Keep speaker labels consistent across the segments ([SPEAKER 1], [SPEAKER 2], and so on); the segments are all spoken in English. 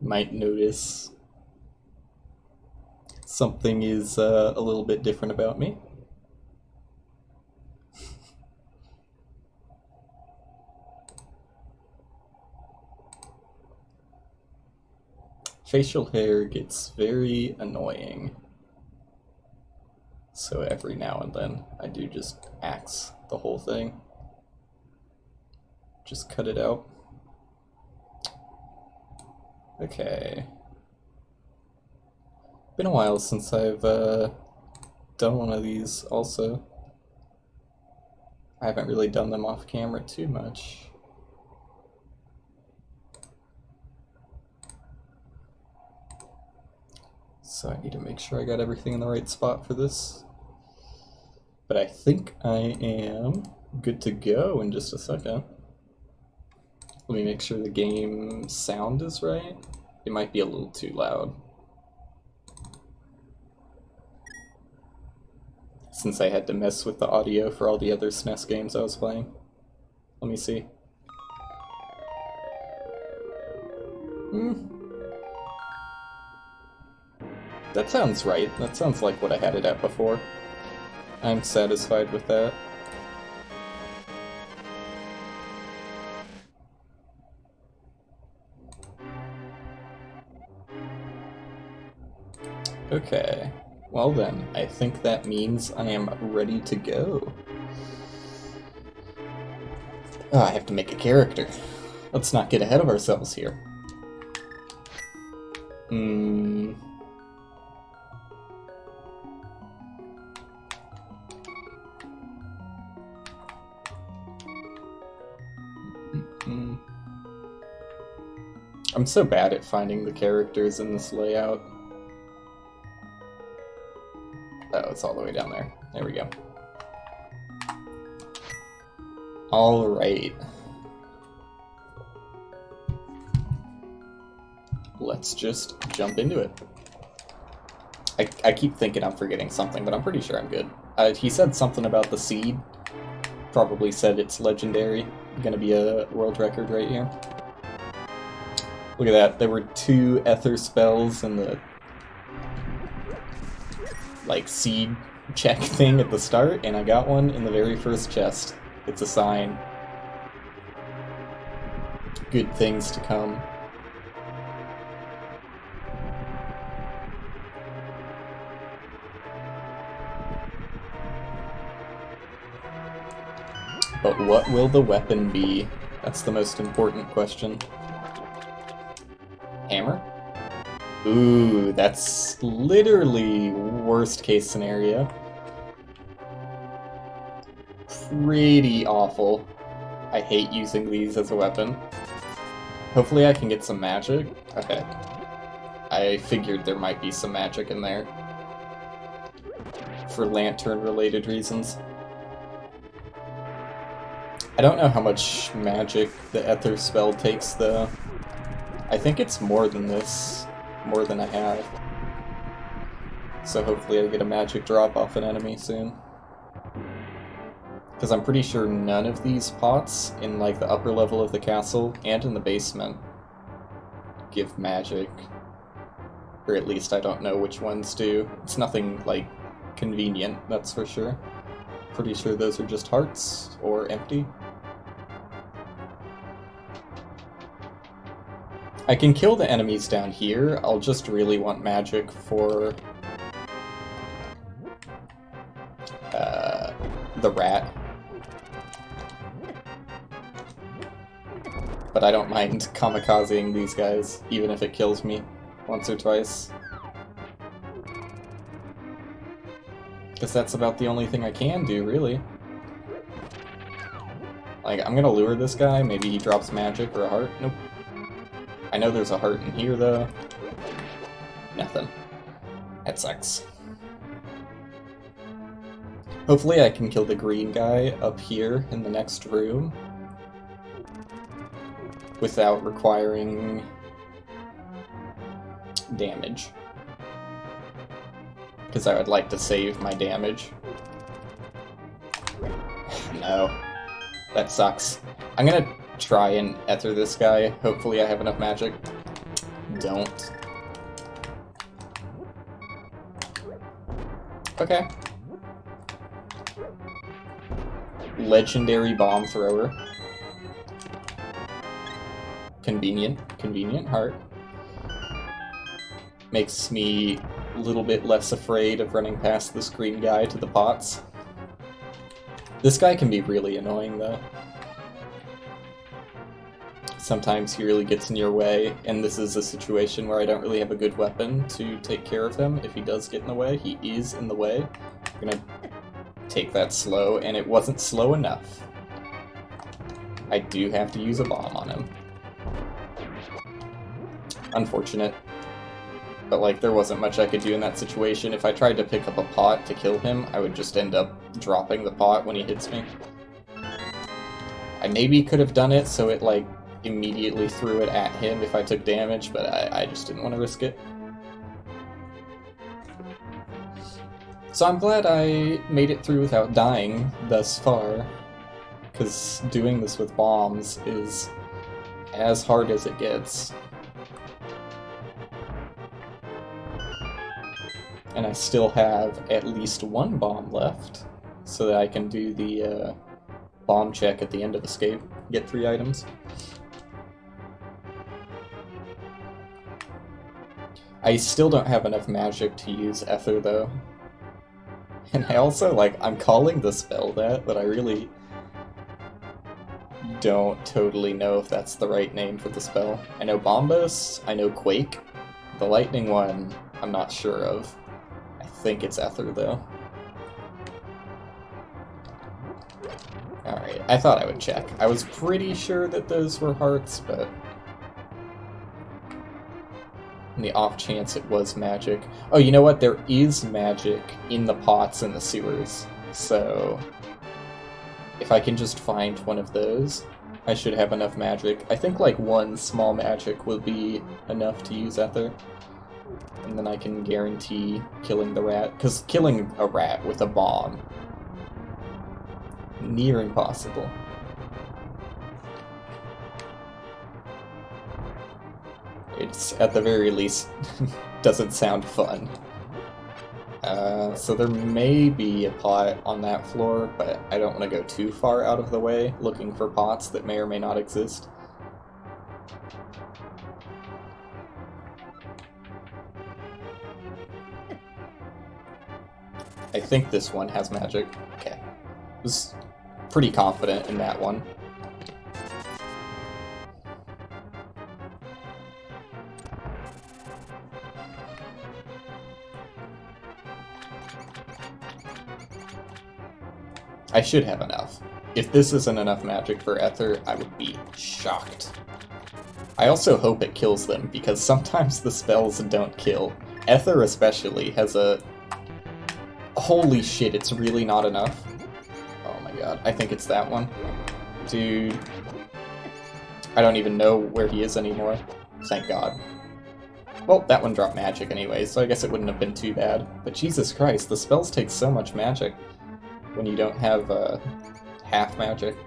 [SPEAKER 1] might notice something is a little bit different about me. Facial hair gets very annoying. So every now and then I do just axe the whole thing. Just cut it out. Okay. Been a while since I've done one of these also. I haven't really done them off camera too much. So I need to make sure I got everything in the right spot for this. But I think I am good to go in just a second. Let me make sure the game sound is right. It might be a little too loud, since I had to mess with the audio for all the other SNES games I was playing. Let me see. That sounds right. That sounds like what I had it at before. I'm satisfied with that. Okay, well then, I think that means I am ready to go. Oh, I have to make a character. Let's not get ahead of ourselves here. I'm so bad at finding the characters in this layout. Oh, it's all the way down there. There we go. Alright. Let's just jump into it. I keep thinking I'm forgetting something, but I'm pretty sure I'm good. He said something about the seed. Probably said it's legendary. Gonna be a world record right here. Look at that. There were 2 ether spells in the seed check thing at the start, and I got one in the very first chest. It's a sign. Good things to come. But what will the weapon be? That's the most important question. Hammer? Ooh, that's literally worst case scenario. Pretty awful. I hate using these as a weapon. Hopefully I can get some magic. Okay. I figured there might be some magic in there. For lantern-related reasons. I don't know how much magic the ether spell takes, though. I think it's more than this. More than I have. So hopefully I get a magic drop off an enemy soon. Because I'm pretty sure none of these pots in the upper level of the castle and in the basement give magic. Or at least I don't know which ones do. It's nothing convenient, that's for sure. Pretty sure those are just hearts or empty. I can kill the enemies down here. I'll just really want magic for the rat. But I don't mind kamikazing these guys, even if it kills me once or twice. Because that's about the only thing I can do, really. I'm gonna lure this guy, maybe he drops magic or a heart. Nope. I know there's a heart in here, though. Nothing. That sucks. Hopefully I can kill the green guy up here in the next room without requiring damage. Because I would like to save my damage. No. That sucks. I'm gonna try and ether this guy. Hopefully I have enough magic. Don't. Okay. Legendary bomb thrower. Convenient. Convenient heart. Makes me a little bit less afraid of running past this green guy to the pots. This guy can be really annoying, though. Sometimes he really gets in your way, and this is a situation where I don't really have a good weapon to take care of him if he does get in the way. He is in the way. I'm gonna take that slow, and it wasn't slow enough. I do have to use a bomb on him. Unfortunate. But, like, there wasn't much I could do in that situation. If I tried to pick up a pot to kill him, I would just end up dropping the pot when he hits me. I maybe could have done it so it, like, immediately threw it at him if I took damage, but I just didn't want to risk it. So I'm glad I made it through without dying thus far, because doing this with bombs is as hard as it gets. And I still have at least one bomb left, so that I can do the bomb check at the end of escape, get 3 items. I still don't have enough magic to use Ether, though. And I also, like, I'm calling the spell that, but I really don't totally know if that's the right name for the spell. I know Bombos, I know Quake. The lightning one, I'm not sure of. I think it's Ether, though. Alright, I thought I would check. I was pretty sure that those were hearts, but in the off chance it was magic. Oh, you know what? There is magic in the pots in the sewers. So if I can just find one of those, I should have enough magic. I think like one small magic will be enough to use Ether. And then I can guarantee killing the rat. Because killing a rat with a bomb, near impossible. It's, at the very least, doesn't sound fun. So there may be a pot on that floor, but I don't want to go too far out of the way looking for pots that may or may not exist. I think this one has magic. Okay. I was pretty confident in that one. I should have enough. If this isn't enough magic for Ether, I would be shocked. I also hope it kills them, because sometimes the spells don't kill. Ether especially has a... Holy shit, it's really not enough. Oh my god, I think it's that one. Dude. I don't even know where he is anymore. Thank god. Well, that one dropped magic anyway, so I guess it wouldn't have been too bad. But Jesus Christ, the spells take so much magic when you don't have half magic.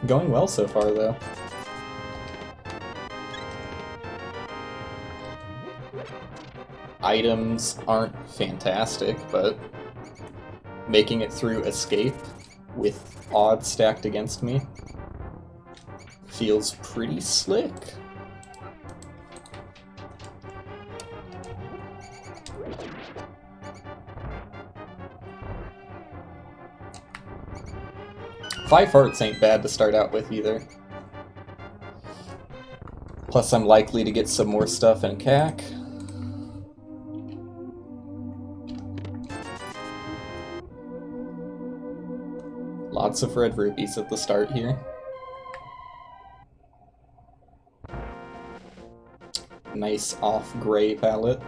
[SPEAKER 1] Going well so far, though. Items aren't fantastic, but making it through escape with odds stacked against me feels pretty slick. Five hearts ain't bad to start out with either. Plus I'm likely to get some more stuff in CAC. Lots of red rupees at the start here. Nice off-gray palette.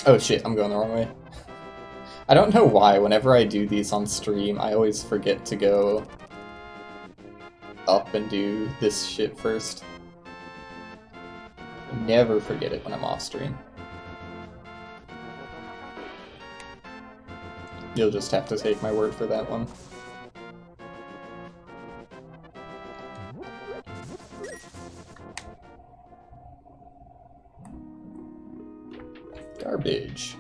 [SPEAKER 1] Oh shit, I'm going the wrong way. I don't know why, whenever I do these on stream, I always forget to go up and do this shit first. Never forget it when I'm off stream. You'll just have to take my word for that one. Garbage.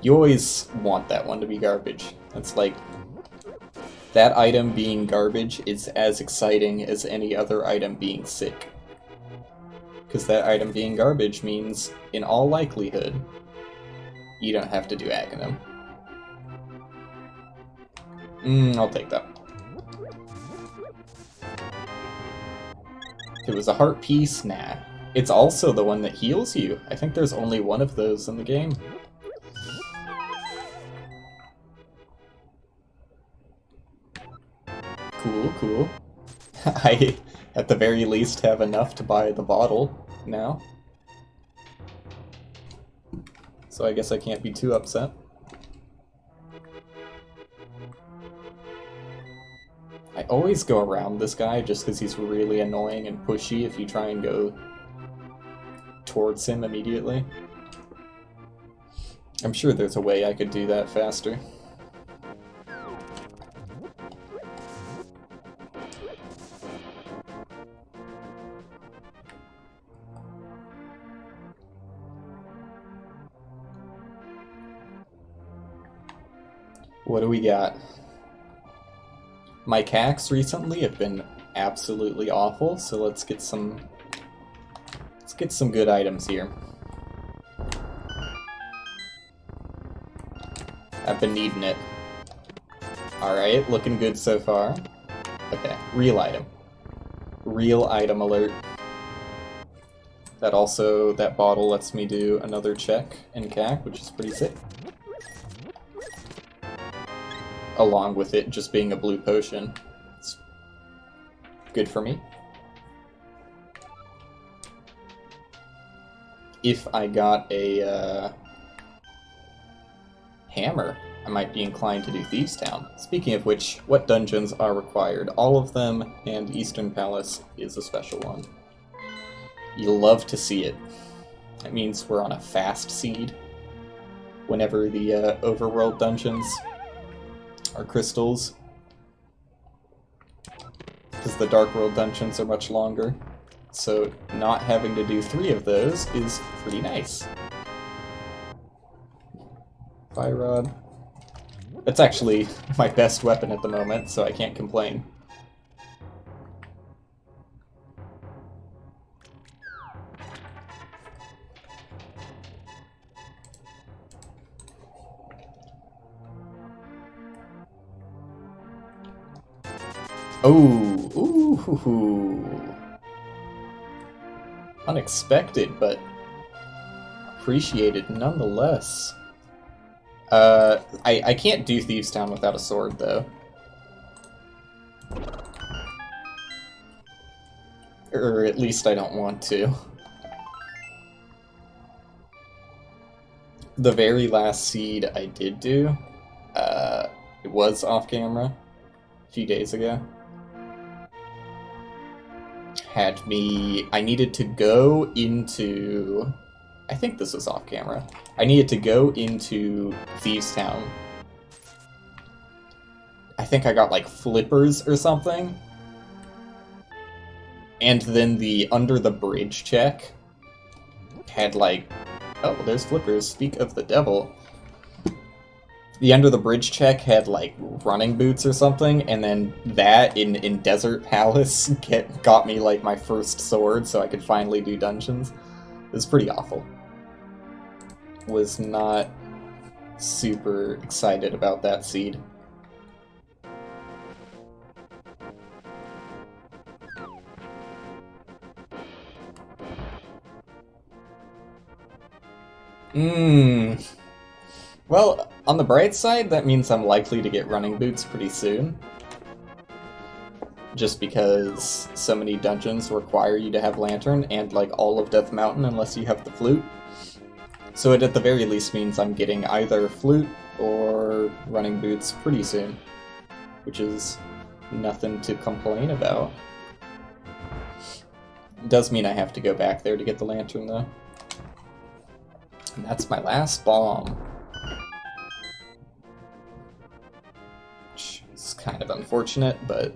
[SPEAKER 1] You always want that one to be garbage. It's like, that item being garbage is as exciting as any other item being sick. Because that item being garbage means, in all likelihood, you don't have to do Aghanim. I'll take that. If it was a heart piece, nah. It's also the one that heals you. I think there's only one of those in the game. Cool, cool. I, at the very least, have enough to buy the bottle now. So I guess I can't be too upset. I always go around this guy just because he's really annoying and pushy if you try and go towards him immediately. I'm sure there's a way I could do that faster. What do we got? My CACs recently have been absolutely awful, so let's get some good items here. I've been needing it. Alright, looking good so far. Okay, real item. Real item alert. That bottle lets me do another check in CAC, which is pretty sick. Along with it just being a blue potion. It's good for me. If I got a hammer, I might be inclined to do Thieves' Town. Speaking of which, what dungeons are required? All of them, and Eastern Palace is a special one. You love to see it. That means we're on a fast seed. Whenever the overworld dungeons are crystals, because the Dark World dungeons are much longer, so not having to do 3 of those is pretty nice. Fire Rod. That's actually my best weapon at the moment, so I can't complain. Oh, ooh, unexpected, but appreciated nonetheless. I can't do Thieves' Town without a sword, though. Or at least I don't want to. The very last seed I did do, it was off camera a few days ago. I needed to go into, I think this was off camera. I needed to go into Thieves' Town. I think I got like flippers or something. And then the under the bridge check had like, oh, there's flippers, speak of the devil. The under the bridge check had like running boots or something, and then that in Desert Palace got me like my first sword so I could finally do dungeons. It was pretty awful. Was not super excited about that seed. Well, on the bright side, that means I'm likely to get running boots pretty soon. Just because so many dungeons require you to have Lantern, and like all of Death Mountain unless you have the flute. So it at the very least means I'm getting either flute or running boots pretty soon. Which is Nothing to complain about. Does mean I have to go back there to get the lantern, though. And that's my last bomb. Which is kind of unfortunate, but...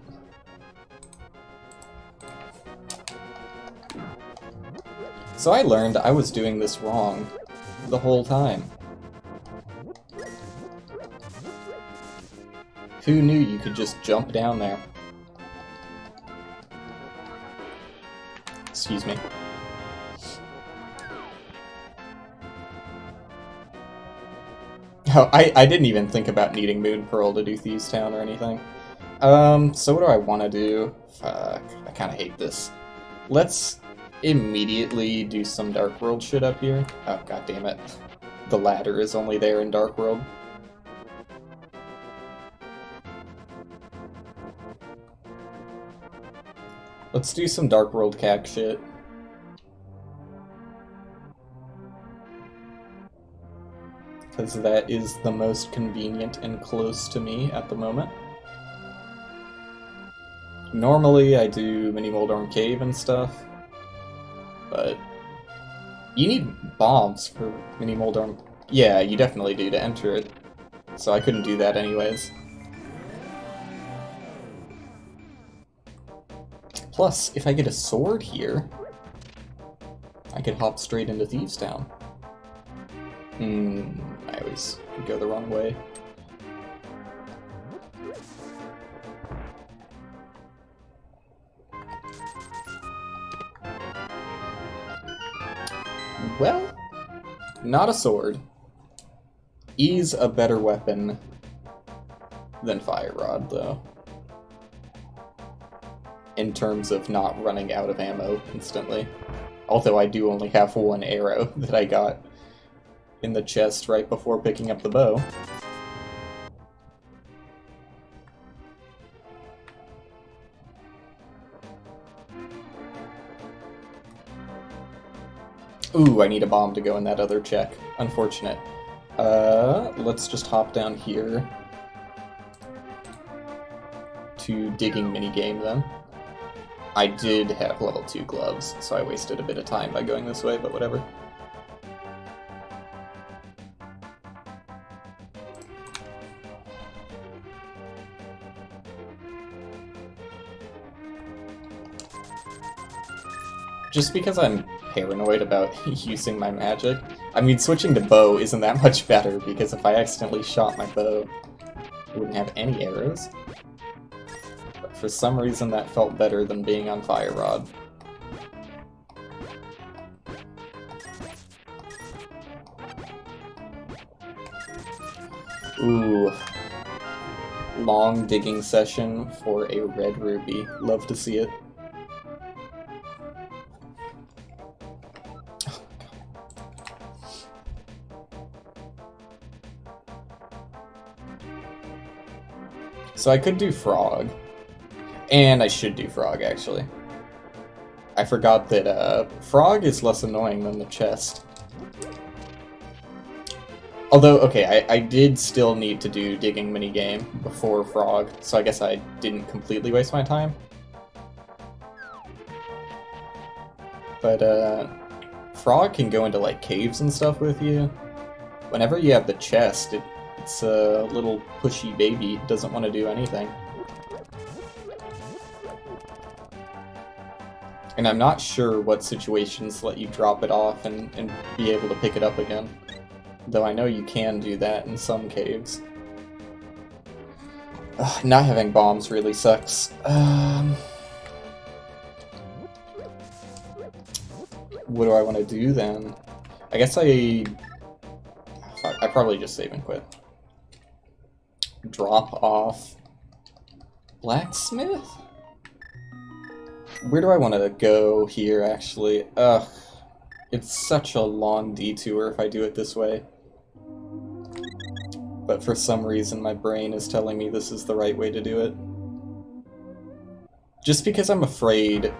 [SPEAKER 1] So I learned I was doing this wrong the whole time. Who knew you could just jump down there? Excuse me. Oh, I didn't even think about needing Moon Pearl to do Thieves Town or anything. So what do I want to do? Fuck, I kind of hate this. Let's immediately do some Dark World shit up here. Oh, god damn it. The ladder is only there in Dark World. Let's do some Dark World cack shit. Because that is the most convenient and close to me at the moment. Normally I do Mini Moldorm Cave and stuff, but you need bombs for Mini Moldorm. Yeah, you definitely do to enter it, so I couldn't do that anyways. Plus, if I get a sword here, I could hop straight into Thieves Town. I always go the wrong way. Well, not a sword. Is a better weapon than Fire Rod, though. In terms of not running out of ammo instantly. Although I do only have one arrow that I got in the chest right before picking up the bow. Ooh, I need a bomb to go in that other check. Unfortunate. Let's just hop down here to digging minigame then. I did have level 2 gloves, so I wasted a bit of time by going this way, but whatever. Just because I'm paranoid about using my magic. I mean, switching to bow isn't that much better, because if I accidentally shot my bow, I wouldn't have any arrows. But for some reason that felt better than being on Fire Rod. Ooh. Long digging session for a red ruby. Love to see it. So I could do Frog, and I should do Frog, actually. I forgot that Frog is less annoying than the chest. Although, okay, I did still need to do digging minigame before Frog, so I guess I didn't completely waste my time. But Frog can go into like caves and stuff with you. Whenever you have the chest, it's a little pushy baby, doesn't want to do anything. And I'm not sure what situations let you drop it off and be able to pick it up again. Though I know you can do that in some caves. Ugh, not having bombs really sucks. What do I want to do then? I guess I probably just save and quit. Drop off Blacksmith? Where do I want to go here, actually? Ugh. It's such a long detour if I do it this way. But for some reason my brain is telling me this is the right way to do it. Just because I'm afraid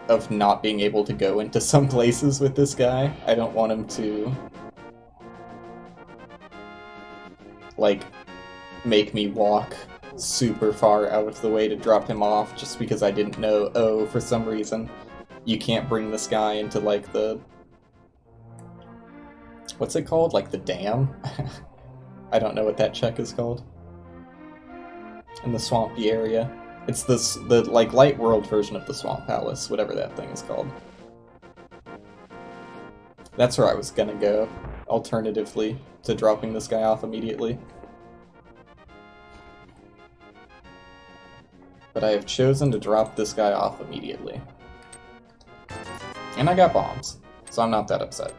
[SPEAKER 1] of not being able to go into some places with this guy. I don't want him to, like, make me walk super far out of the way to drop him off just because I didn't know, oh, for some reason, you can't bring this guy into, like, the... What's it called? Like, the dam? I don't know what that check is called. In the swampy area. It's the like, light world version of the Swamp Palace, whatever that thing is called. That's where I was gonna go, alternatively to dropping this guy off immediately. But I have chosen to drop this guy off immediately. And I got bombs, so I'm not that upset.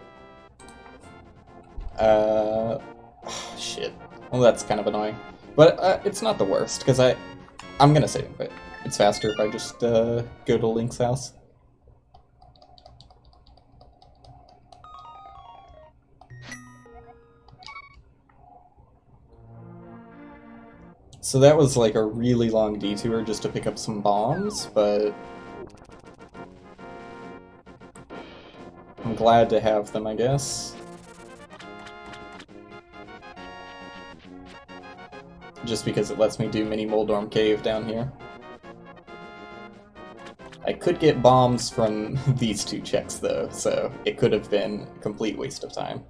[SPEAKER 1] Shit. Well, that's kind of annoying. But it's not the worst, because I'm gonna save it. It's faster if I just go to Link's house. So that was like a really long detour just to pick up some bombs, but I'm glad to have them, I guess. Just because it lets me do Mini Moldorm Cave down here. I could get bombs from these two checks though, so it could have been a complete waste of time.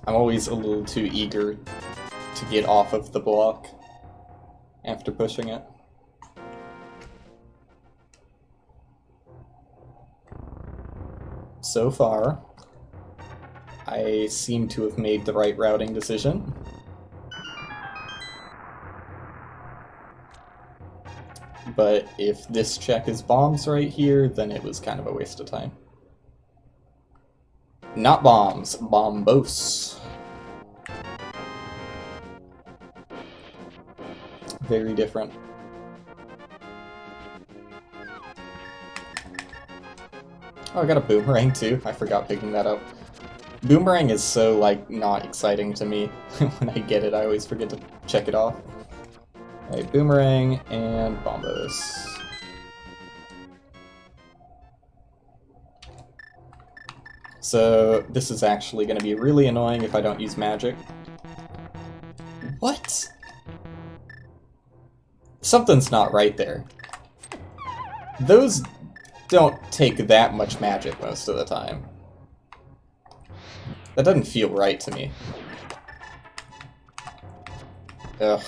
[SPEAKER 1] I'm always a little too eager to get off of the block after pushing it. So far, I seem to have made the right routing decision. But if this check is bombs right here, then it was kind of a waste of time. Not bombs, bombos. Very different. Oh, I got a boomerang too. I forgot picking that up. Boomerang is so, like, not exciting to me. When I get it, I always forget to check it off. Alright, boomerang and bombos. So, this is actually going to be really annoying if I don't use magic. What? Something's not right there. Those don't take that much magic most of the time. That doesn't feel right to me. Ugh.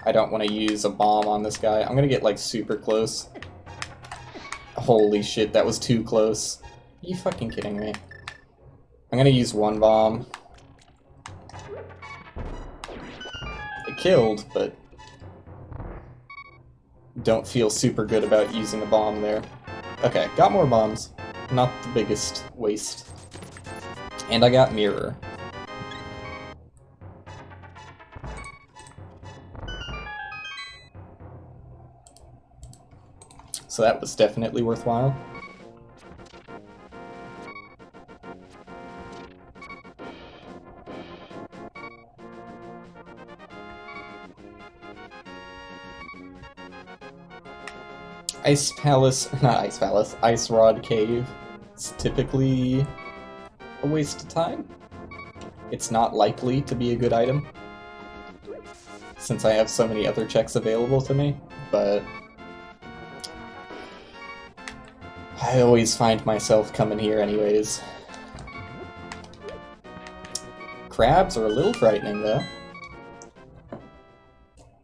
[SPEAKER 1] I don't want to use a bomb on this guy. I'm gonna get, like, super close. Holy shit, that was too close. Are you fucking kidding me? I'm gonna use one bomb. It killed, but don't feel super good about using a bomb there. Okay, got more bombs. Not the biggest waste. And I got mirror. So that was definitely worthwhile. Ice Palace, not Ice Palace, Ice Rod Cave. It's typically a waste of time. It's not likely to be a good item, since I have so many other checks available to me, but I always find myself coming here anyways. Crabs are a little frightening, though.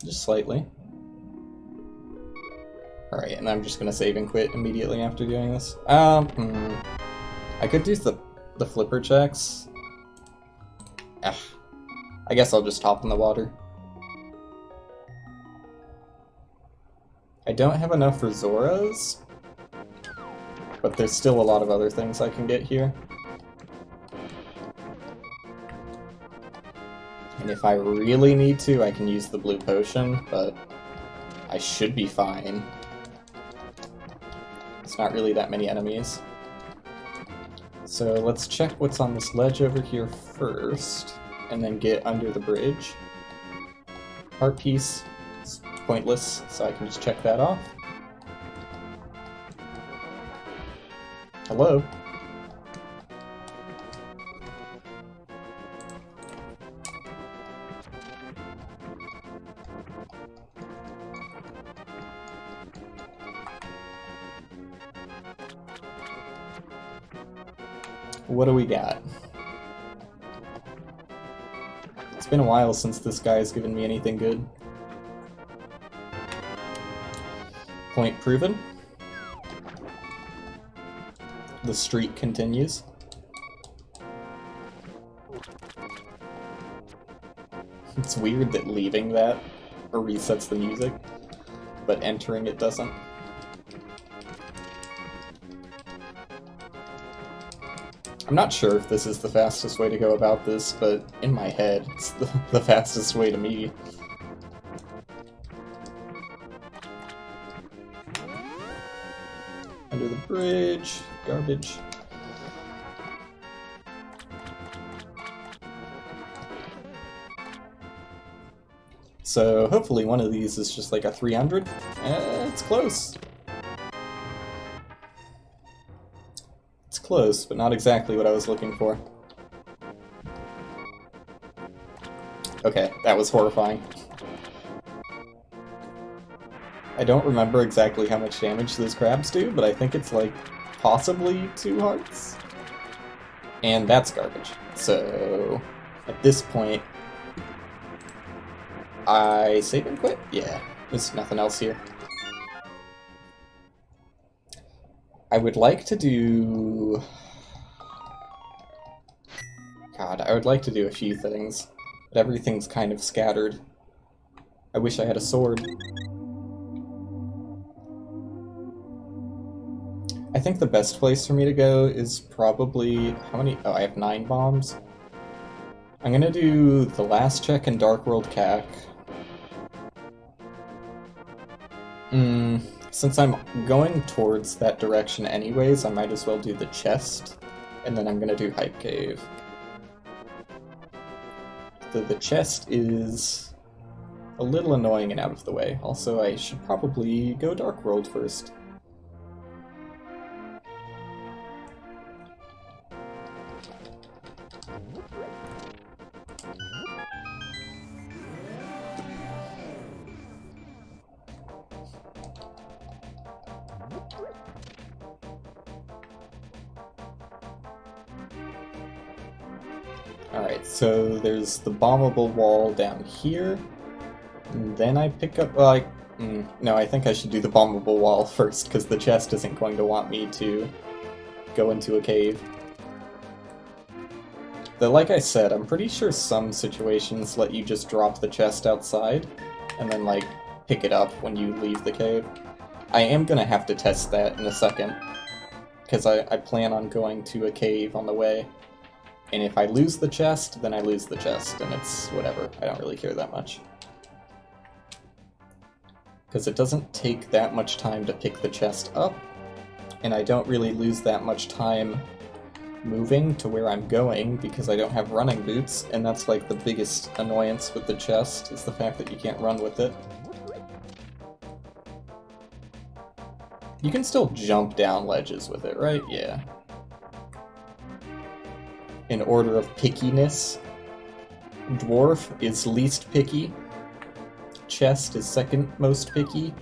[SPEAKER 1] Just slightly. Alright, and I'm just gonna save and quit immediately after doing this. I could do the flipper checks. I guess I'll just hop in the water. I don't have enough for Zoras, but there's still a lot of other things I can get here. And if I really need to, I can use the blue potion, but I should be fine. It's not really that many enemies. So let's check what's on this ledge over here first, and then get under the bridge. Heart piece is pointless, so I can just check that off. Hello? What do we got? It's been a while since this guy's given me anything good. Point proven. The streak continues. It's weird that leaving that resets the music, but entering it doesn't. I'm not sure if this is the fastest way to go about this, but in my head, it's the fastest way to me. Under the bridge, garbage. So hopefully one of these is just like a 300. It's close. It's close, but not exactly what I was looking for. Okay, that was horrifying. I don't remember exactly how much damage those crabs do, but I think it's like possibly 2 hearts. And that's garbage. So at this point, I save and quit? Yeah, there's nothing else here. I would like to do... God, I would like to do a few things, but everything's kind of scattered. I wish I had a sword. I think the best place for me to go is probably... How many? Oh, I have 9 bombs. I'm gonna do the last check in Dark World CAC. Since I'm going towards that direction anyways, I might as well do the chest, and then I'm gonna do Hype Cave. The chest is a little annoying and out of the way. Also, I should probably go Dark World first. Alright, so there's the bombable wall down here, and then I pick up, well, no, I think I should do the bombable wall first, because the chest isn't going to want me to go into a cave. Though, like I said, I'm pretty sure some situations let you just drop the chest outside, and then, like, pick it up when you leave the cave. I am gonna have to test that in a second, because I plan on going to a cave on the way. And if I lose the chest, then I lose the chest, and it's whatever. I don't really care that much. Because it doesn't take that much time to pick the chest up, and I don't really lose that much time moving to where I'm going because I don't have running boots, and that's like the biggest annoyance with the chest, is the fact that you can't run with it. You can still jump down ledges with it, right? Yeah. In order of pickiness, Dwarf is least picky, Chest is second most picky,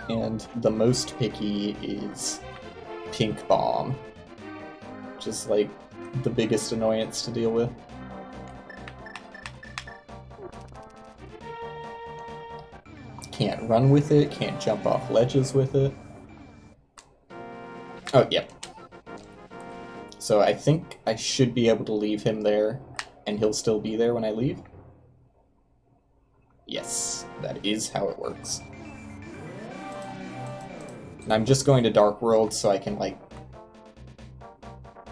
[SPEAKER 1] and the most picky is Pink Bomb, which is like the biggest annoyance to deal with. Can't run with it, can't jump off ledges with it. Oh, yep. So I think I should be able to leave him there, and he'll still be there when I leave. Yes, that is how it works. And I'm just going to Dark World so I can, like,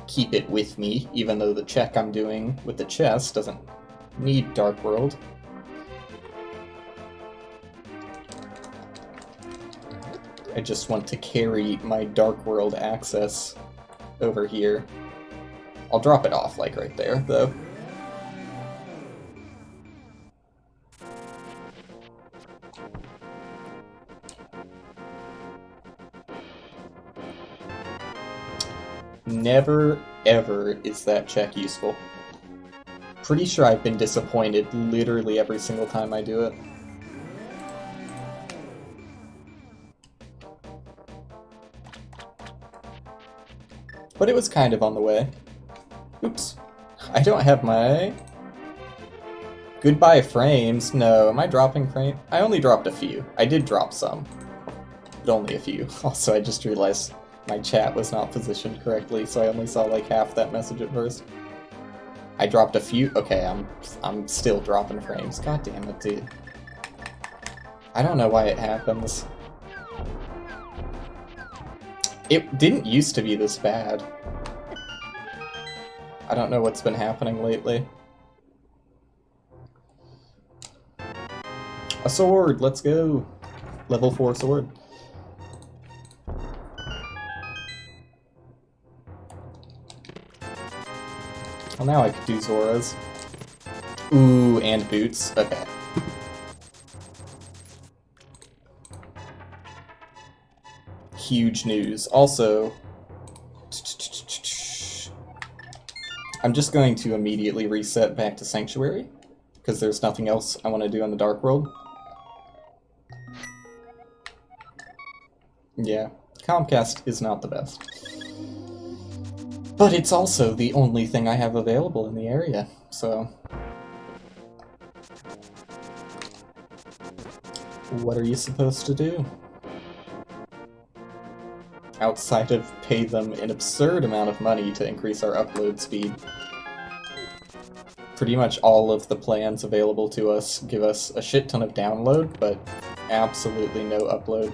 [SPEAKER 1] keep it with me, even though the check I'm doing with the chest doesn't need Dark World. I just want to carry my Dark World access over here. I'll drop it off, like, right there, though. Never, ever is that check useful. Pretty sure I've been disappointed literally every single time I do it. But it was kind of on the way. Oops. I don't have my... Goodbye frames. No, am I dropping frame? I only dropped a few. I did drop some. But only a few. Also, I just realized my chat was not positioned correctly, so I only saw like half that message at first. I dropped a few. Okay, I'm still dropping frames. God damn it, dude. I don't know why it happens. It didn't used to be this bad. I don't know what's been happening lately. A sword, let's go. Level 4 sword. Well, now I could do Zora's. Ooh, and boots. Okay. Huge news. Also, I'm just going to immediately reset back to Sanctuary, because there's nothing else I want to do in the Dark World. Yeah, Comcast is not the best. But it's also the only thing I have available in the area, so... What are you supposed to do? Outside of pay them an absurd amount of money to increase our upload speed. Pretty much all of the plans available to us give us a shit ton of download, but absolutely no upload.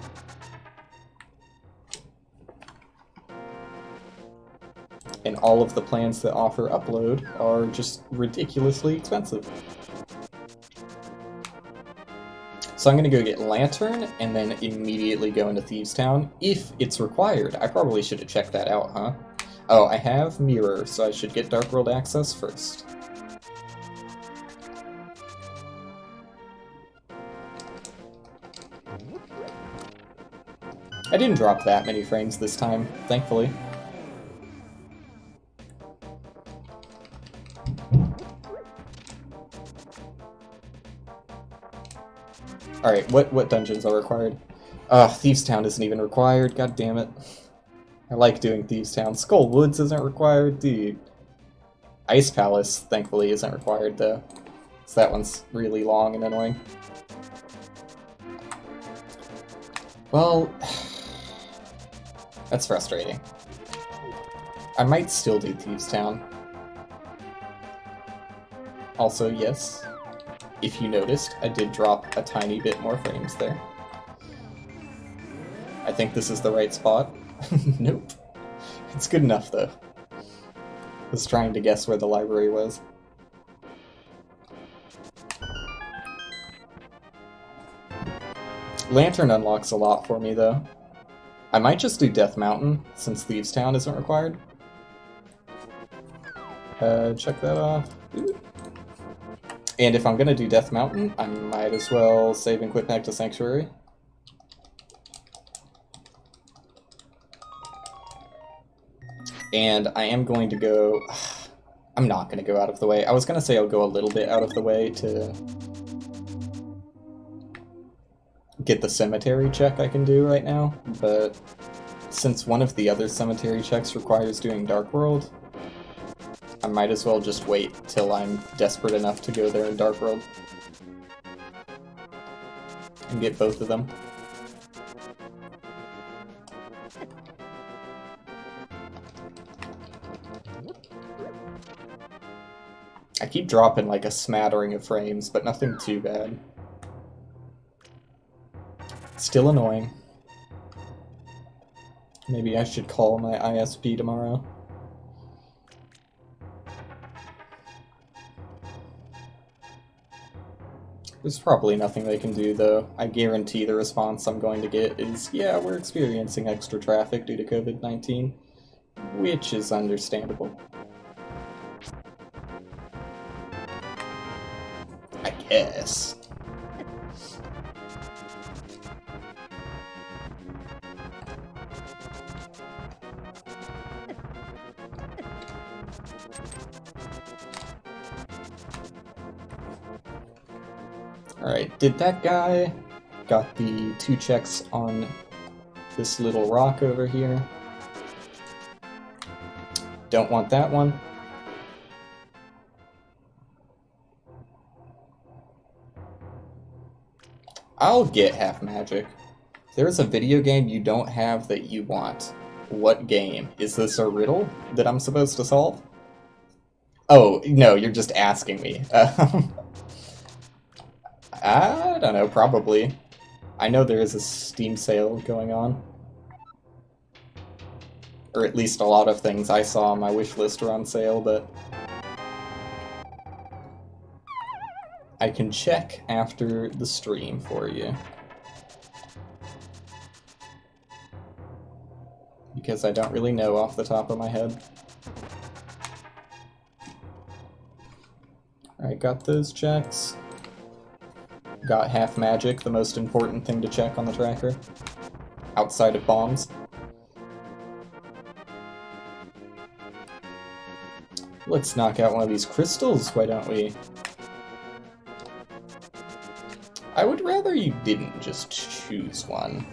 [SPEAKER 1] And all of the plans that offer upload are just ridiculously expensive. So I'm gonna go get Lantern, and then immediately go into Thieves Town, if it's required. I probably should have checked that out, huh? Oh, I have Mirror, so I should get Dark World access first. I didn't drop that many frames this time, thankfully. Alright, what dungeons are required? Thieves Town isn't even required, god damn it. I like doing Thieves Town. Skull Woods isn't required, dude. Ice Palace, thankfully, isn't required, though. So that one's really long and annoying. Well... that's frustrating. I might still do Thieves Town. Also, yes, if you noticed, I did drop a tiny bit more frames there. I think this is the right spot. Nope. It's good enough, though. I was trying to guess where the library was. Lantern unlocks a lot for me, though. I might just do Death Mountain, since Thieves Town isn't required. Check that off. Ooh. And if I'm gonna do Death Mountain, I might as well save and quit back to Sanctuary. And I am going to go... I'm not going to go out of the way. I was going to say I'll go a little bit out of the way to get the cemetery check I can do right now, but since one of the other cemetery checks requires doing Dark World, I might as well just wait till I'm desperate enough to go there in Dark World and get both of them. I keep dropping like a smattering of frames, but nothing too bad. Still annoying. Maybe I should call my ISP tomorrow. There's probably nothing they can do, though. I guarantee the response I'm going to get is, yeah, we're experiencing extra traffic due to COVID-19, which is understandable. I guess. Alright, did that guy got the 2 checks on this little rock over here? Don't want that one. I'll get half magic. There's a video game you don't have that you want. What game? Is this a riddle that I'm supposed to solve? Oh, no, you're just asking me. I don't know, probably. I know there is a Steam sale going on. Or at least a lot of things I saw on my wish list are on sale, but I can check after the stream for you. Because I don't really know off the top of my head. Alright, got those checks. Got half magic, the most important thing to check on the tracker. Outside of bombs. Let's knock out one of these crystals, why don't we? I would rather you didn't just choose one.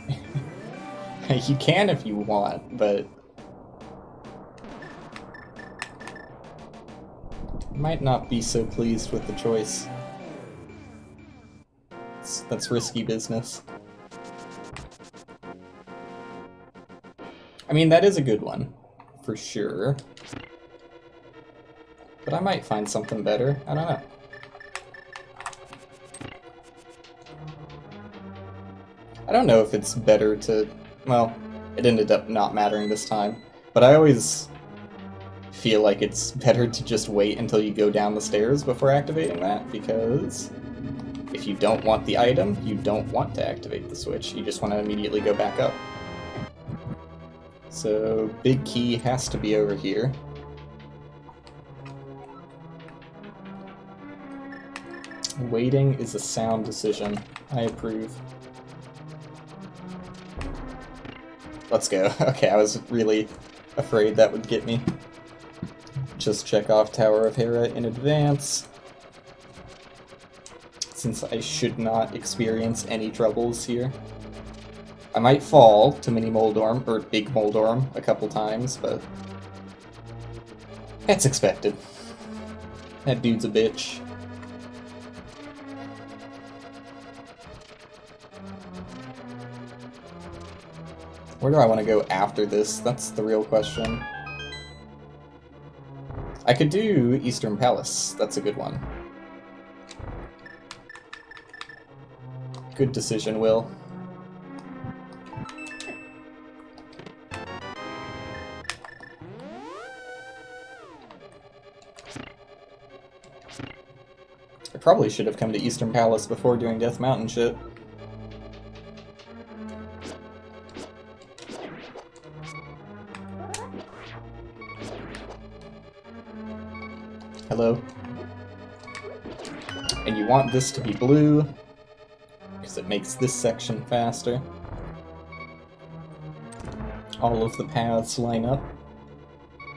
[SPEAKER 1] You can if you want, but might not be so pleased with the choice. That's risky business. I mean, that is a good one, for sure. But I might find something better, I don't know. I don't know if it's better to... Well, it ended up not mattering this time, but I always feel like it's better to just wait until you go down the stairs before activating that, because if you don't want the item, you don't want to activate the switch, you just want to immediately go back up. So, big key has to be over here. Waiting is a sound decision. I approve. Let's go. Okay, I was really afraid that would get me. Just check off Tower of Hera in advance, since I should not experience any troubles here. I might fall to Mini Moldorm, or Big Moldorm, a couple times, but that's expected. That dude's a bitch. Where do I want to go after this? That's the real question. I could do Eastern Palace. That's a good one. Good decision, Will. I probably should have come to Eastern Palace before doing Death Mountain shit. Hello. And you want this to be blue, because it makes this section faster. All of the paths line up,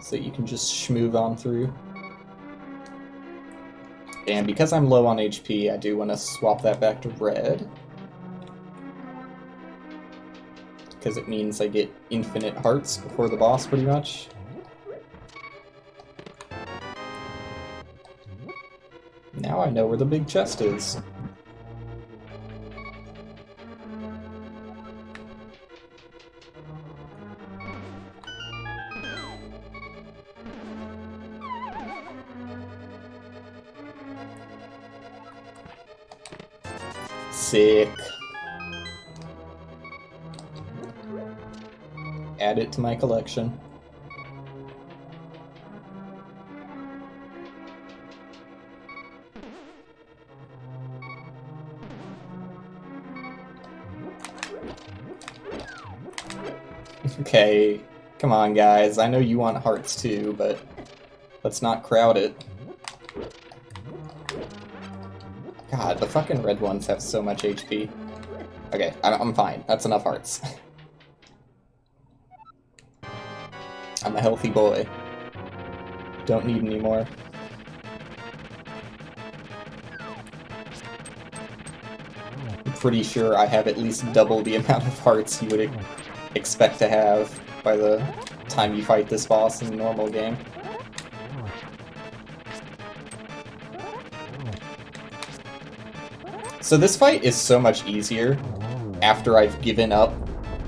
[SPEAKER 1] so you can just schmoove on through. And because I'm low on HP, I do want to swap that back to red. Because it means I get infinite hearts before the boss, pretty much. Now I know where the big chest is. Sick. Add it to my collection. Okay, come on guys, I know you want hearts too, but let's not crowd it. God, the fucking red ones have so much HP. Okay, I'm fine. That's enough hearts. I'm a healthy boy. Don't need any more. I'm pretty sure I have at least double the amount of hearts you would expect to have by the time you fight this boss in the normal game. So this fight is so much easier after I've given up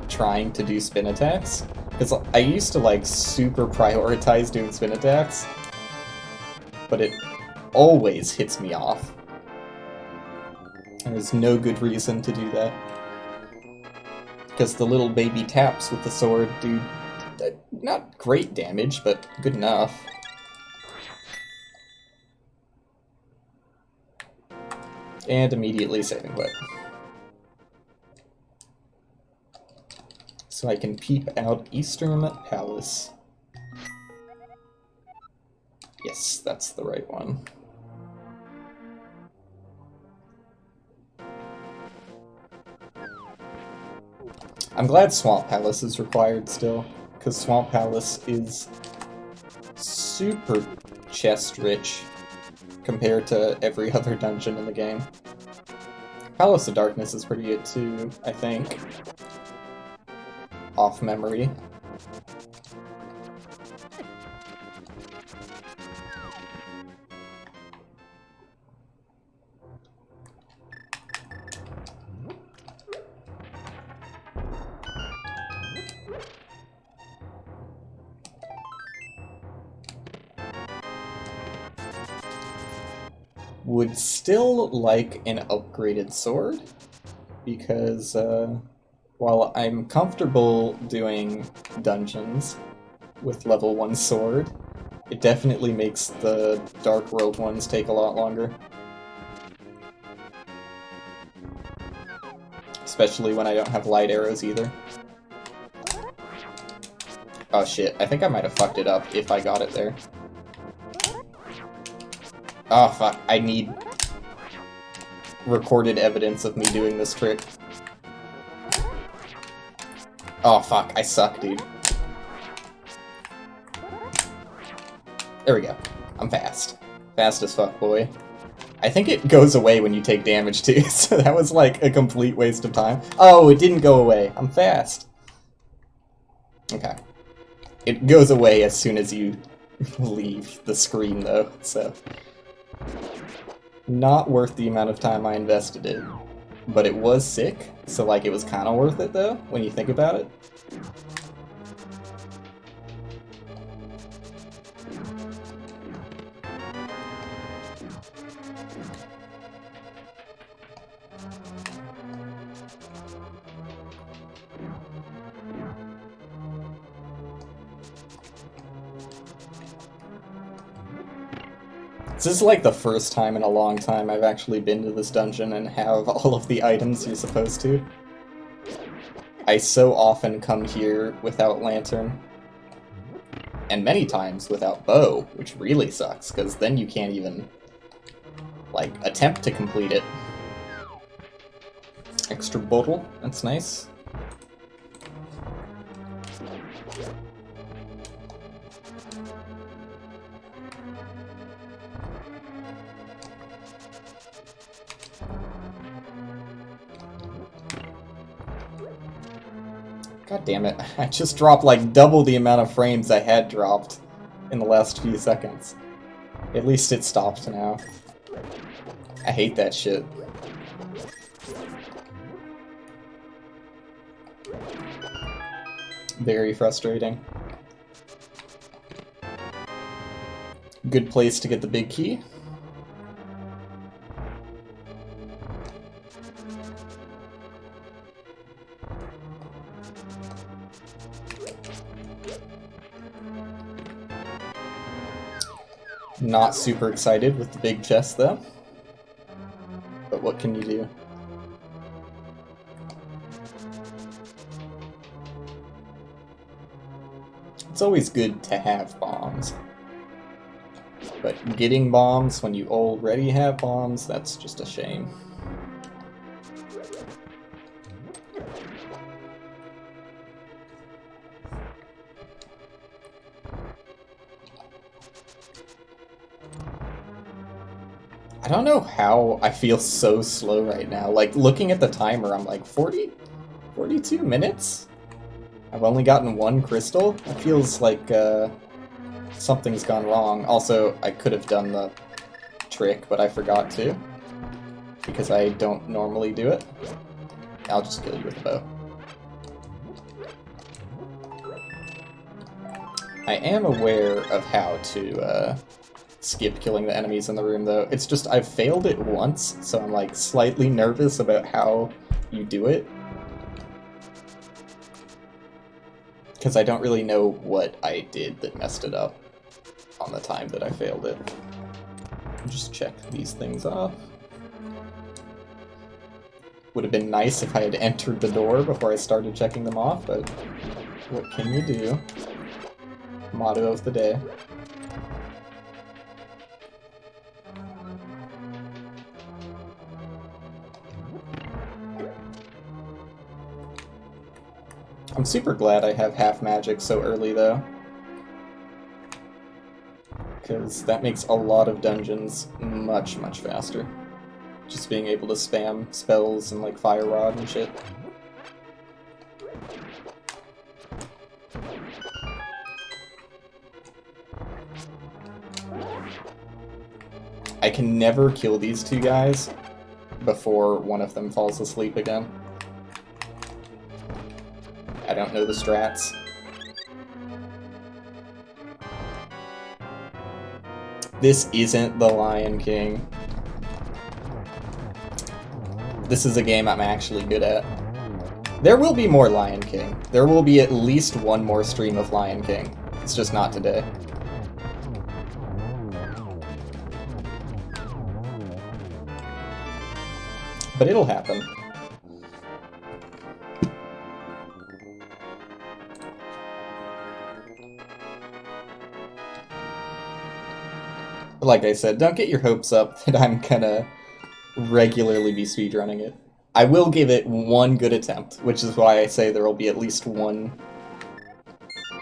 [SPEAKER 1] trying to do spin attacks. Because I used to, like, super prioritize doing spin attacks, but it always hits me off. And there's no good reason to do that. Because the little baby taps with the sword do not great damage, but good enough. And immediately saving quit. So I can peep out Eastern Palace. Yes, that's the right one. I'm glad Swamp Palace is required still, because Swamp Palace is super chest-rich compared to every other dungeon in the game. Palace of Darkness is pretty good too, I think. Off memory. Would still like an upgraded sword, because while I'm comfortable doing dungeons with level 1 sword, it definitely makes the Dark World ones take a lot longer. Especially when I don't have light arrows either. Oh shit, I think I might have fucked it up if I got it there. Oh fuck, I need recorded evidence of me doing this trick. Oh fuck, I suck, dude. There we go. I'm fast. Fast as fuck, boy. I think it goes away when you take damage too, so that was like a complete waste of time. Oh, it didn't go away. I'm fast. Okay. It goes away as soon as you leave the screen though, so... Not worth the amount of time I invested in. But it was sick, so like it was kinda worth it though, when you think about it. This is like the first time in a long time I've actually been to this dungeon and have all of the items you're supposed to. I so often come here without lantern. And many times without bow, which really sucks, because then you can't even, like, attempt to complete it. Extra bottle, that's nice. God damn it, I just dropped like double the amount of frames I had dropped in the last few seconds. At least it stopped now. I hate that shit. Very frustrating. Good place to get the big key. Not super excited with the big chest, though. But what can you do? It's always good to have bombs. But getting bombs when you already have bombs, that's just a shame. I don't know how I feel so slow right now. Like, looking at the timer, I'm like, 42 minutes? I've only gotten one crystal. It feels like something's gone wrong. Also, I could have done the trick, but I forgot to. Because I don't normally do it. I'll just kill you with a bow. I am aware of how to skip killing the enemies in the room, though. It's just I've failed it once, so I'm like slightly nervous about how you do it. Because I don't really know what I did that messed it up on the time that I failed it. I'll just check these things off. Would have been nice if I had entered the door before I started checking them off, but what can you do? Motto of the day. I'm super glad I have half magic so early, though. Because that makes a lot of dungeons much, much faster. Just being able to spam spells and, like, fire rod and shit. I can never kill these two guys before one of them falls asleep again. I don't know the strats. This isn't the Lion King. This is a game I'm actually good at. There will be more Lion King. There will be at least one more stream of Lion King. It's just not today. But it'll happen. Like I said, don't get your hopes up that I'm gonna regularly be speedrunning it. I will give it one good attempt, which is why I say there will be at least one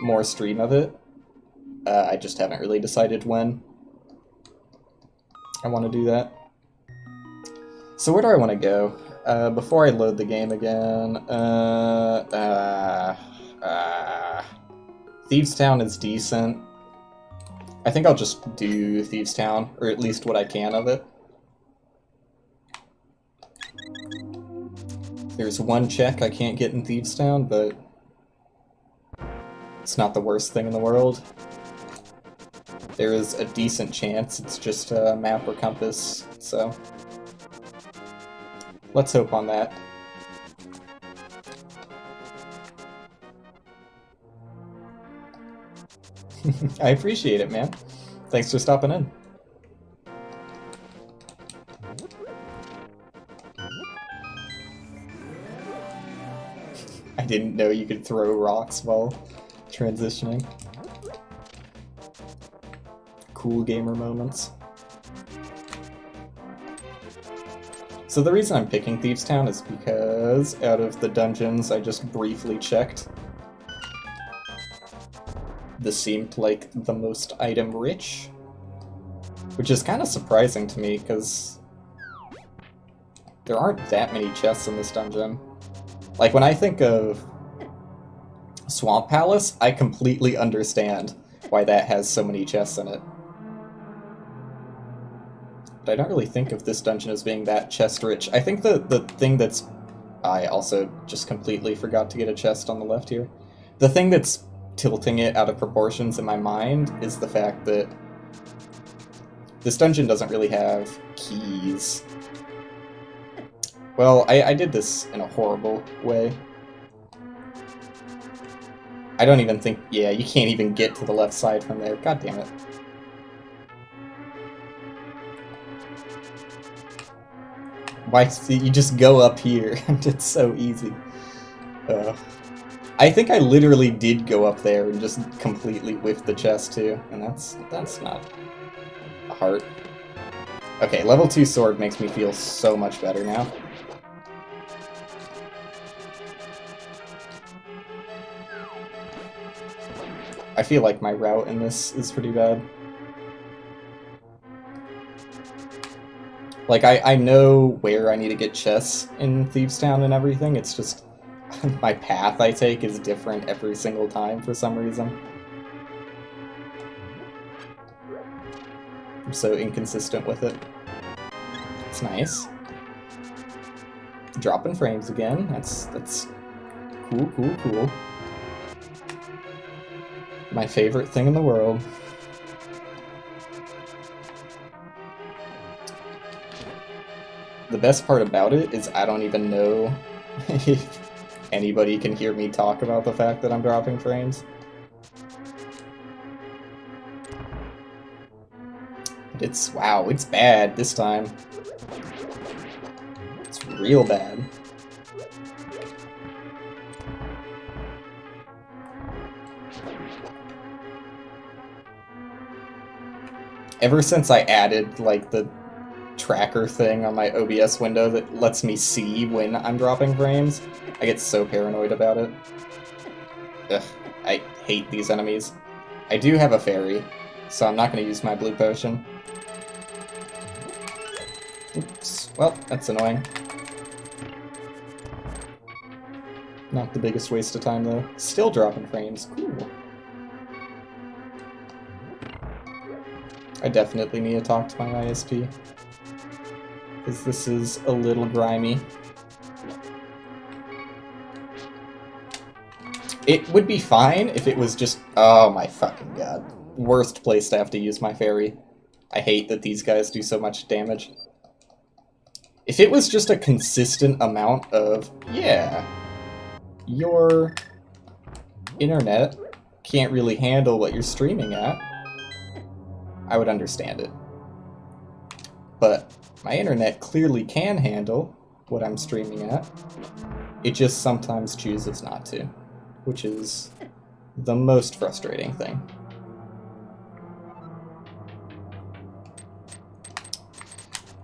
[SPEAKER 1] more stream of it. I just haven't really decided when I want to do that. So where do I want to go? Before I load the game again, Thieves Town is decent. I think I'll just do Thieves Town, or at least what I can of it. There's one check I can't get in Thieves Town, but it's not the worst thing in the world. There is a decent chance it's just a map or compass, so let's hope on that. I appreciate it, man. Thanks for stopping in. I didn't know you could throw rocks while transitioning. Cool gamer moments. So the reason I'm picking Thieves Town is because out of the dungeons I just briefly checked, this seemed like the most item rich, which is kind of surprising to me because there aren't that many chests in this dungeon. Like when I think of Swamp Palace, I completely understand why that has so many chests in it. But I don't really think of this dungeon as being that chest rich. I think the thing that's... I also just completely forgot to get a chest on the left here. The thing that's tilting it out of proportions in my mind is the fact that this dungeon doesn't really have keys. Well, I did this in a horrible way. I don't even think... Yeah, you can't even get to the left side from there. God damn it. Why... You just go up here. It's so easy. I think I literally did go up there and just completely whiffed the chest, too. And that's not a heart. Okay, level 2 sword makes me feel so much better now. I feel like my route in this is pretty bad. Like, I know where I need to get chests in Thieves Town and everything, it's just my path I take is different every single time for some reason. I'm so inconsistent with it. It's nice. Dropping frames again. That's cool, cool, cool. My favorite thing in the world. The best part about it is I don't even know if anybody can hear me talk about the fact that I'm dropping frames. But wow, it's bad this time. It's real bad. Ever since I added, like, the tracker thing on my OBS window that lets me see when I'm dropping frames, I get so paranoid about it. Ugh, I hate these enemies. I do have a fairy, so I'm not going to use my blue potion. Oops. Well, that's annoying. Not the biggest waste of time, though. Still dropping frames. Cool. I definitely need to talk to my ISP. Because this is a little grimy. It would be fine if it was just... Oh my fucking god. Worst place to have to use my fairy. I hate that these guys do so much damage. If it was just a consistent amount of... Yeah. Your internet can't really handle what you're streaming at, I would understand it. But my internet clearly can handle what I'm streaming at. It just sometimes chooses not to, which is the most frustrating thing.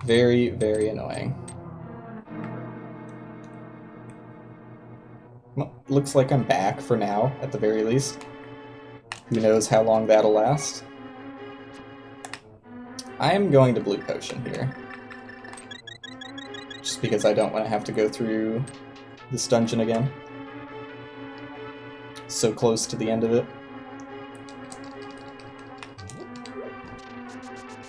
[SPEAKER 1] Very, very annoying. Well, looks like I'm back for now, at the very least. Who knows how long that'll last. I am going to blue potion here. Just because I don't want to have to go through this dungeon again. So close to the end of it.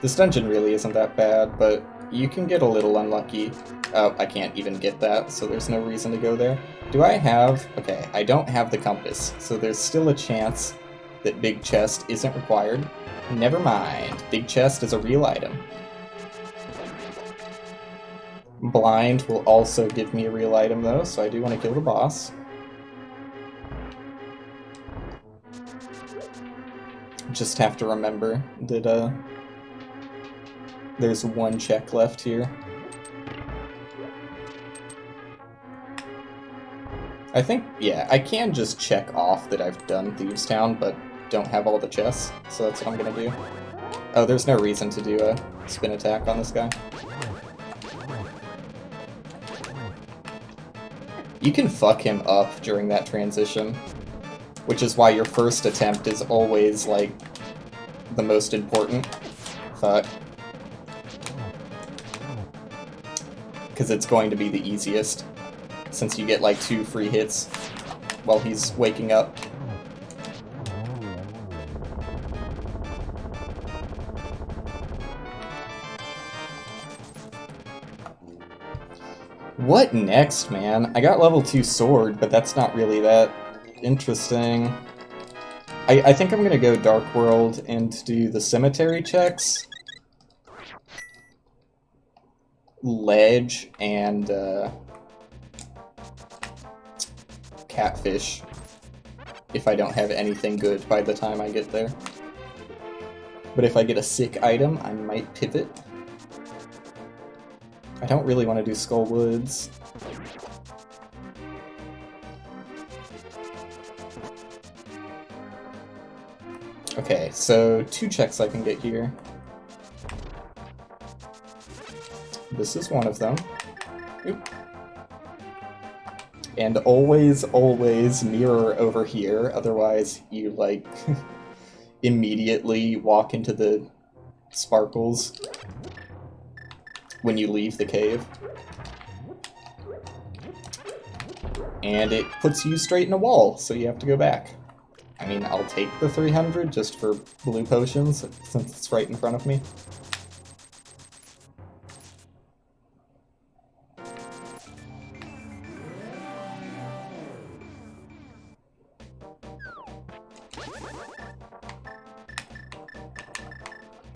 [SPEAKER 1] This dungeon really isn't that bad, but you can get a little unlucky. Oh, I can't even get that, so there's no reason to go there. Do I have... Okay, I don't have the compass, so there's still a chance that big chest isn't required. Never mind, big chest is a real item. Blind will also give me a real item though, so I do want to kill the boss. Just have to remember that there's one check left here. I think, yeah, I can just check off that I've done Thieves Town, but don't have all the chests, so that's what I'm gonna do. Oh, there's no reason to do a spin attack on this guy. You can fuck him up during that transition, which is why your first attempt is always, like, the most important. Fuck. Because it's going to be the easiest, since you get, like, 2 free hits while he's waking up. What next, man? I got level 2 sword, but that's not really that interesting. I think I'm gonna go Dark World and do the cemetery checks. Ledge and catfish. If I don't have anything good by the time I get there. But if I get a sick item, I might pivot. I don't really want to do Skull Woods. Okay, so 2 checks I can get here. This is one of them. Oop. And always, always mirror over here, otherwise you, like, immediately walk into the sparkles when you leave the cave. And it puts you straight in a wall, so you have to go back. I mean, I'll take the 300 just for blue potions, since it's right in front of me.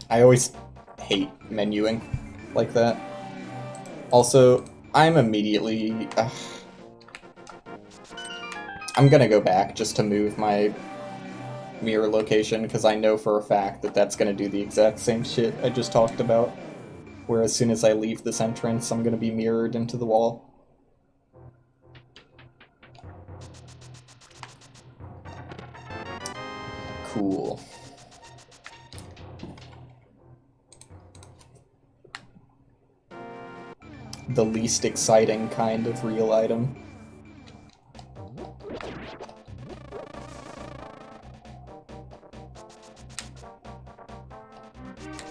[SPEAKER 1] I always hate menuing like that. Also, I'm immediately... I'm gonna go back just to move my mirror location, because I know for a fact that that's gonna do the exact same shit I just talked about. Where as soon as I leave this entrance, I'm gonna be mirrored into the wall. Cool. The least exciting kind of real item.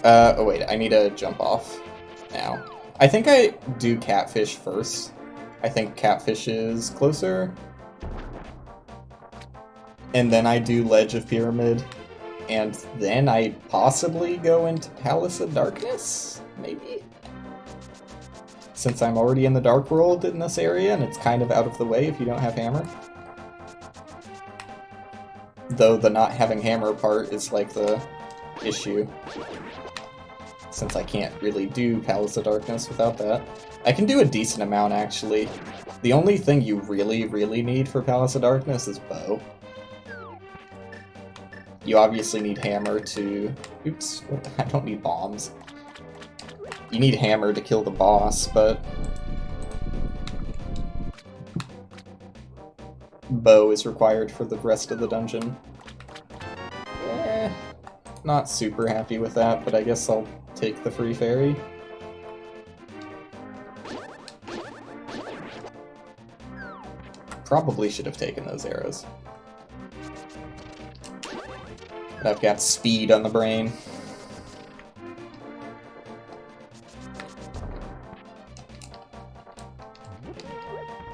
[SPEAKER 1] Oh wait, I need to jump off now. I think I do catfish first. I think catfish is closer. And then I do Ledge of Pyramid. And then I possibly go into Palace of Darkness? Maybe? Since I'm already in the Dark World in this area, and it's kind of out of the way if you don't have Hammer. Though the not having Hammer part is like the issue. Since I can't really do Palace of Darkness without that. I can do a decent amount, actually. The only thing you really need for Palace of Darkness is bow. You obviously need Hammer to... Oops, I don't need bombs. You need Hammer to kill the boss, but... bow is required for the rest of the dungeon. Not super happy with that, but I guess I'll take the free fairy. Probably should have taken those arrows. But I've got speed on the brain.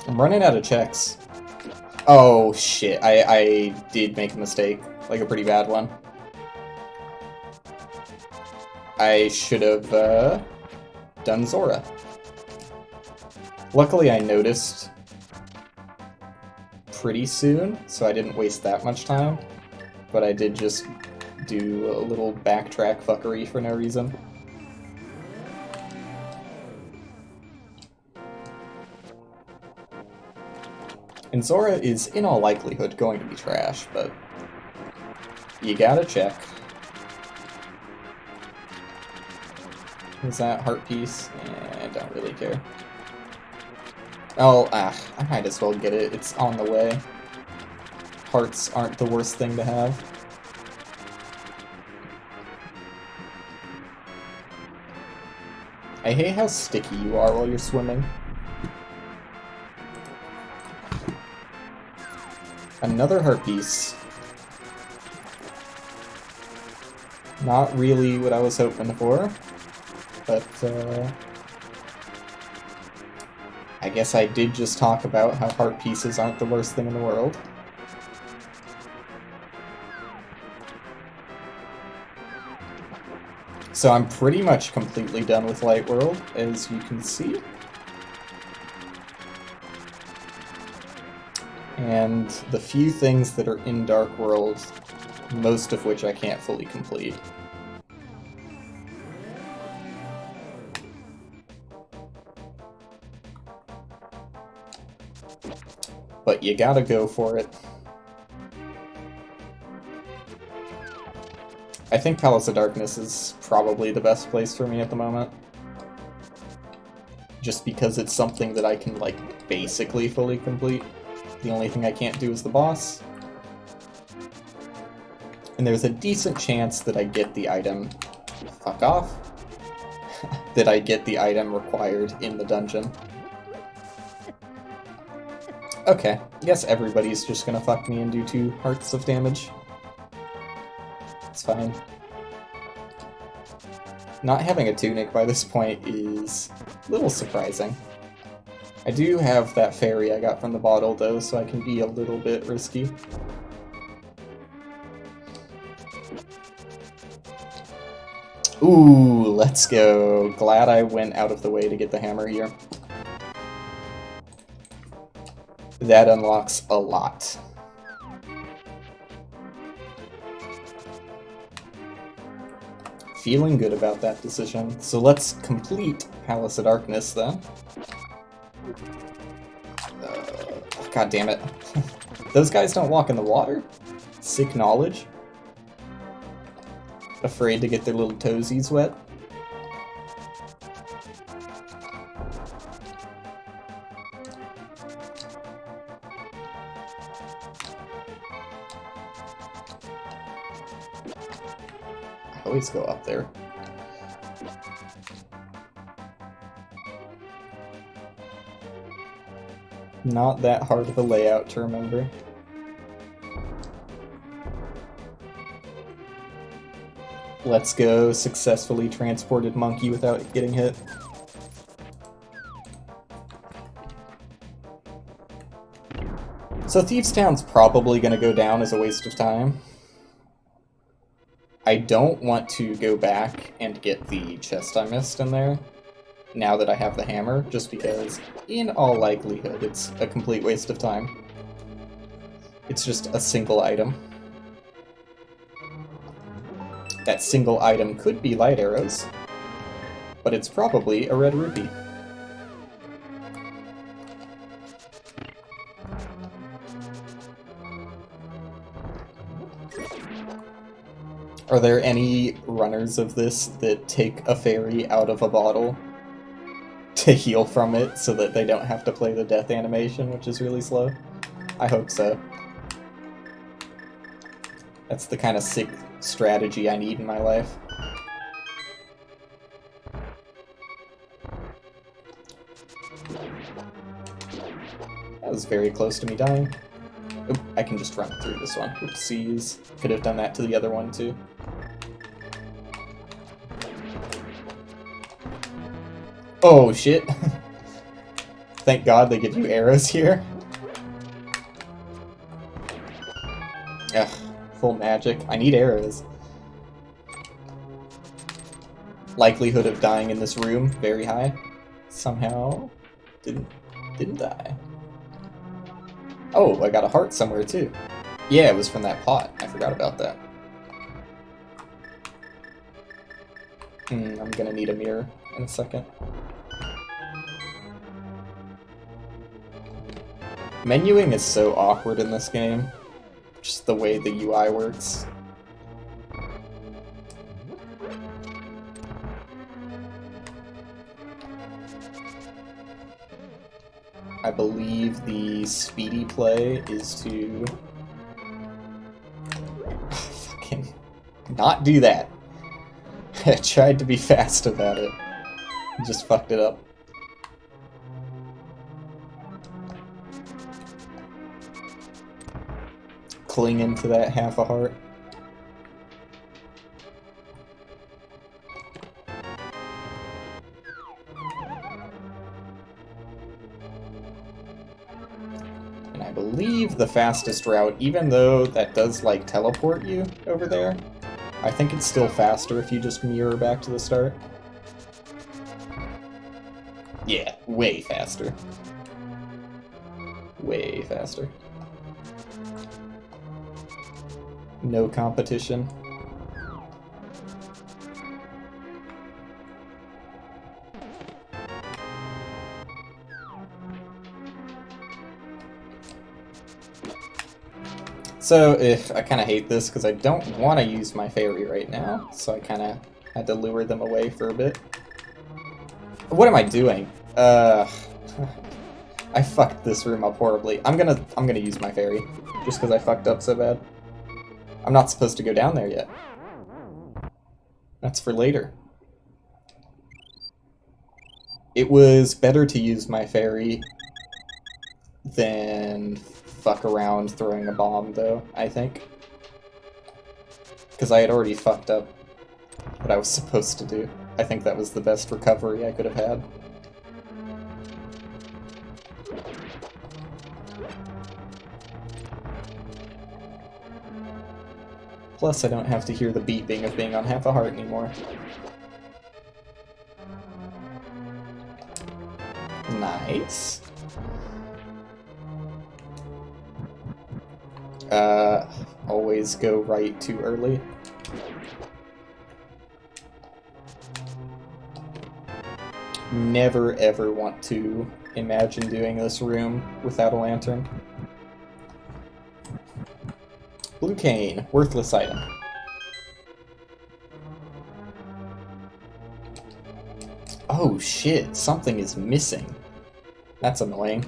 [SPEAKER 1] I'm running out of checks. Oh shit, I did make a mistake. Like a pretty bad one. I should have done Zora. Luckily I noticed pretty soon, so I didn't waste that much time. But I did just do a little backtrack fuckery for no reason. And Zora is in all likelihood going to be trash, but you gotta check. Is that heart piece? I don't really care. Oh, I might as well get it. It's on the way. Hearts aren't the worst thing to have. I hate how sticky you are while you're swimming. Another heart piece. Not really what I was hoping for, but I guess I did just talk about how heart pieces aren't the worst thing in the world. So I'm pretty much completely done with Light World, as you can see. And the few things that are in Dark World, most of which I can't fully complete. But you gotta go for it. I think Palace of Darkness is probably the best place for me at the moment. Just because it's something that I can, like, basically fully complete. The only thing I can't do is the boss. And there's a decent chance that I get the item... Fuck off. That I get the item required in the dungeon. Okay, I guess everybody's just gonna fuck me and do 2 hearts of damage. It's fine. Not having a tunic by this point is a little surprising. I do have that fairy I got from the bottle, though, so I can be a little bit risky. Ooh, let's go. Glad I went out of the way to get the hammer here. That unlocks a lot. Feeling good about that decision. So let's complete Palace of Darkness, then. God damn it. Those guys don't walk in the water? Sick knowledge. Afraid to get their little toesies wet. I always go up there. Not that hard of a layout to remember. Let's go. Successfully transported monkey without getting hit. So Thieves' Town's probably going to go down as a waste of time. I don't want to go back and get the chest I missed in there, now that I have the hammer, just because, in all likelihood, it's a complete waste of time. It's just a single item. That single item could be light arrows, but it's probably a red rupee. Are there any runners of this that take a fairy out of a bottle to heal from it so that they don't have to play the death animation, which is really slow? I hope so. That's the kind of sick strategy I need in my life. That was very close to me dying. Oop, I can just run through this one. Oopsies. Could have done that to the other one too. Oh shit. Thank God they give you arrows here. Ugh, full magic. I need arrows. Likelihood of dying in this room, very high. Somehow didn't die. Oh, I got a heart somewhere too. Yeah, it was from that pot. I forgot about that. I'm gonna need a mirror in a second. Menuing is so awkward in this game. Just the way the UI works. I believe the speedy play is to fucking not do that. I tried to be fast about it. Just fucked it up. Cling into that half a heart. And I believe the fastest route, even though that does like teleport you over there, I think it's still faster if you just mirror back to the start. Yeah, way faster. Way faster. No competition. So, I kind of hate this because I don't want to use my fairy right now, so I kind of had to lure them away for a bit. What am I doing? I fucked this room up horribly. I'm gonna use my fairy, just because I fucked up so bad. I'm not supposed to go down there yet. That's for later. It was better to use my fairy than fuck around throwing a bomb, though, I think. Because I had already fucked up what I was supposed to do. I think that was the best recovery I could have had. Plus, I don't have to hear the beeping of being on half a heart anymore. Nice. Always go right too early. Never ever want to imagine doing this room without a lantern. Blue cane, worthless item. Oh shit, something is missing. That's annoying.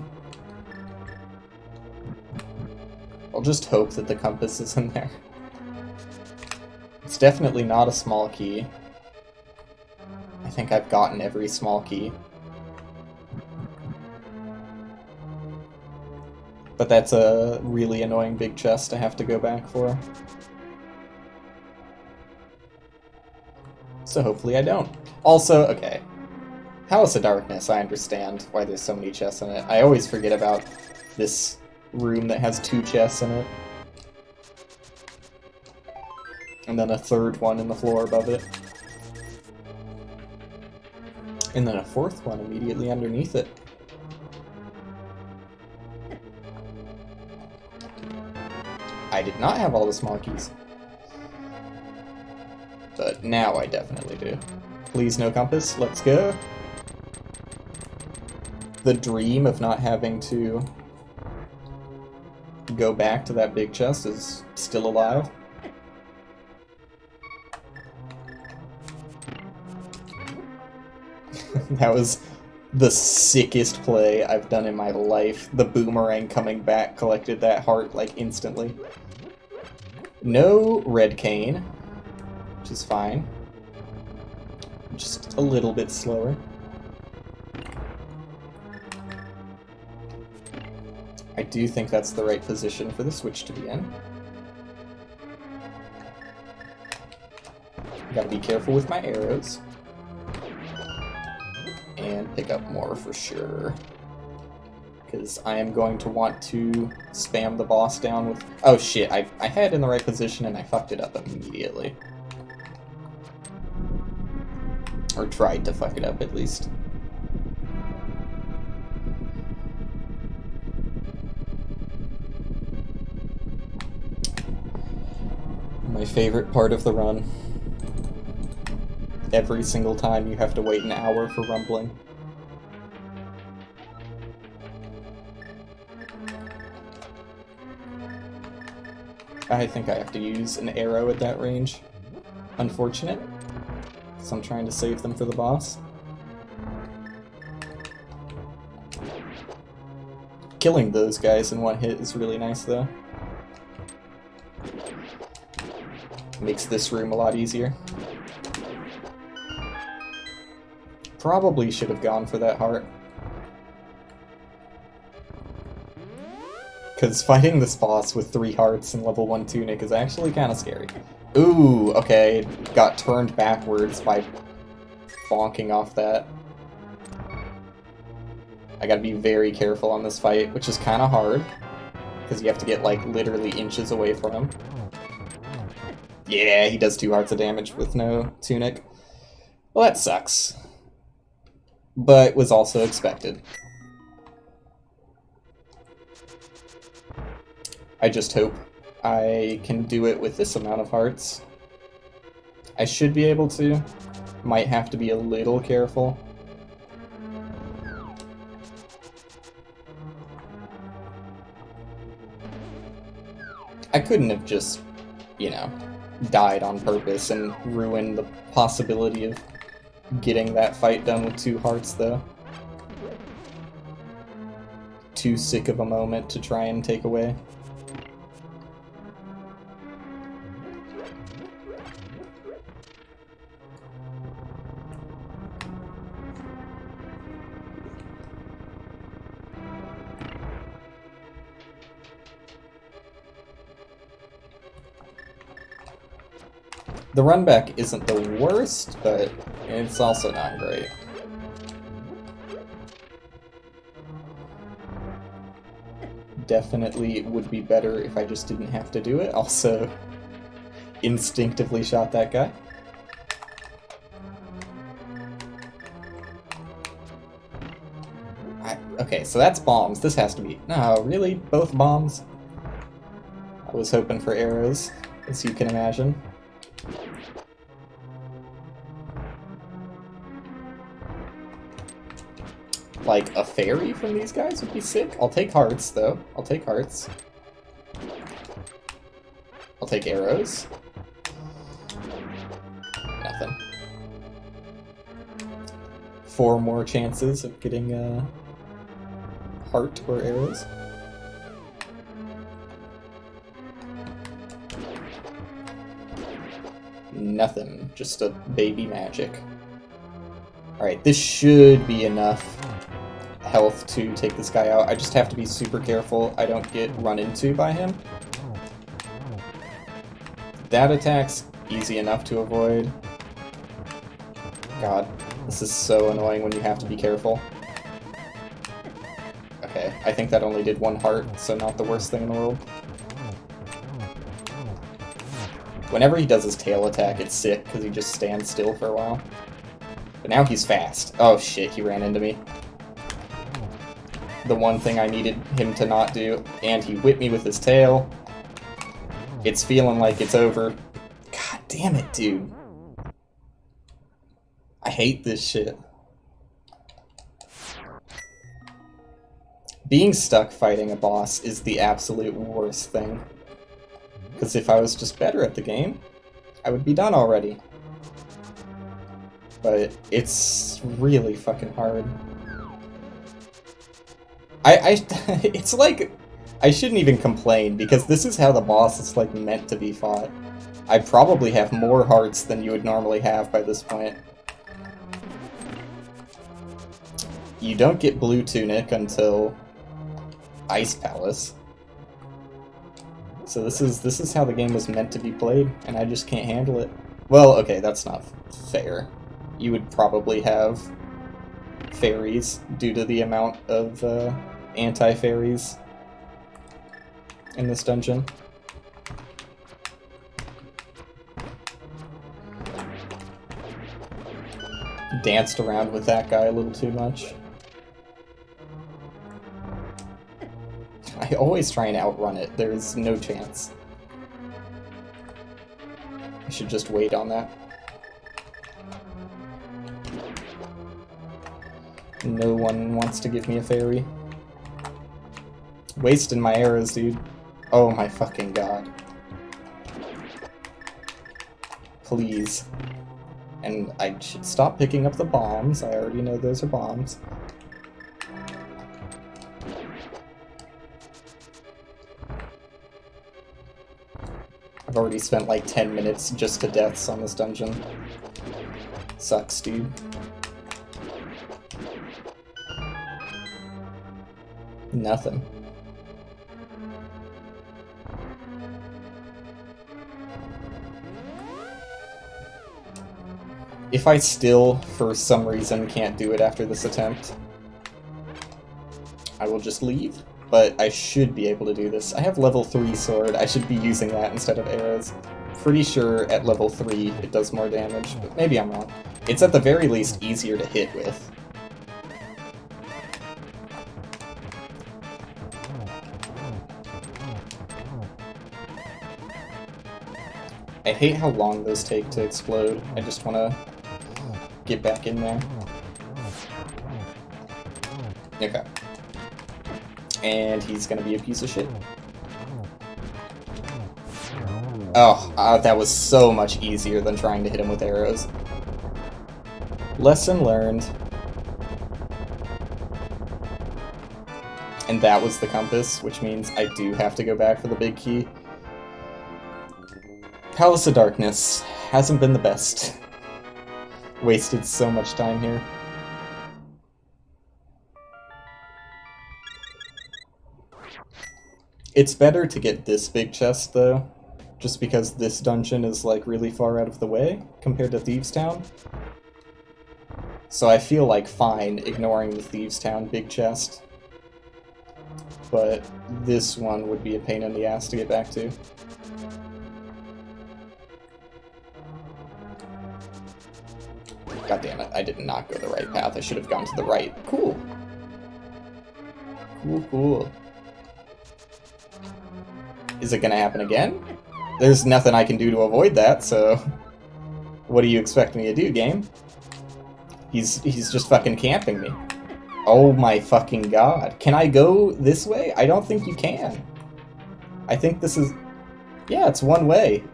[SPEAKER 1] I'll just hope that the compass is in there. It's definitely not a small key. I think I've gotten every small key. But that's a really annoying big chest to have to go back for. So hopefully I don't. Also, okay. House of Darkness, I understand why there's so many chests in it. I always forget about this room that has 2 chests in it. And then a third one in the floor above it. And then a 4th one immediately underneath it. I did not have all the small keys. But now I definitely do. Please no compass, let's go. The dream of not having to go back to that big chest is still alive. That was the sickest play I've done in my life. The boomerang coming back collected that heart, like, instantly. No red cane, which is fine. Just a little bit slower. I do think that's the right position for the switch to be in. Gotta be careful with my arrows. And pick up more for sure. Because I am going to want to spam the boss down with... Oh shit, I had it in the right position and I fucked it up immediately. Or tried to fuck it up at least. My favorite part of the run. Every single time you have to wait an hour for rumbling. I think I have to use an arrow at that range. Unfortunate, because I'm trying to save them for the boss. Killing those guys in one hit is really nice though. Makes this room a lot easier. Probably should have gone for that heart. Because fighting this boss with 3 hearts and level 1 tunic is actually kind of scary. Ooh, okay, got turned backwards by bonking off that. I gotta be very careful on this fight, which is kind of hard. Because you have to get, like, literally inches away from him. Yeah, he does 2 hearts of damage with no tunic. Well, that sucks. But was also expected. I just hope I can do it with this amount of hearts. I should be able to. Might have to be a little careful. I couldn't have just, you know, died on purpose and ruined the possibility of getting that fight done with 2 hearts, though. Too sick of a moment to try and take away. The run back isn't the worst, but it's also not great. Definitely would be better if I just didn't have to do it. Also, instinctively shot that guy. Okay, so that's bombs. This has to be... No, really? Both bombs? I was hoping for arrows, as you can imagine. Like, a fairy from these guys would be sick. I'll take hearts, though. I'll take hearts. I'll take arrows. Nothing. 4 more chances of getting a heart or arrows. Nothing. Just a baby magic. Alright, this should be enough health to take this guy out. I just have to be super careful I don't get run into by him. That attack's easy enough to avoid. God, this is so annoying when you have to be careful. Okay, I think that only did 1 heart, so not the worst thing in the world. Whenever he does his tail attack, it's sick, because he just stands still for a while. But now he's fast. Oh shit, he ran into me. The one thing I needed him to not do, and he whipped me with his tail. It's feeling like it's over. God damn it, dude. I hate this shit. Being stuck fighting a boss is the absolute worst thing. Because if I was just better at the game, I would be done already. But it's really fucking hard. It's like, I shouldn't even complain, because this is how the boss is like meant to be fought. I probably have more hearts than you would normally have by this point. You don't get Blue Tunic until Ice Palace. So this is how the game was meant to be played, and I just can't handle it. Well, okay, that's not fair. You would probably have fairies due to the amount of anti-fairies in this dungeon. Danced around with that guy a little too much. I always try and outrun it. There is no chance. I should just wait on that. No one wants to give me a fairy. Wasting my arrows, dude. Oh my fucking god. Please. And I should stop picking up the bombs. I already know those are bombs. I've already spent like 10 minutes just to deaths on this dungeon. Sucks, dude. Nothing. If I still, for some reason, can't do it after this attempt, I will just leave. But I should be able to do this. I have level 3 sword. I should be using that instead of arrows. Pretty sure at level 3 it does more damage, but maybe I'm wrong. It's at the very least easier to hit with. I hate how long those take to explode. I just want to get back in there. Okay. And he's gonna be a piece of shit. Oh, that was so much easier than trying to hit him with arrows. Lesson learned. And that was the compass, which means I do have to go back for the big key. Palace of Darkness hasn't been the best. Wasted so much time here. It's better to get this big chest, though, just because this dungeon is, like, really far out of the way compared to Thieves' Town. So I feel like fine ignoring the Thieves' Town big chest. But this one would be a pain in the ass to get back to. God damn it, I did not go the right path. I should have gone to the right. Cool. Cool. Is it gonna happen again? There's nothing I can do to avoid that, so... What do you expect me to do, game? He's just fucking camping me. Oh my fucking god. Can I go this way? I don't think you can. I think this is... Yeah, it's one way.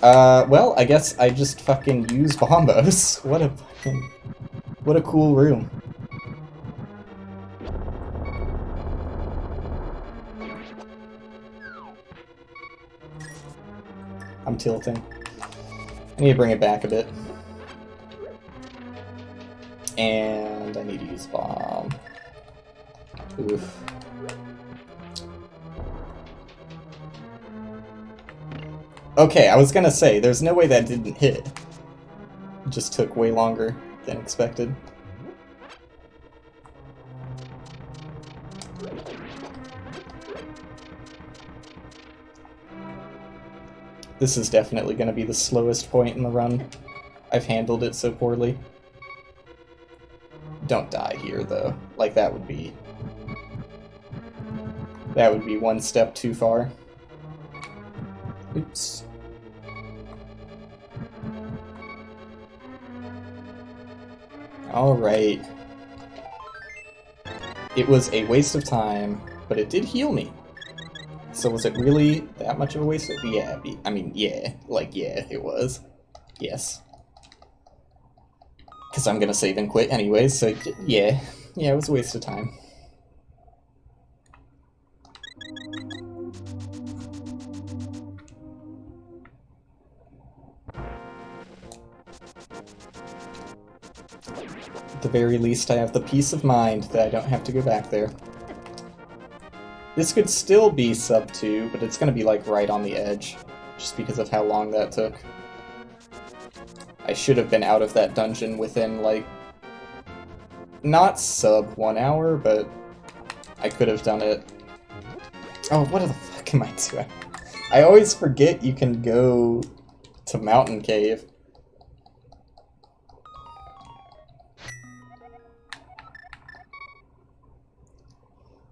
[SPEAKER 1] Well, I guess I just fucking use bombos. What a fucking... What a cool room. I'm tilting. I need to bring it back a bit. And I need to use bomb. Oof. Okay, I was gonna say, there's no way that didn't hit. It just took way longer than expected. This is definitely gonna be the slowest point in the run. I've handled it so poorly. Don't die here, though. Like, that would be... That would be one step too far. Oops. Alright. It was a waste of time, but it did heal me. So was it really that much of a waste of... Yeah, I mean, yeah. Like, yeah, it was. Yes. Because I'm gonna save and quit anyways, so yeah. Yeah, it was a waste of time. At the very least, I have the peace of mind that I don't have to go back there. This could still be sub 2, but it's gonna be like right on the edge, just because of how long that took. I should have been out of that dungeon within, like, not sub 1 hour, but I could have done it. Oh, what the fuck am I doing? I always forget you can go to Mountain Cave.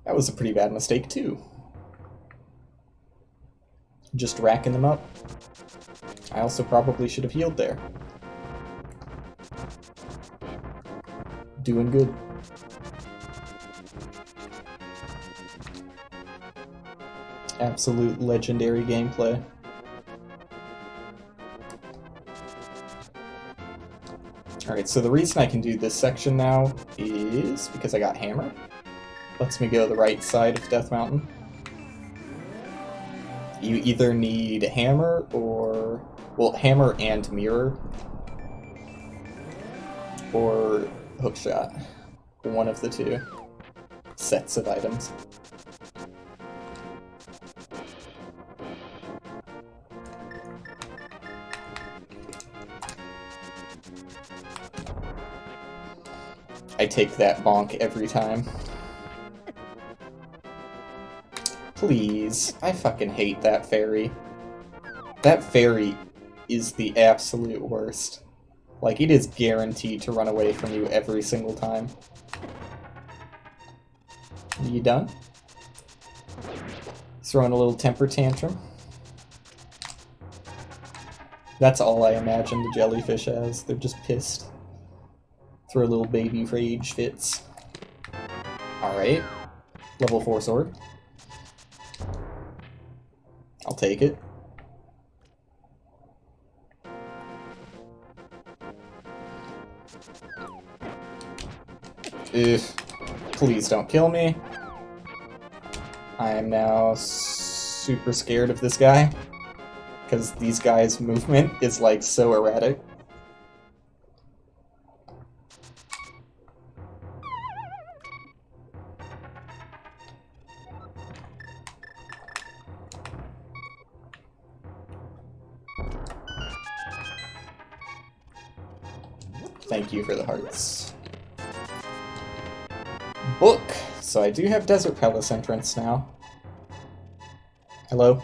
[SPEAKER 1] That was a pretty bad mistake, too. Just racking them up. I also probably should have healed there. Doing good. Absolute legendary gameplay. Alright, so the reason I can do this section now is because I got hammer. Lets me go the right side of Death Mountain. You either need hammer or... well, hammer and mirror. Or hookshot. One of the two sets of items. I take that bonk every time. Please. I fucking hate that fairy. That fairy is the absolute worst. Like, it is guaranteed to run away from you every single time. Are you done? Throwing a little temper tantrum. That's all I imagine the jellyfish as. They're just pissed. Throw little baby rage fits. Alright. Level 4 sword. I'll take it. If please don't kill me. I am now super scared of this guy, because these guys' movement is like so erratic. Thank you for the hearts. Book! So I do have Desert Palace entrance now. Hello?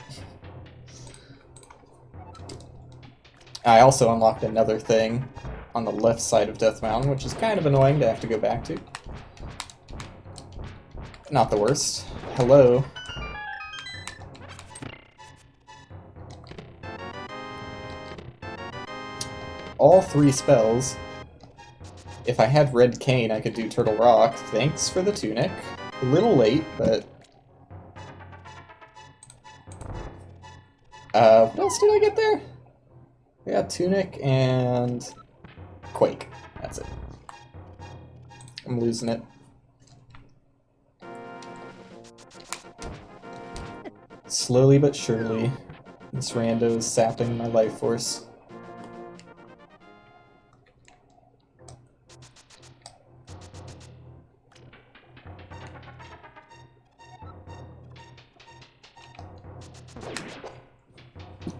[SPEAKER 1] I also unlocked another thing on the left side of Death Mountain, which is kind of annoying to have to go back to. Not the worst. Hello. All 3 spells. If I had Red Cane, I could do Turtle Rock. Thanks for the tunic. A little late, but... what else did I get there? I got Tunic and... Quake. That's it. I'm losing it. Slowly but surely, this rando is sapping my life force.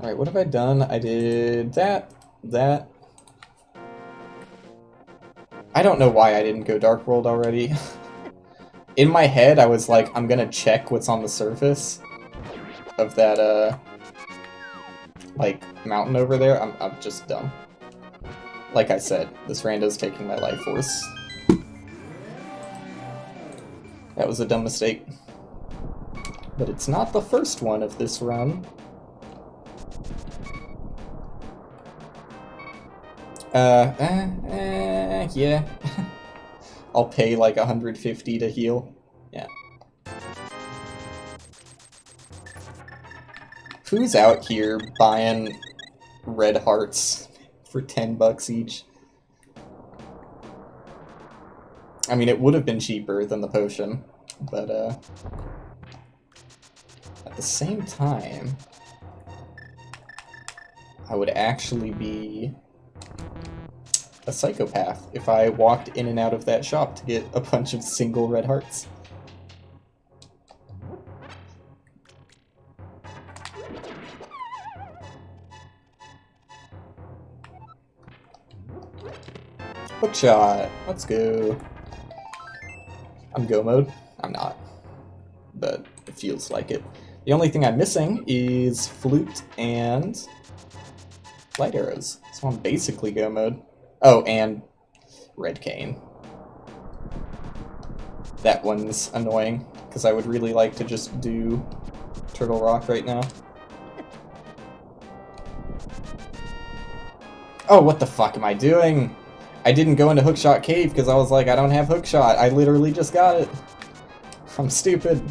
[SPEAKER 1] Alright, what have I done? I did that. I don't know why I didn't go Dark World already. In my head, I was like, I'm gonna check what's on the surface of that, like, mountain over there. I'm just dumb. Like I said, this rando's taking my life force. That was a dumb mistake. But it's not the first one of this run. Yeah. I'll pay like 150 to heal. Yeah. Who's out here buying red hearts for 10 bucks each? I mean, it would have been cheaper than the potion, but at the same time, I would actually be a psychopath if I walked in and out of that shop to get a bunch of single red hearts. Hookshot! Let's go. I'm go mode. I'm not. But it feels like it. The only thing I'm missing is flute and light arrows. So I'm basically go mode. Oh, and Red Cane. That one's annoying, because I would really like to just do Turtle Rock right now. Oh, what the fuck am I doing? I didn't go into Hookshot Cave because I was like, I don't have Hookshot. I literally just got it. I'm stupid.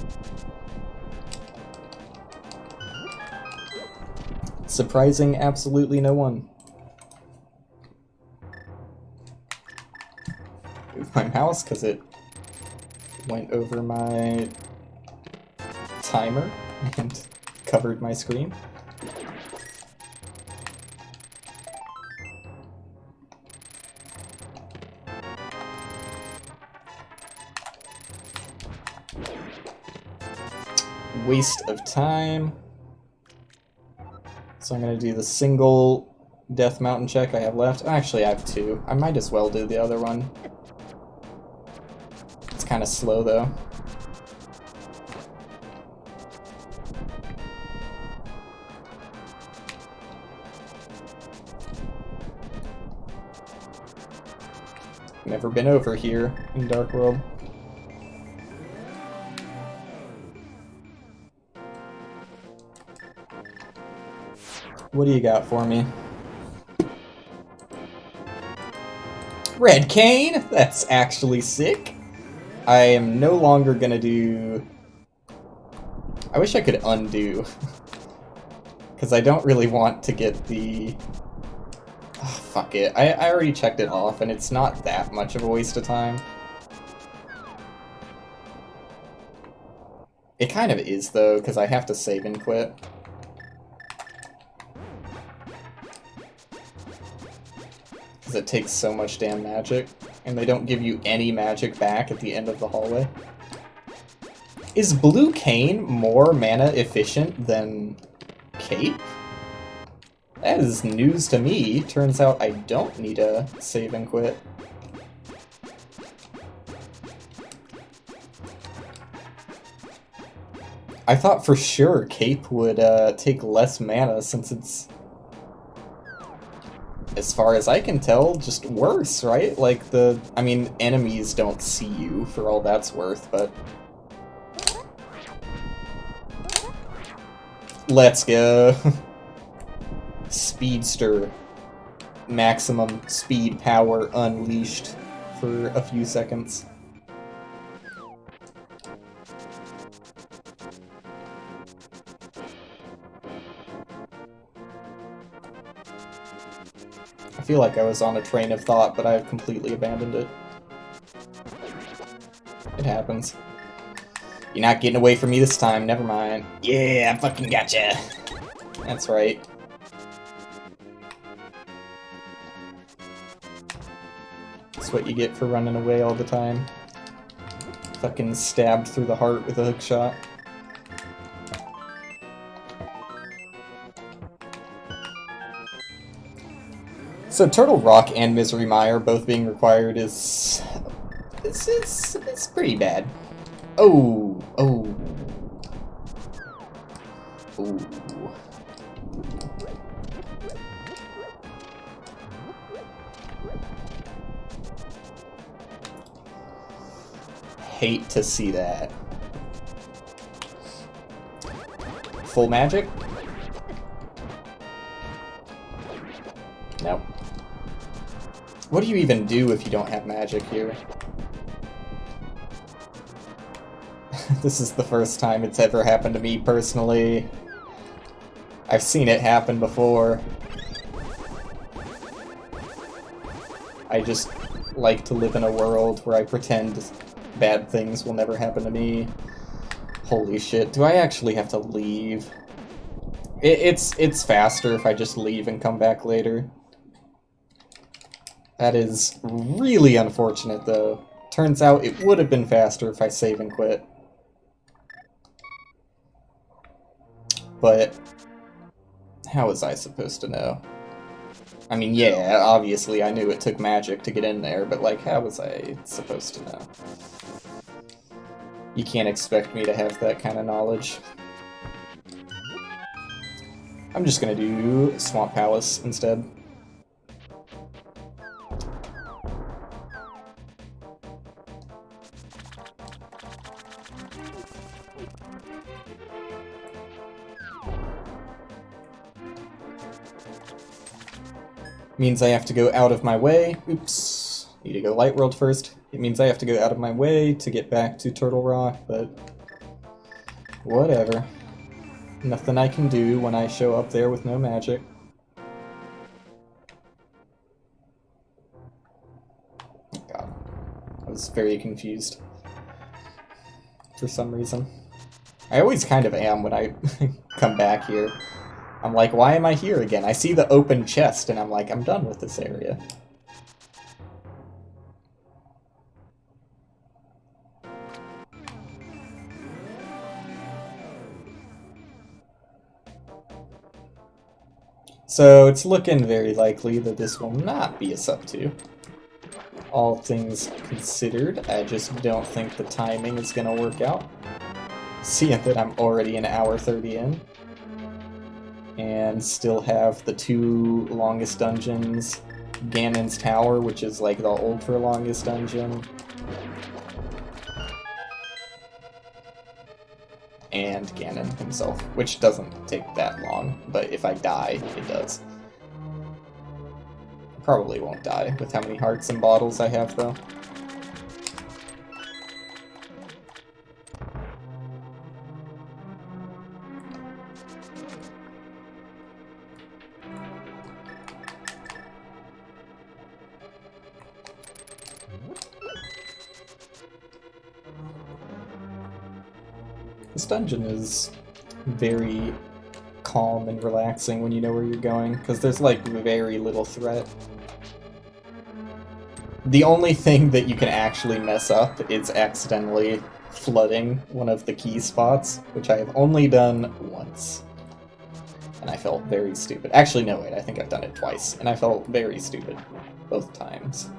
[SPEAKER 1] Surprising absolutely no one. Move my mouse because it went over my timer and covered my screen. Waste of time. So I'm going to do the single Death Mountain check I have left. Actually, I have 2. I might as well do the other one. It's kind of slow, though. Never been over here in Dark World. What do you got for me? Red Cane? That's actually sick. I am no longer gonna do... I wish I could undo. Because I don't really want to get the... Oh, fuck it. I already checked it off, and it's not that much of a waste of time. It kind of is, though, because I have to save and quit. Because it takes so much damn magic, and they don't give you any magic back at the end of the hallway. Is Blue Cane more mana efficient than Cape? That is news to me. Turns out I don't need a save and quit. I thought for sure Cape would take less mana since it's as far as I can tell, just worse, right? Like, I mean, enemies don't see you for all that's worth, but... Let's go! Speedster. Maximum speed power unleashed for a few seconds. I feel like I was on a train of thought, but I've completely abandoned it. It happens. You're not getting away from me this time, never mind. Yeah, I fucking gotcha! That's right. That's what you get for running away all the time. Fucking stabbed through the heart with a hook shot. So Turtle Rock and Misery Mire both being required is... It's pretty bad. Oh! Oh! Ooh. Hate to see that. Full magic? Nope. What do you even do if you don't have magic here? This is the first time it's ever happened to me personally. I've seen it happen before. I just like to live in a world where I pretend bad things will never happen to me. Holy shit, do I actually have to leave? It's faster if I just leave and come back later. That is really unfortunate, though. Turns out it would have been faster if I save and quit. But how was I supposed to know? I mean, yeah, obviously I knew it took magic to get in there, but like, how was I supposed to know? You can't expect me to have that kind of knowledge. I'm just gonna do Swamp Palace instead. Means I have to go out of my way. Oops. Need to go Light World first. It means I have to go out of my way to get back to Turtle Rock, but whatever. Nothing I can do when I show up there with no magic. Oh god. I was very confused. For some reason. I always kind of am when I come back here. I'm like, why am I here again? I see the open chest, and I'm like, I'm done with this area. So it's looking very likely that this will not be a sub 2. All things considered, I just don't think the timing is going to work out. Seeing that I'm already an hour 30 in. And still have the 2 longest dungeons, Ganon's Tower, which is like the ultra longest dungeon, and Ganon himself, which doesn't take that long, but if I die, it does. I probably won't die with how many hearts and bottles I have, though. This dungeon is very calm and relaxing when you know where you're going, because there's like very little threat. The only thing that you can actually mess up is accidentally flooding one of the key spots, which I have only done once. And I felt very stupid. Actually, no, wait, I think I've done it twice, and I felt very stupid both times.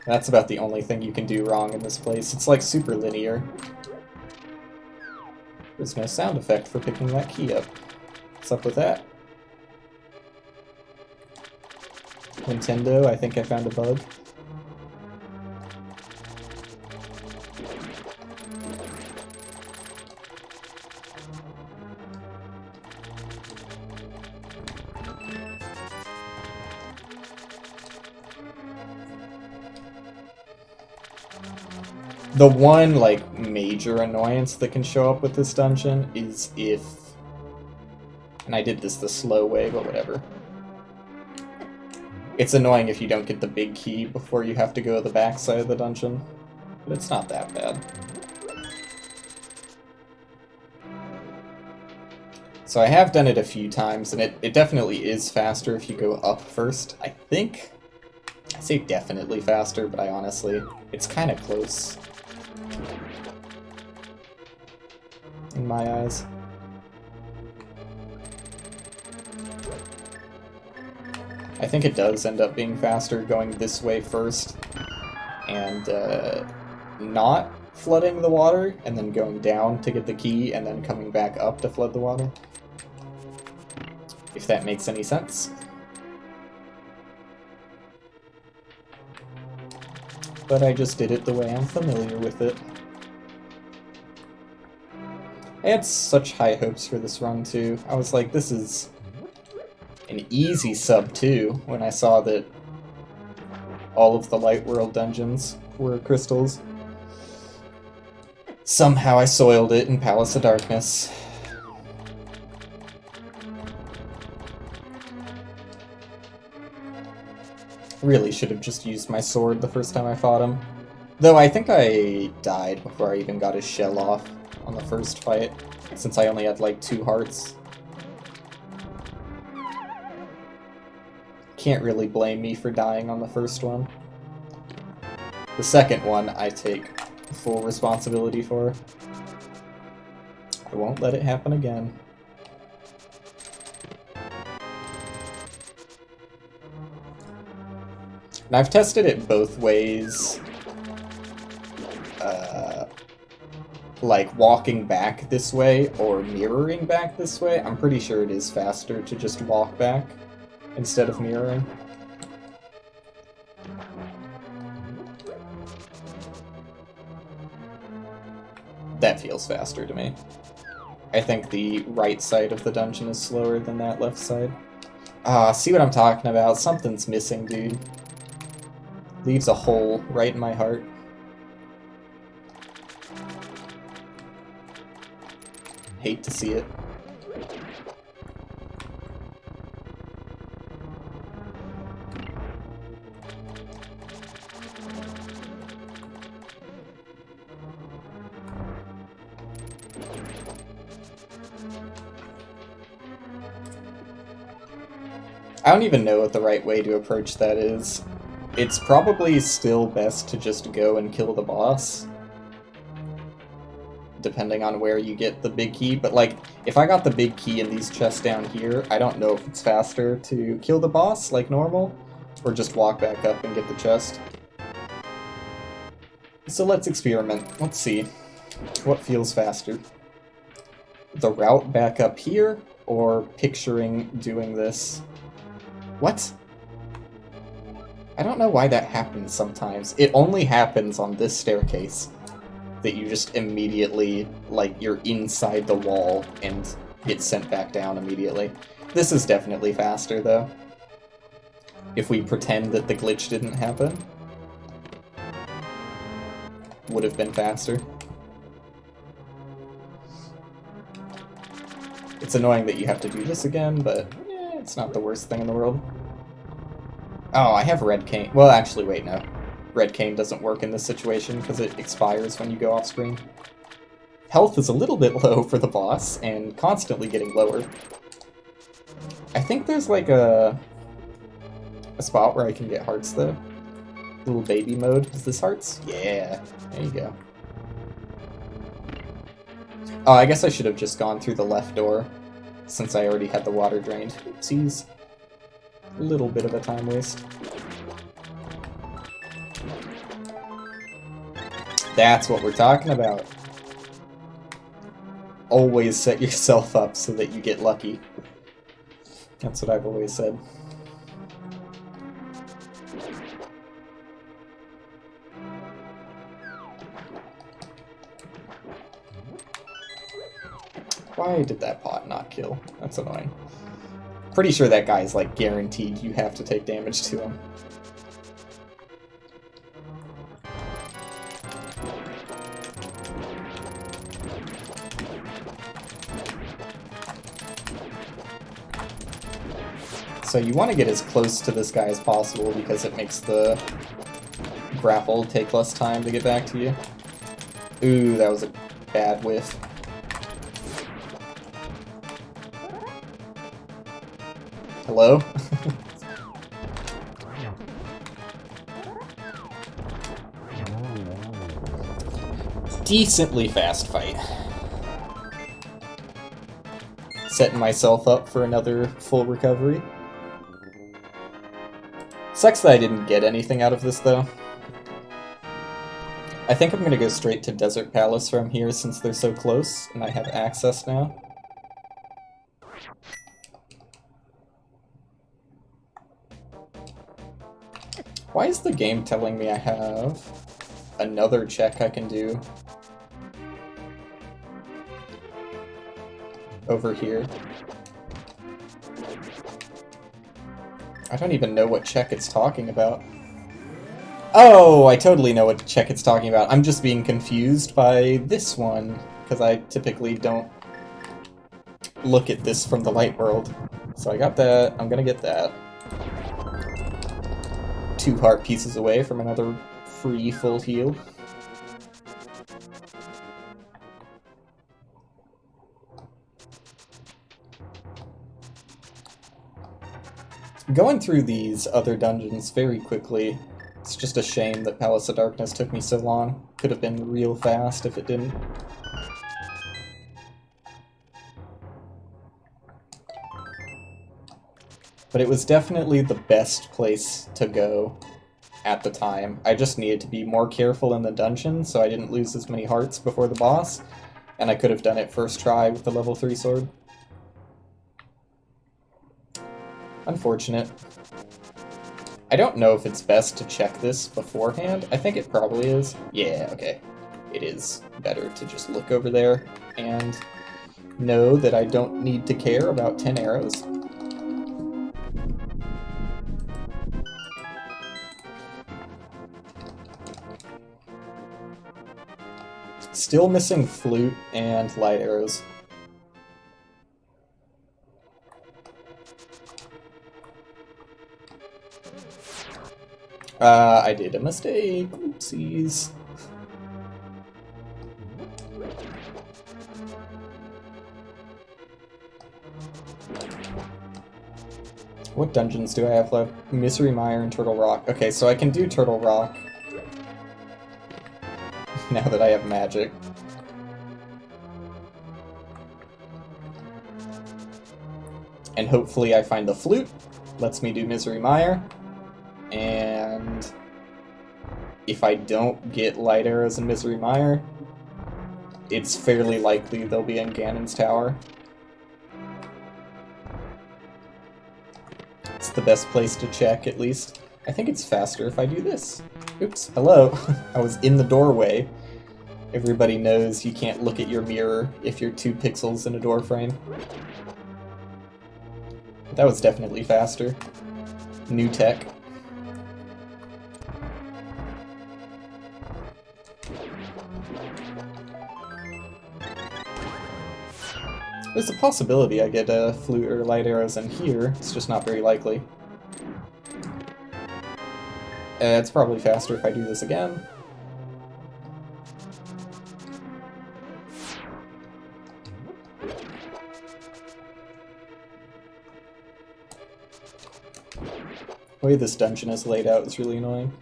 [SPEAKER 1] That's about the only thing you can do wrong in this place. It's like super linear. There's no sound effect for picking that key up. What's up with that? Nintendo, I think I found a bug. The one, like, major annoyance that can show up with this dungeon is if... And I did this the slow way, but whatever. It's annoying if you don't get the big key before you have to go to the back side of the dungeon. But it's not that bad. So I have done it a few times, and it definitely is faster if you go up first. I think... I say definitely faster, but I honestly... It's kind of close. In my eyes. I think it does end up being faster going this way first, and not flooding the water, and then going down to get the key, and then coming back up to flood the water. If that makes any sense. But I just did it the way I'm familiar with it. I had such high hopes for this run, too. I was like, this is an easy sub, too, when I saw that all of the Light World dungeons were crystals. Somehow I soiled it in Palace of Darkness. Really should have just used my sword the first time I fought him. Though I think I died before I even got his shell off on the first fight, since I only had like 2 hearts. Can't really blame me for dying on the first one. The second one I take full responsibility for. I won't let it happen again. And I've tested it both ways. Like walking back this way or mirroring back this way. I'm pretty sure it is faster to just walk back instead of mirroring. That feels faster to me. I think the right side of the dungeon is slower than that left side. Ah, see what I'm talking about? Something's missing, dude. Leaves a hole right in my heart. Hate to see it. I don't even know what the right way to approach that is. It's probably still best to just go and kill the boss, depending on where you get the big key. But like, if I got the big key in these chests down here, I don't know if it's faster to kill the boss like normal, or just walk back up and get the chest. So let's experiment. Let's see what feels faster. The route back up here, or picturing doing this. What? I don't know why that happens sometimes. It only happens on this staircase. That you just immediately, like, you're inside the wall and get sent back down immediately. This is definitely faster, though. If we pretend that the glitch didn't happen. Would have been faster. It's annoying that you have to do this again, but it's not the worst thing in the world. Oh, I have red cane. Well, actually, wait, no. Red cane doesn't work in this situation because it expires when you go off screen. Health is a little bit low for the boss, and constantly getting lower. I think there's like a spot where I can get hearts, though. Little baby mode. Is this hearts? Yeah, there you go. Oh, I guess I should have just gone through the left door, since I already had the water drained. Oopsies. A little bit of a time waste. That's what we're talking about. Always set yourself up so that you get lucky. That's what I've always said. Why did that pot not kill? That's annoying. Pretty sure that guy's like guaranteed you have to take damage to him. So you want to get as close to this guy as possible because it makes the grapple take less time to get back to you. Ooh, that was a bad whiff. Hello? Decently fast fight. Setting myself up for another full recovery. Sucks that I didn't get anything out of this, though. I think I'm gonna go straight to Desert Palace from here since they're so close, and I have access now. Why is the game telling me I have another check I can do over here? I don't even know what check it's talking about. Oh, I totally know what check it's talking about. I'm just being confused by this one, because I typically don't look at this from the light world. So I got that. I'm gonna get that. 2 heart pieces away from another free full heal. Going through these other dungeons very quickly. It's just a shame that Palace of Darkness took me so long. Could have been real fast if it didn't. But it was definitely the best place to go at the time. I just needed to be more careful in the dungeon so I didn't lose as many hearts before the boss, and I could have done it first try with the level 3 sword. Unfortunate. I don't know if it's best to check this beforehand. I think it probably is. Yeah, okay. It is better to just look over there and know that I don't need to care about 10 arrows. Still missing flute and light arrows. I did a mistake. Oopsies. What dungeons do I have left? Misery Mire and Turtle Rock. Okay, so I can do Turtle Rock now that I have magic. And hopefully I find the flute. Lets me do Misery Mire. And if I don't get light arrows and Misery Mire, it's fairly likely they'll be in Ganon's Tower. It's the best place to check, at least. I think it's faster if I do this. Oops, hello. I was in the doorway. Everybody knows you can't look at your mirror if you're 2 pixels in a door frame. But that was definitely faster. New tech. There's a possibility I get a flute or light arrows in here, it's just not very likely. It's probably faster if I do this again. The way this dungeon is laid out is really annoying.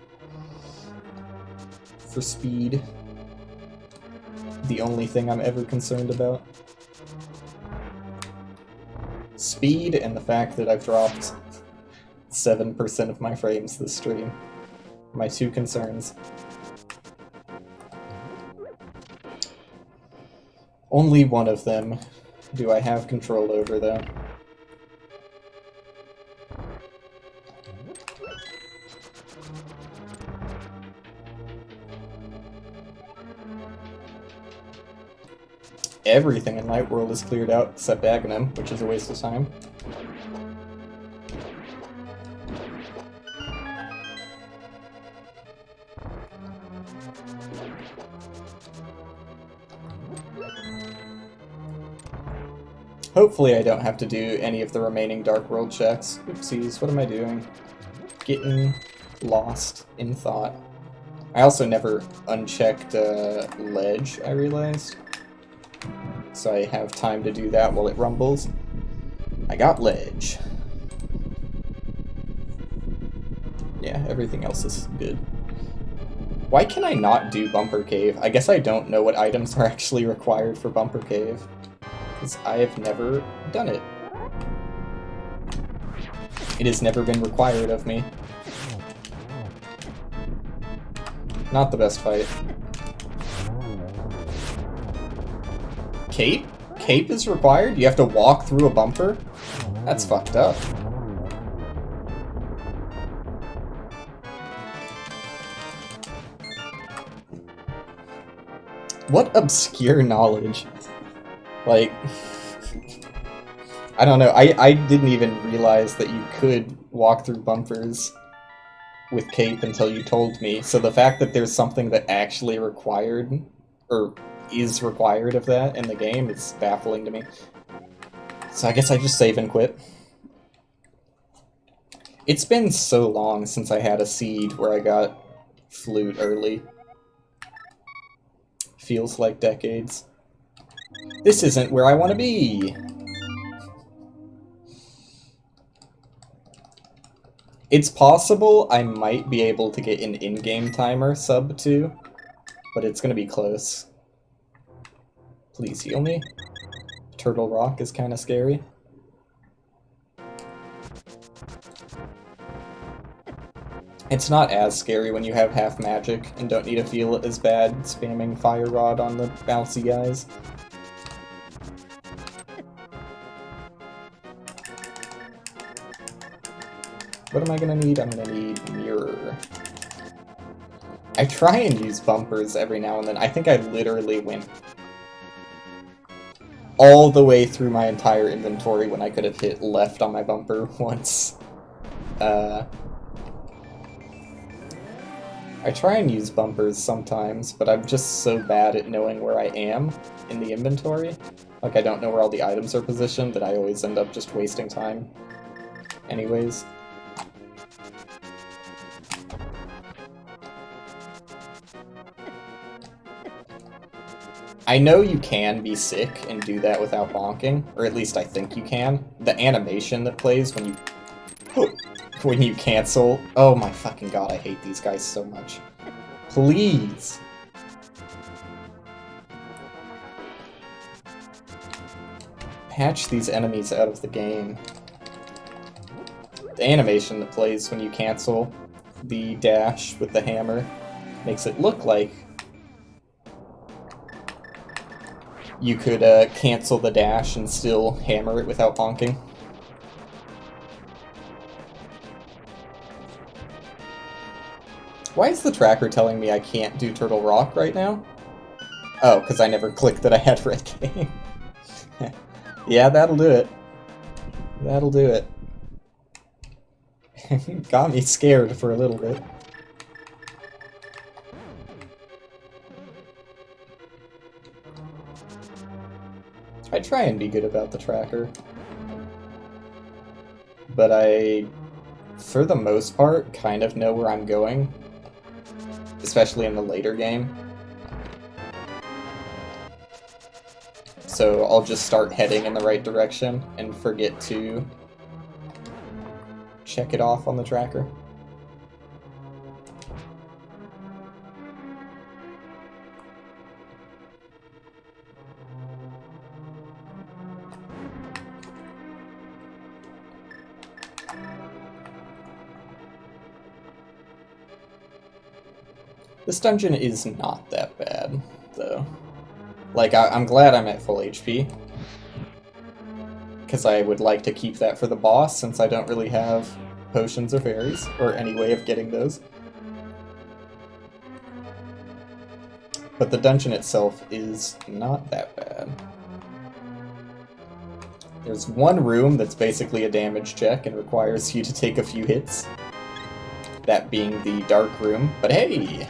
[SPEAKER 1] For speed, the only thing I'm ever concerned about. Speed and the fact that I've dropped 7% of my frames this stream. My 2 concerns. Only one of them do I have control over, though. everything in Light World is cleared out except Aghanim, which is a waste of time. Hopefully I don't have to do any of the remaining Dark World checks. Oopsies, what am I doing? Getting lost in thought. I also never unchecked ledge, I realized. So I have time to do that while it rumbles. I got ledge. Yeah, everything else is good. Why can I not do Bumper Cave? I guess I don't know what items are actually required for Bumper Cave. Because I have never done it. It has never been required of me. Not the best fight. Cape? Cape is required? You have to walk through a bumper? That's fucked up. What obscure knowledge. Like, I don't know, I didn't even realize that you could walk through bumpers with Cape until you told me, so the fact that there's something that actually required, or is required of that in the game is baffling to me. So I guess I just save and quit. It's been so long since I had a seed where I got flute early. Feels like decades. This isn't where I want to be! It's possible I might be able to get an in-game timer sub to, but it's gonna be close. Please heal me. Turtle Rock is kinda scary. It's not as scary when you have half magic and don't need to feel as bad spamming Fire Rod on the bouncy guys. What am I gonna need? I'm gonna need Mirror. I try and use bumpers every now and then. I think I literally went all the way through my entire inventory when I could have hit left on my bumper once. I try and use bumpers sometimes, but I'm just so bad at knowing where I am in the inventory. Like, I don't know where all the items are positioned, that I always end up just wasting time anyways. I know you can be sick and do that without bonking, or at least I think you can. The animation that plays when you when you cancel. Oh my fucking god, I hate these guys so much. Please. Patch these enemies out of the game. The animation that plays when you cancel the dash with the hammer makes it look like you could cancel the dash and still hammer it without bonking. Why is the tracker telling me I can't do Turtle Rock right now? Oh, because I never clicked that I had red game. Yeah, that'll do it. That'll do it. Got me scared for a little bit. I try and be good about the tracker. But I, for the most part, kind of know where I'm going. Especially in the later game. So I'll just start heading in the right direction and forget to check it off on the tracker. This dungeon is not that bad, though. Like, I'm glad I'm at full HP. Because I would like to keep that for the boss, since I don't really have potions or fairies, or any way of getting those. But the dungeon itself is not that bad. There's one room that's basically a damage check and requires you to take a few hits. That being the dark room. But hey!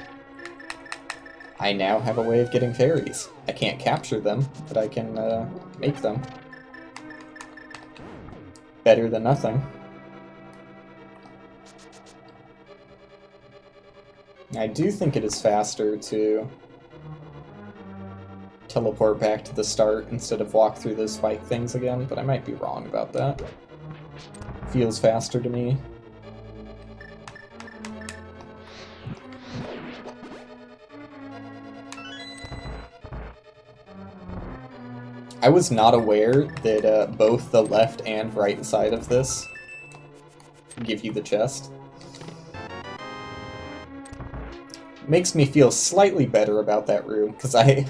[SPEAKER 1] I now have a way of getting fairies. I can't capture them, but I can make them. Better than nothing. I do think it is faster to teleport back to the start instead of walk through those fight things again, but I might be wrong about that. Feels faster to me. I was not aware that both the left and right side of this give you the chest. Makes me feel slightly better about that room, because I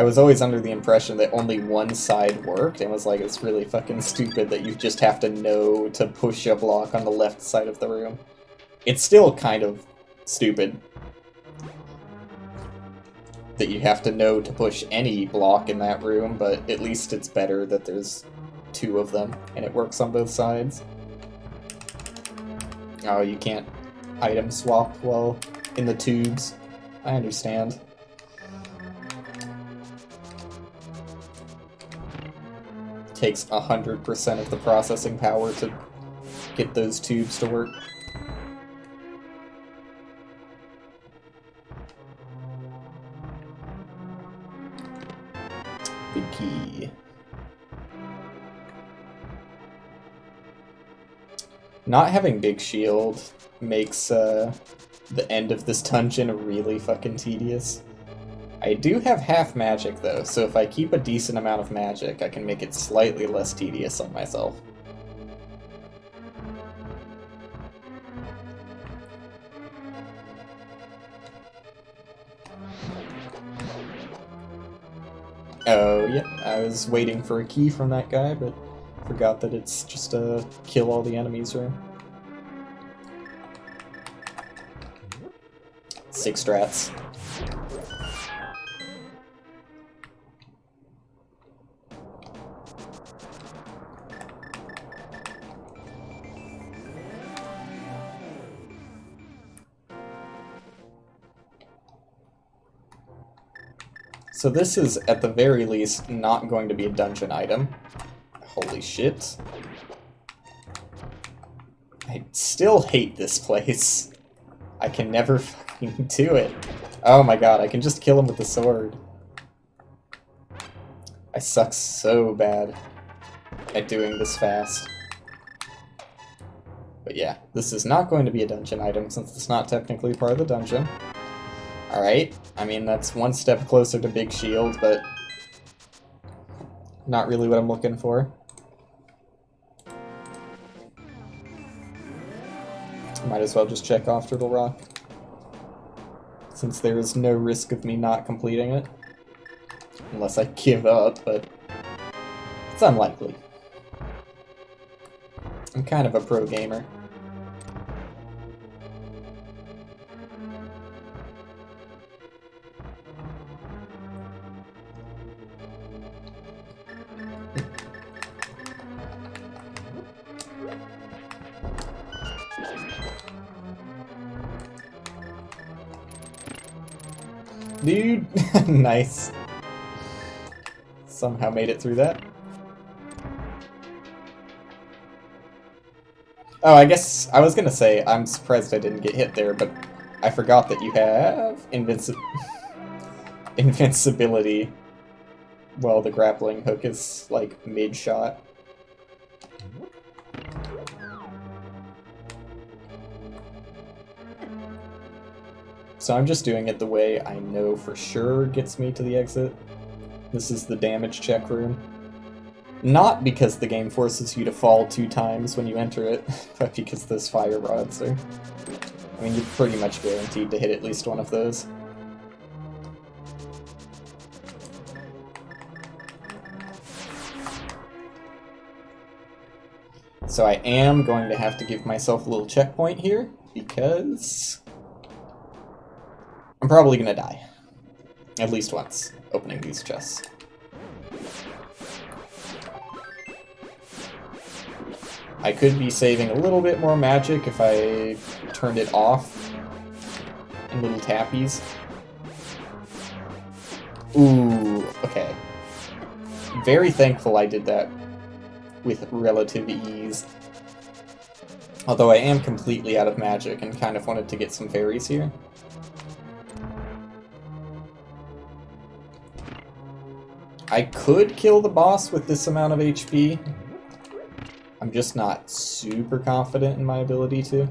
[SPEAKER 1] was always under the impression that only one side worked, and was like, it's really fucking stupid that you just have to know to push a block on the left side of the room. It's still kind of stupid that you have to know to push any block in that room, but at least it's better that there's two of them, and it works on both sides. Oh, you can't item swap while in the tubes. I understand. Takes 100% of the processing power to get those tubes to work. Big key. Not having big shield makes the end of this dungeon really fucking tedious. I do have half magic though, so if I keep a decent amount of magic, I can make it slightly less tedious on myself. Oh, yeah, I was waiting for a key from that guy, but forgot that it's just a kill all the enemies room. 6 strats. So this is, at the very least, not going to be a dungeon item. Holy shit. I still hate this place. I can never fucking do it. Oh my god, I can just kill him with the sword. I suck so bad at doing this fast. But yeah, this is not going to be a dungeon item since it's not technically part of the dungeon. Alright, I mean, that's one step closer to Big Shield, but not really what I'm looking for. Might as well just check off Turtle Rock, since there is no risk of me not completing it. Unless I give up, but it's unlikely. I'm kind of a pro gamer. Dude, nice. Somehow made it through that. Oh, I guess I was gonna say, I'm surprised I didn't get hit there, but I forgot that you have invincibility while the grappling hook is, like, mid-shot. So I'm just doing it the way I know for sure gets me to the exit. This is the damage check room. Not because the game forces you to fall 2 times when you enter it, but because those fire rods are... I mean, you're pretty much guaranteed to hit at least one of those. So I am going to have to give myself a little checkpoint here, because I'm probably gonna die. At least once, opening these chests. I could be saving a little bit more magic if I turned it off in little tappies. Ooh, okay. Very thankful I did that with relative ease. Although I am completely out of magic and kind of wanted to get some fairies here. I could kill the boss with this amount of HP. I'm just not super confident in my ability to.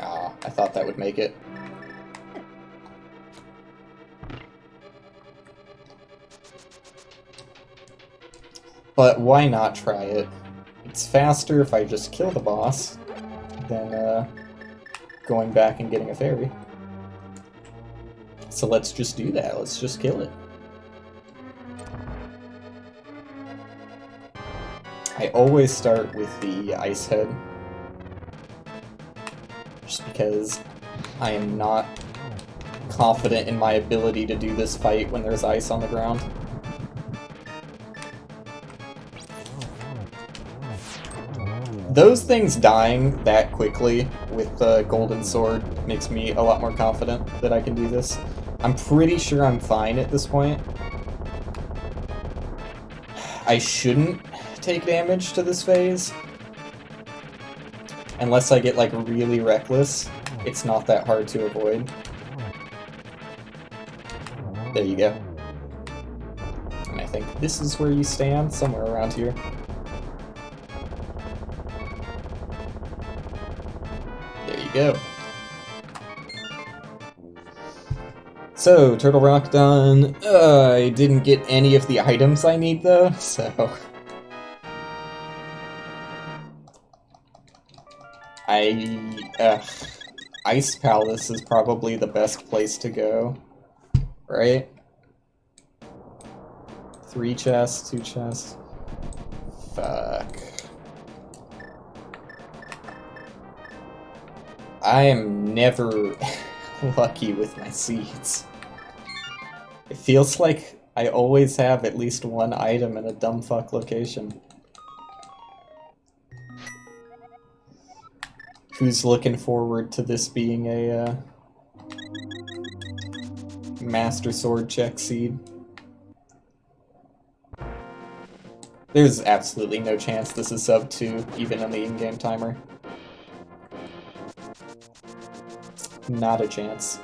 [SPEAKER 1] Ah, I thought that would make it. But why not try it? It's faster if I just kill the boss than going back and getting a fairy. So let's just do that. Let's just kill it. I always start with the ice head. Just because I am not confident in my ability to do this fight when there's ice on the ground. Those things dying that quickly with the golden sword makes me a lot more confident that I can do this. I'm pretty sure I'm fine at this point. I shouldn't take damage to this phase. Unless I get, like, really reckless. It's not that hard to avoid. There you go. And I think this is where you stand, somewhere around here. There you go. So, Turtle Rock done. I didn't get any of the items I need, though, so... Ice Palace is probably the best place to go, right? 3 chests, 2 chests. Fuck. I am never lucky with my seeds. It feels like I always have at least one item in a dumb fuck location. Who's looking forward to this being a Master Sword check seed? There's absolutely no chance this is sub 2, even on the in-game timer. Not a chance.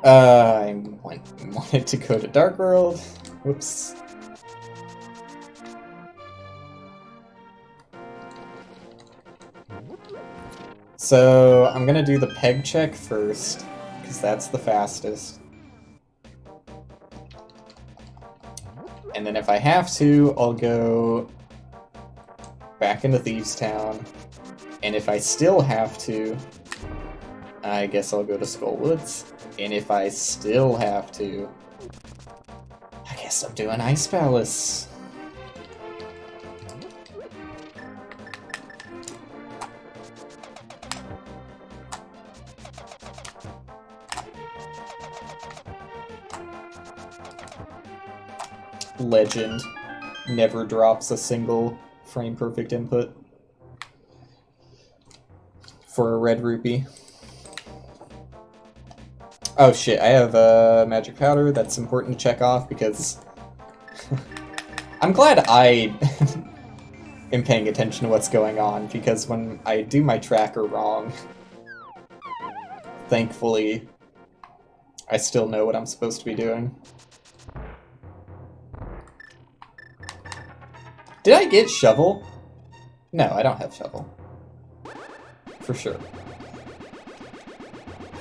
[SPEAKER 1] I wanted to go to Dark World. Whoops. So, I'm gonna do the peg check first, because that's the fastest. And then if I have to, I'll go back into Thieves Town. And if I still have to, I guess I'll go to Skullwoods. And if I still have to, I guess I'm doing Ice Palace. Legend never drops a single frame perfect input for a red rupee. Oh shit, I have a magic powder that's important to check off because I'm glad I am paying attention to what's going on, because when I do my tracker wrong, thankfully I still know what I'm supposed to be doing. Did I get shovel? No, I don't have shovel. For sure.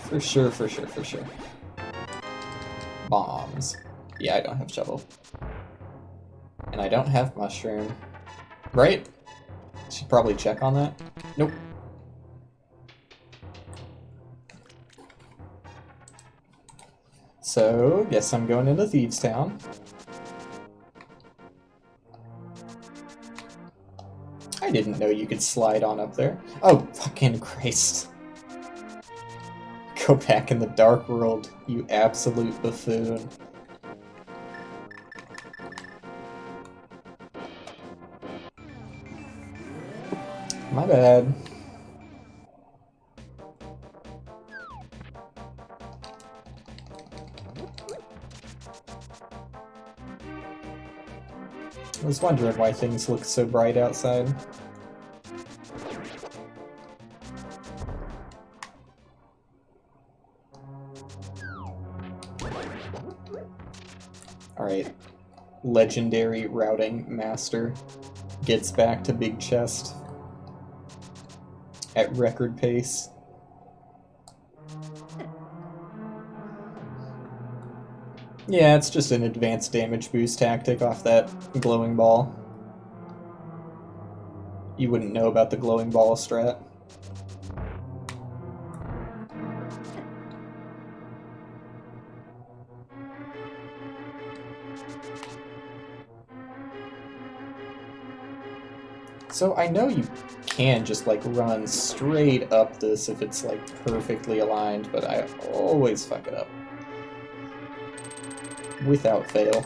[SPEAKER 1] For sure, for sure, for sure. Bombs. Yeah, I don't have shovel. And I don't have mushroom. Right? Should probably check on that. Nope. So, guess I'm going into Thieves Town. I didn't know you could slide on up there. Oh, fucking Christ. Go back in the dark world, you absolute buffoon. My bad. I was wondering why things look so bright outside. Alright. Legendary routing master gets back to big chest at record pace. Yeah, it's just an advanced damage boost tactic off that glowing ball. You wouldn't know about the glowing ball strat. So I know you can just like run straight up this if it's like perfectly aligned, but I always fuck it up. Without fail.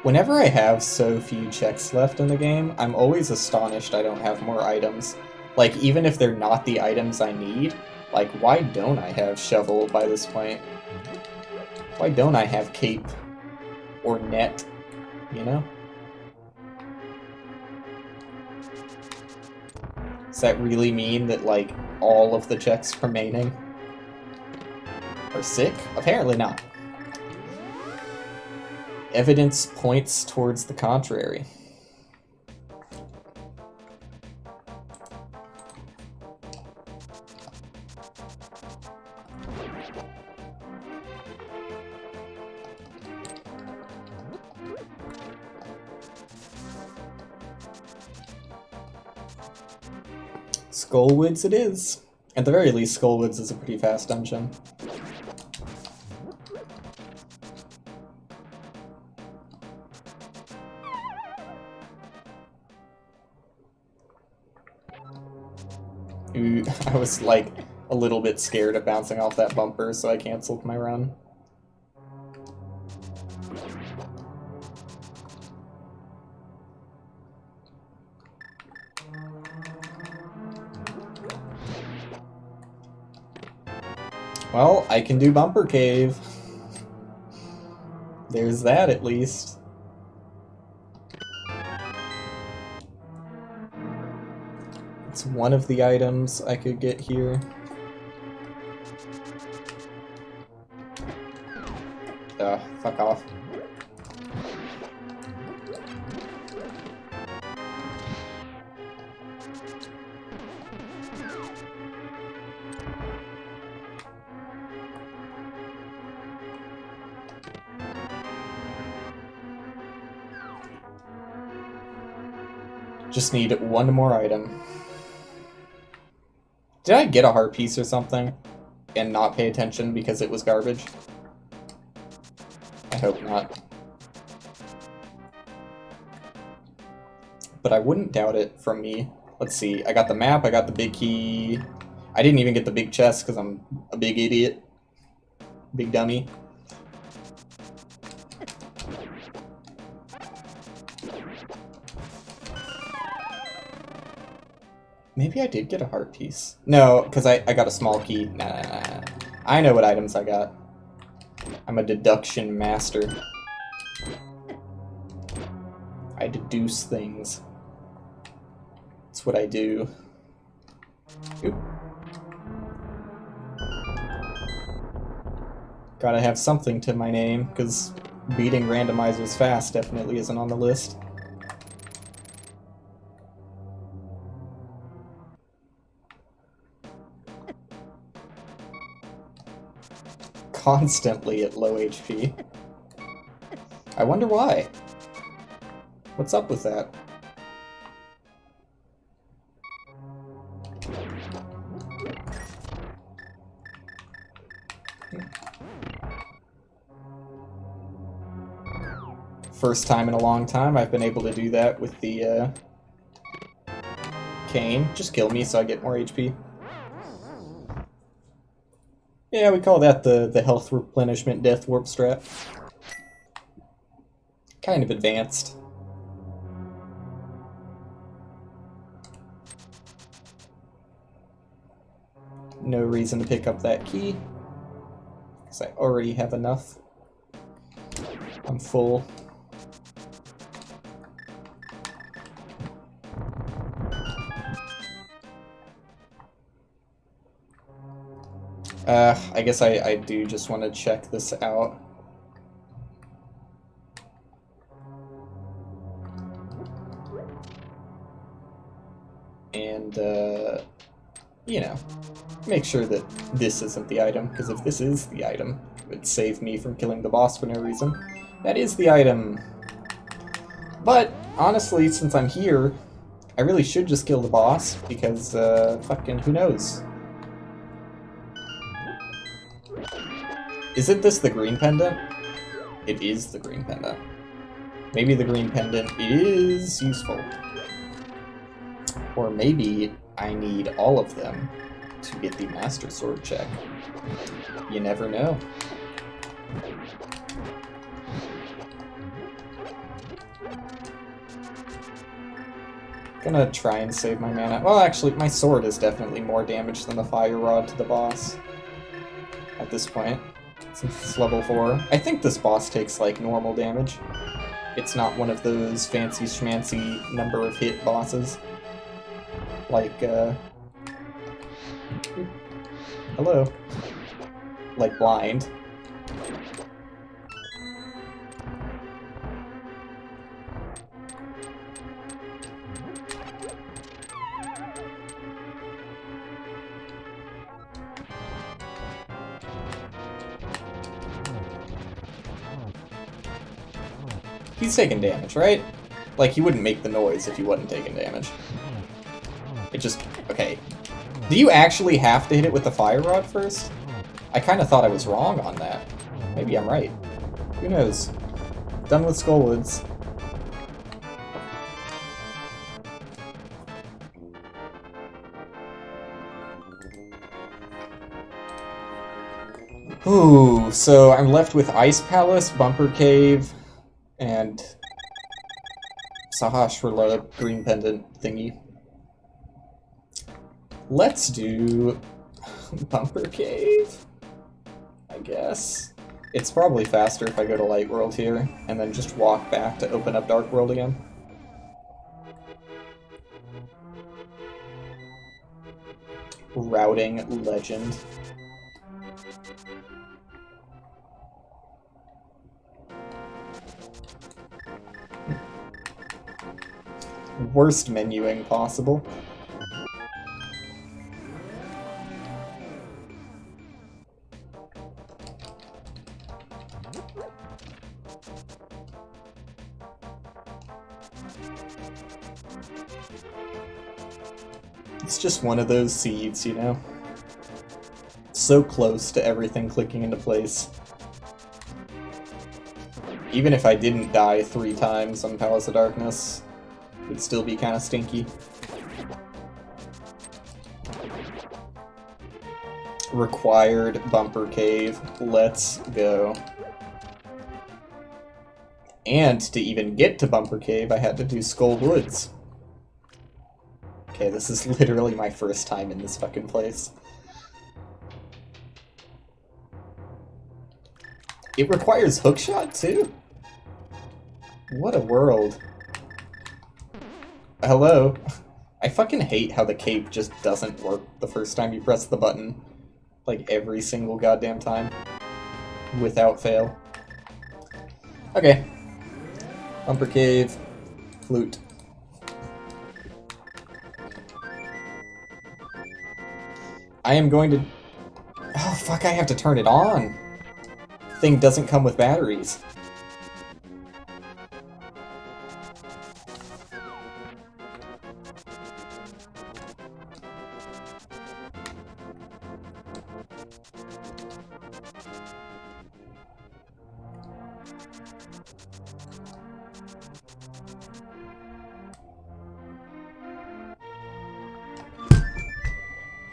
[SPEAKER 1] Whenever I have so few checks left in the game, I'm always astonished I don't have more items. Like, even if they're not the items I need, like, why don't I have shovel by this point? Why don't I have cape? Or net? You know? Does that really mean that, like, all of the checks remaining are sick? Apparently not. Evidence points towards the contrary. Skullwoods it is. At the very least, Skullwoods is a pretty fast dungeon. Ooh, I was like a little bit scared of bouncing off that bumper, so I canceled my run. Well, I can do Bumper Cave. There's that, at least. It's one of the items I could get here. Fuck off. Just need one more item. Did I get a heart piece or something and not pay attention because it was garbage? I hope not. But I wouldn't doubt it from me. Let's see, I got the map, I got the big key. I didn't even get the big chest because I'm a big idiot. Big dummy. Maybe I did get a heart piece. No, because I got a small key. Nah. I know what items I got. I'm a deduction master. I deduce things. That's what I do. Oop. Gotta have something to my name, because beating randomizers fast definitely isn't on the list. Constantly at low HP. I wonder why. What's up with that? First time in a long time I've been able to do that with the cane. Just kill me so I get more HP. Yeah, we call that the health replenishment death warp strat. Kind of advanced. No reason to pick up that key, because I already have enough. I'm full. I guess I do just want to check this out. And, you know, make sure that this isn't the item, because if this is the item, it would save me from killing the boss for no reason. That is the item. But, honestly, since I'm here, I really should just kill the boss, because, fucking who knows? Isn't this the green pendant? It is the green pendant. Maybe the green pendant is useful. Or maybe I need all of them to get the Master Sword check. You never know. Gonna try and save my mana. Well, actually, my sword is definitely more damage than the fire rod to the boss at this point, since it's level 4. I think this boss takes, like, normal damage. It's not one of those fancy schmancy number of hit bosses. Like, hello. Like blind. He's taking damage, right? Like, he wouldn't make the noise if he wasn't taking damage. It just... okay. Do you actually have to hit it with the fire rod first? I kind of thought I was wrong on that. Maybe I'm right. Who knows? Done with Skullwoods. Ooh, so I'm left with Ice Palace, Bumper Cave, and Sahasrara green pendant thingy. Let's do Bumper Cave, I guess. It's probably faster if I go to Light World here, and then just walk back to open up Dark World again. Routing Legend. Worst menuing possible. It's just one of those seeds, you know? So close to everything clicking into place. Even if I didn't die 3 times on Palace of Darkness, it would still be kind of stinky. Required Bumper Cave. Let's go. And to even get to Bumper Cave, I had to do Skull Woods. Okay, this is literally my first time in this fucking place. It requires hookshot too? What a world. Hello? I fucking hate how the cape just doesn't work the first time you press the button. Like every single goddamn time. Without fail. Okay. Bumper Cave. Flute. I am going to... oh, fuck, I have to turn it on. Thing doesn't come with batteries.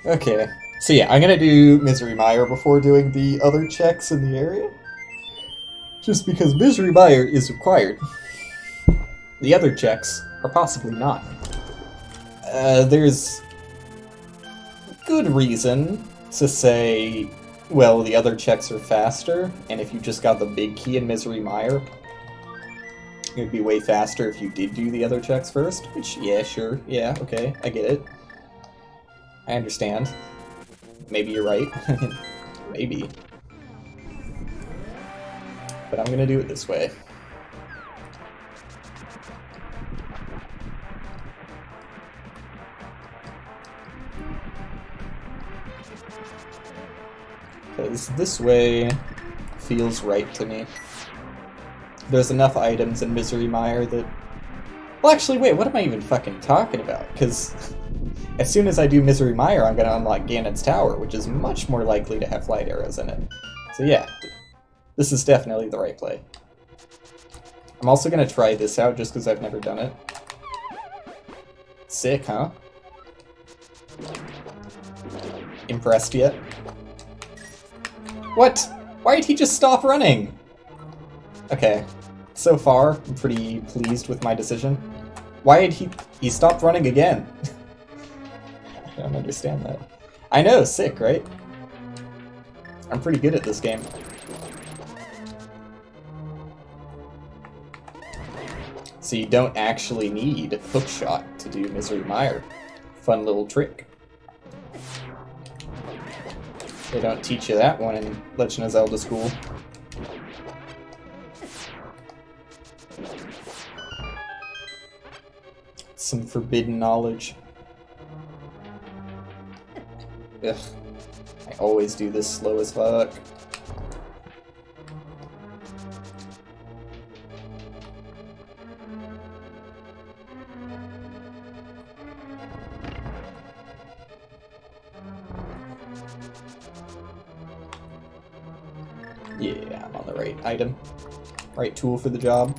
[SPEAKER 1] Okay. So yeah, I'm gonna do Misery Mire before doing the other checks in the area. Just because Misery Mire is required. The other checks are possibly not. There's good reason to say, well, the other checks are faster, and if you just got the big key in Misery Mire, it would be way faster if you did do the other checks first, which, yeah, sure, yeah, okay, I get it. I understand. Maybe you're right. Maybe. But I'm gonna do it this way. Because this way feels right to me. There's enough items in Misery Mire that... Well, actually, wait, what am I even fucking talking about? Because as soon as I do Misery Mire, I'm going to unlock Ganon's Tower, which is much more likely to have light arrows in it. So yeah, this is definitely the right play. I'm also going to try this out just because I've never done it. Sick, huh? Impressed yet? What? Why did he just stop running? Okay, so far, I'm pretty pleased with my decision. Why did he stopped running again? I don't understand that. I know, sick, right? I'm pretty good at this game. So you don't actually need Hookshot to do Misery Mire. Fun little trick. They don't teach you that one in Legend of Zelda school. Some forbidden knowledge. Ugh. I always do this slow as fuck. Yeah, I'm on the right item. Right tool for the job.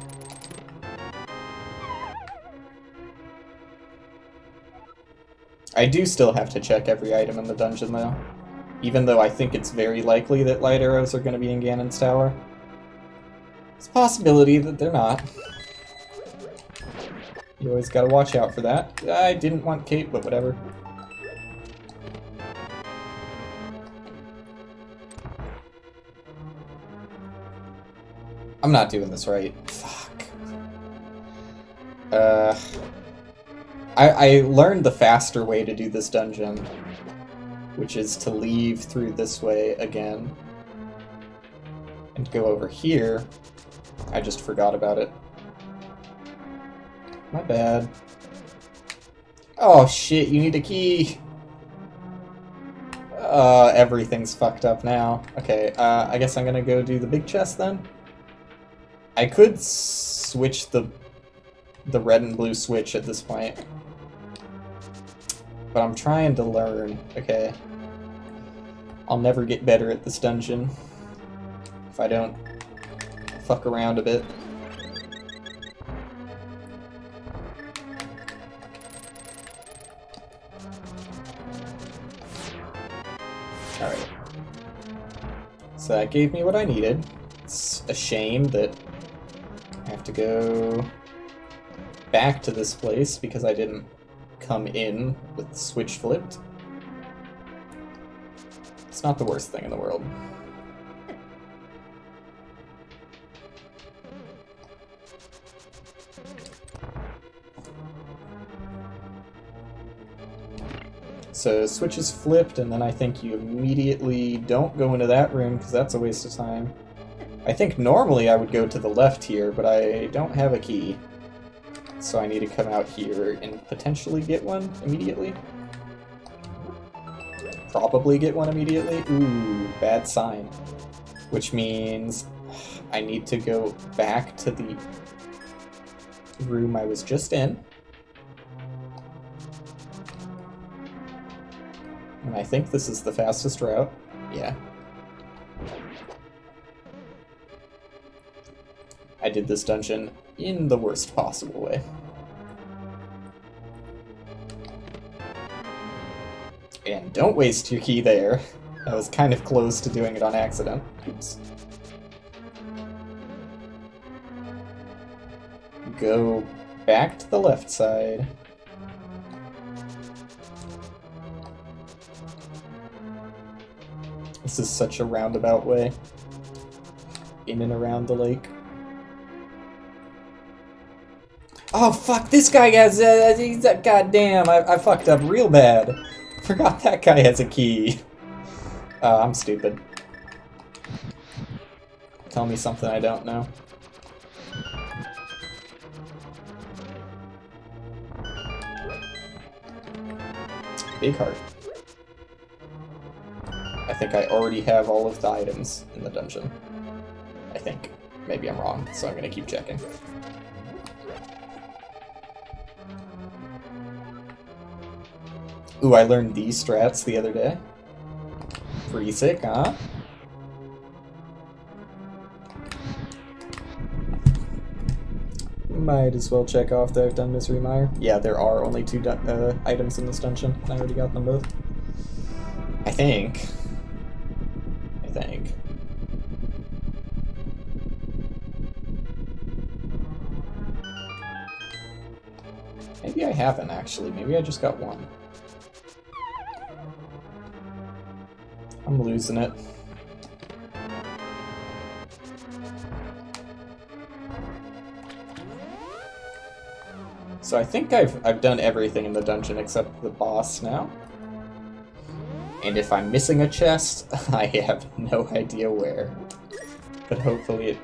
[SPEAKER 1] I do still have to check every item in the dungeon, though. Even though I think it's very likely that light arrows are going to be in Ganon's Tower. It's a possibility that they're not. You always gotta watch out for that. I didn't want Kate, but whatever. I'm not doing this right. Fuck. I learned the faster way to do this dungeon, which is to leave through this way again and go over here. I just forgot about it. My bad. Oh shit, you need a key! Everything's fucked up now. Okay, I guess I'm gonna go do the big chest then. I could switch the red and blue switch at this point. But I'm trying to learn, okay? I'll never get better at this dungeon if I don't fuck around a bit. Alright. So that gave me what I needed. It's a shame that I have to go back to this place because I didn't come in with the switch flipped. It's not the worst thing in the world. So switch is flipped, and then I think you immediately don't go into that room because that's a waste of time. I think normally I would go to the left here, but I don't have a key. So I need to come out here and potentially get one immediately. Probably get one immediately. Ooh, bad sign. Which means I need to go back to the room I was just in. And I think this is the fastest route. Yeah. I did this dungeon in the worst possible way. And don't waste your key there. I was kind of close to doing it on accident. Oops. Go back to the left side. This is such a roundabout way. In and around the lake. Oh fuck, this guy has he's a goddamn, I fucked up real bad. Forgot that guy has a key. I'm stupid. Tell me something I don't know. Big heart. I think I already have all of the items in the dungeon. I think. Maybe I'm wrong, so I'm gonna keep checking. Ooh, I learned these strats the other day. Pretty sick, huh? Might as well check off that I've done Misery Mire. Yeah, there are only 2 items in this dungeon, and I already got them both. I think. Maybe I haven't, actually. Maybe I just got 1. I'm losing it. So I think I've done everything in the dungeon except the boss now. And if I'm missing a chest, I have no idea where. But hopefully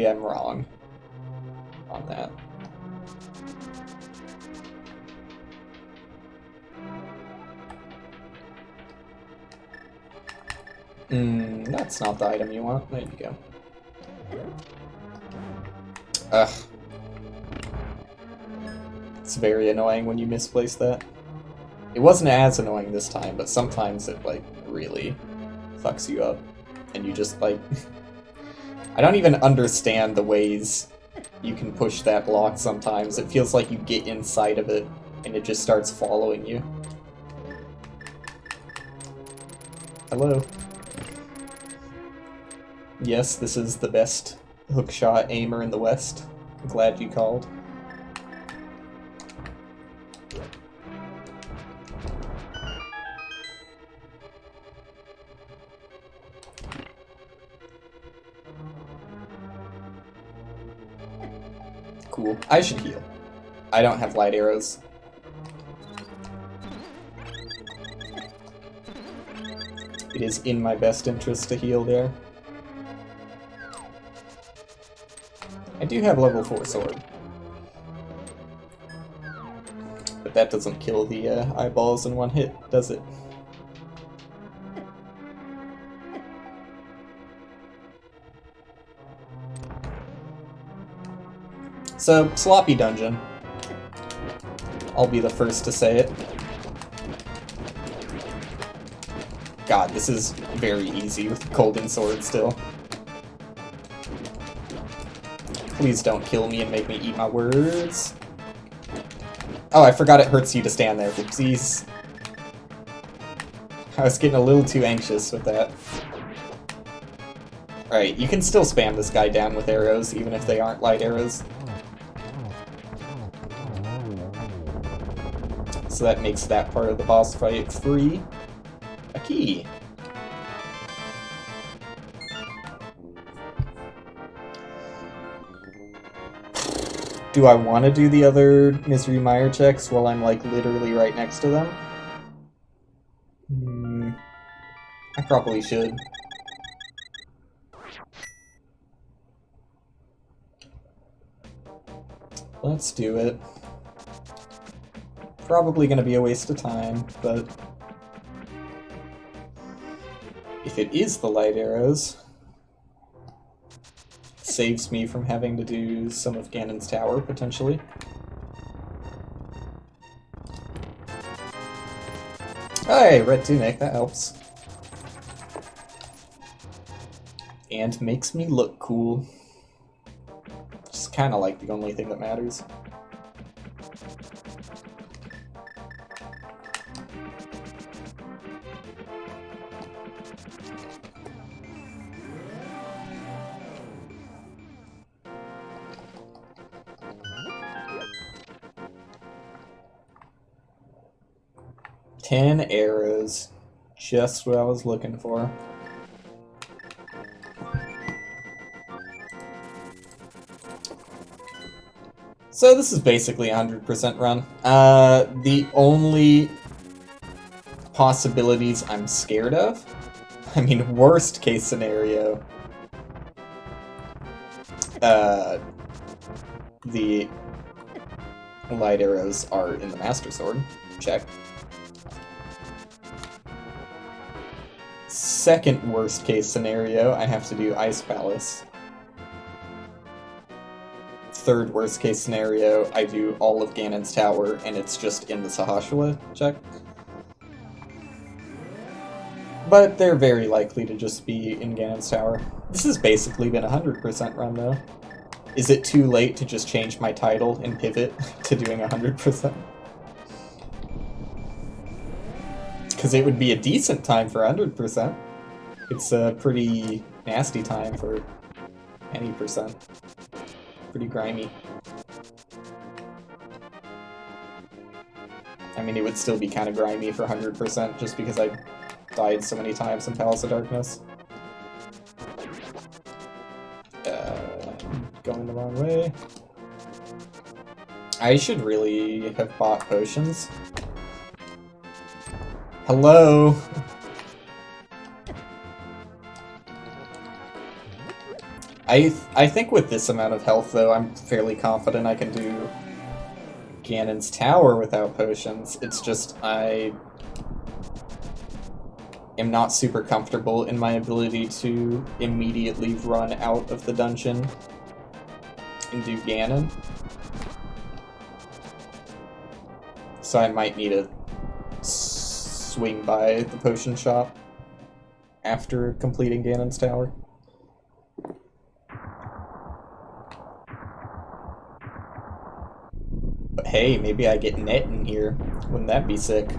[SPEAKER 1] I'm wrong on that. That's not the item you want. There you go. Ugh. It's very annoying when you misplace that. It wasn't as annoying this time, but sometimes it, like, really fucks you up. And you just, like... I don't even understand the ways you can push that block sometimes. It feels like you get inside of it, and it just starts following you. Hello. Yes, this is the best hookshot aimer in the West. I'm glad you called. Cool. I should heal. I don't have light arrows. It is in my best interest to heal there. I do have level 4 sword. But that doesn't kill the eyeballs in one hit, does it? So, sloppy dungeon. I'll be the first to say it. God, this is very easy with Golden Sword still. Please don't kill me and make me eat my words. Oh, I forgot it hurts you to stand there. Oopsies. I was getting a little too anxious with that. Alright, you can still spam this guy down with arrows, even if they aren't light arrows. So that makes that part of the boss fight free. A key. Do I want to do the other Misery Mire checks while I'm, like, literally right next to them? I probably should. Let's do it. Probably gonna be a waste of time, but... if it is the light arrows... saves me from having to do some of Ganon's tower, potentially. Hey, red tunic, that helps. And makes me look cool. Just kinda like the only thing that matters. Ten arrows. Just what I was looking for. So this is basically a 100% run. The only possibilities I'm scared of, I mean, worst case scenario, the light arrows are in the Master Sword. Check. Second worst case scenario, I have to do Ice Palace. Third worst case scenario, I do all of Ganon's Tower and it's just in the Sahashala. Check. But they're very likely to just be in Ganon's Tower. This has basically been a 100% run though. Is it too late to just change my title and pivot to doing 100%? Because it would be a decent time for 100%. It's a pretty nasty time for any percent. Pretty grimy. I mean, it would still be kind of grimy for 100% just because I died so many times in Palace of Darkness. Going the wrong way. I should really have bought potions. Hello? I think with this amount of health, though, I'm fairly confident I can do Ganon's Tower without potions. It's just I am not super comfortable in my ability to immediately run out of the dungeon and do Ganon. So I might need to swing by the potion shop after completing Ganon's Tower. But hey, maybe I get net in here. Wouldn't that be sick?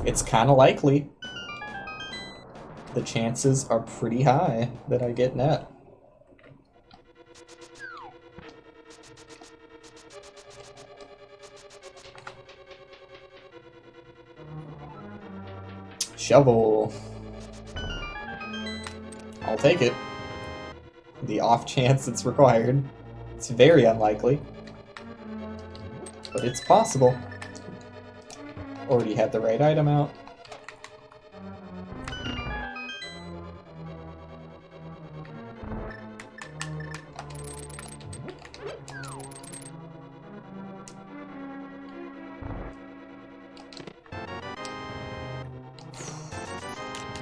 [SPEAKER 1] It's kind of likely. The chances are pretty high that I get net. Shovel. I'll take it. The off chance it's required. It's very unlikely. But it's possible. Already had the right item out.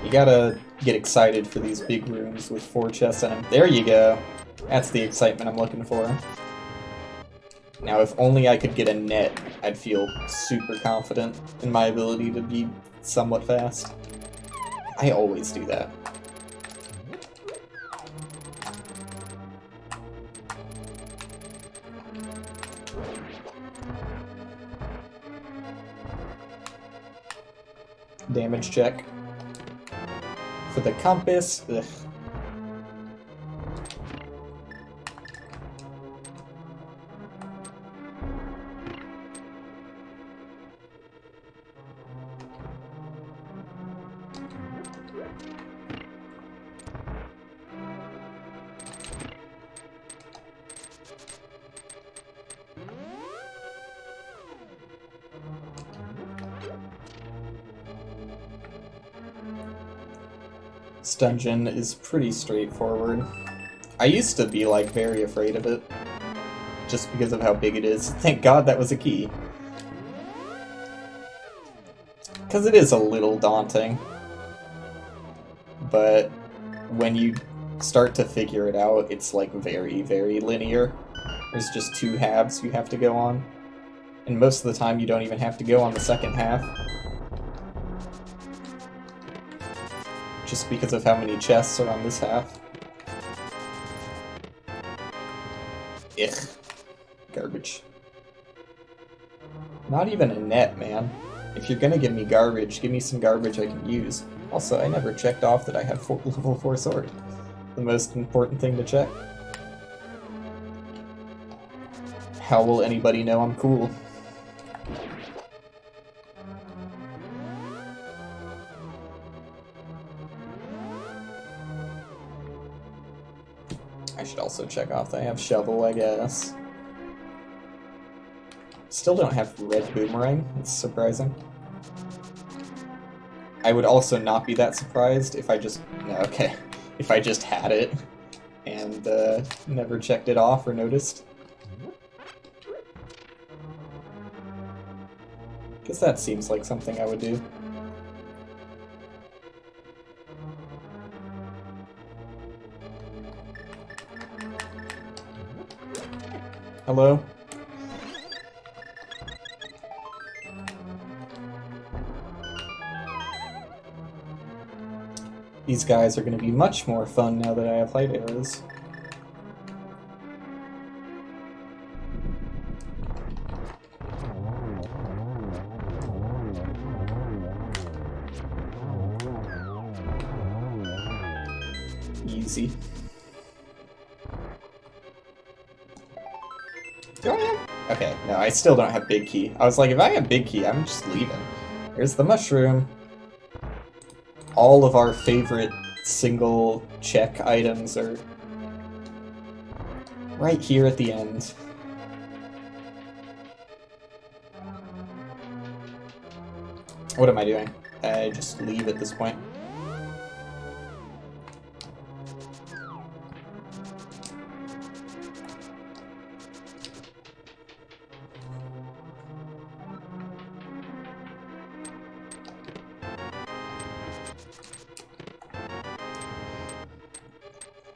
[SPEAKER 1] You gotta get excited for these big rooms with 4 chests in them. There you go. That's the excitement I'm looking for. Now, if only I could get a net, I'd feel super confident in my ability to be somewhat fast. I always do that. Damage check. For the compass, ugh. This dungeon is pretty straightforward. I used to be, like, very afraid of it, just because of how big it is. Thank God that was a key. Because it is a little daunting. But when you start to figure it out, it's, like, very, very linear. There's just 2 halves you have to go on. And most of the time you don't even have to go on the second half. Just because of how many chests are on this half. Ugh. Garbage. Not even a net, man. If you're gonna give me garbage, give me some garbage I can use. Also, I never checked off that I had level 4 sword. The most important thing to check. How will anybody know I'm cool? I should also check off that I have shovel, I guess. Still don't have red boomerang. It's surprising. I would also not be that surprised if I just... No, okay. If I just had it and never checked it off or noticed. Because that seems like something I would do. Hello? These guys are going to be much more fun now that I have light arrows. Easy. Do I have? Okay, no, I still don't have big key. I was like, if I have big key, I'm just leaving. Here's the mushroom. All of our favorite single check items are right here at the end. What am I doing? I just leave at this point.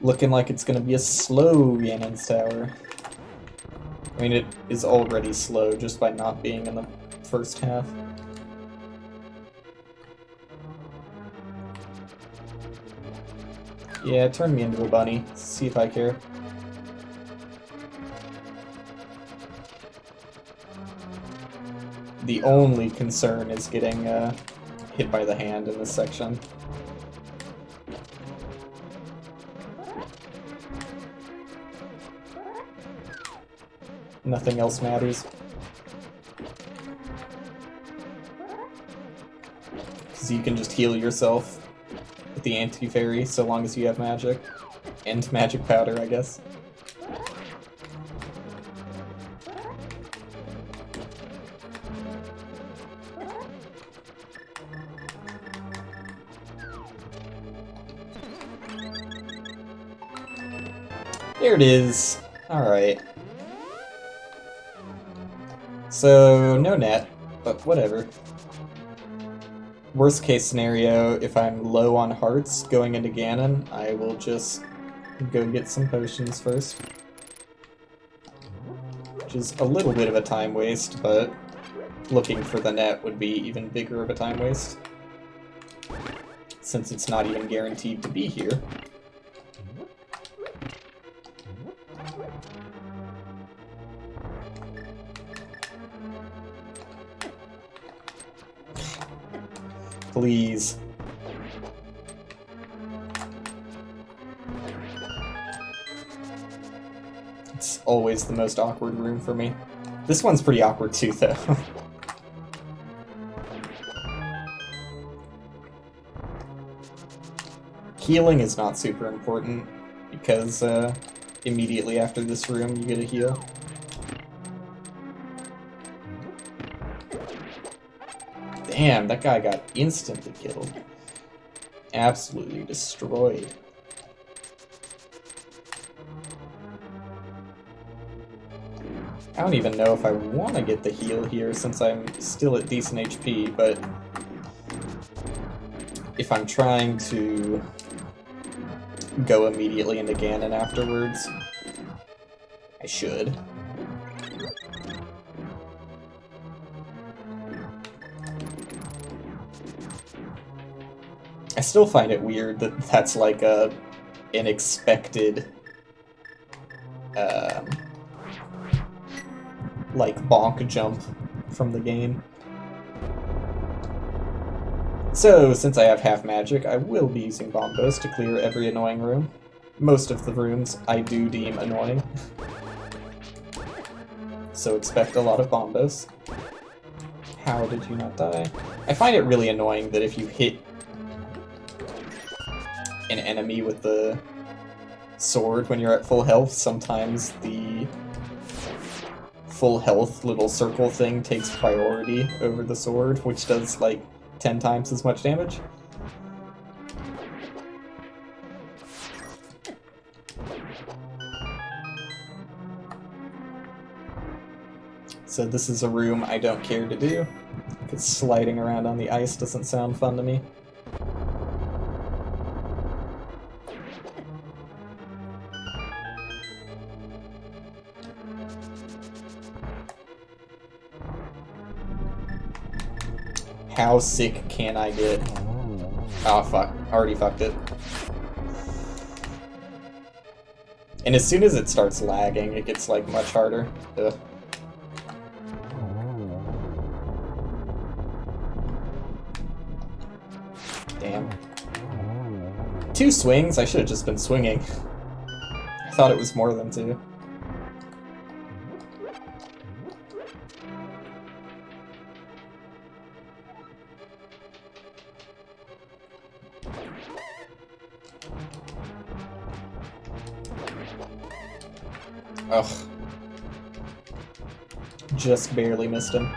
[SPEAKER 1] Looking like it's gonna be a slow Ganon's Tower. I mean, it is already slow just by not being in the first half. Yeah, turn me into a bunny. See if I care. The only concern is getting hit by the hand in this section. Nothing else matters. Because you can just heal yourself with the anti-fairy so long as you have magic. And magic powder, I guess. There it is. Alright. So, no net, but whatever. Worst case scenario, if I'm low on hearts going into Ganon, I will just go get some potions first. Which is a little bit of a time waste, but looking for the net would be even bigger of a time waste. Since it's not even guaranteed to be here. Please. It's always the most awkward room for me. This one's pretty awkward too, though. Healing is not super important, because immediately after this room you get a heal. Damn, that guy got instantly killed. Absolutely destroyed. I don't even know if I want to get the heal here since I'm still at decent HP, but if I'm trying to go immediately into Ganon afterwards, I should. I still find it weird that that's like an expected, like bonk jump from the game. So, since I have half magic, I will be using bombos to clear every annoying room. Most of the rooms I do deem annoying. So expect a lot of bombos. How did you not die? I find it really annoying that if you hit an enemy with the sword when you're at full health, sometimes the full health little circle thing takes priority over the sword, which does like 10 times as much damage. So this is a room I don't care to do, because sliding around on the ice doesn't sound fun to me. How sick can I get? Oh fuck, already fucked it. And as soon as it starts lagging, it gets like much harder. Ugh. Damn. 2 swings? I should have just been swinging. I thought it was more than 2. Ugh. Just barely missed him.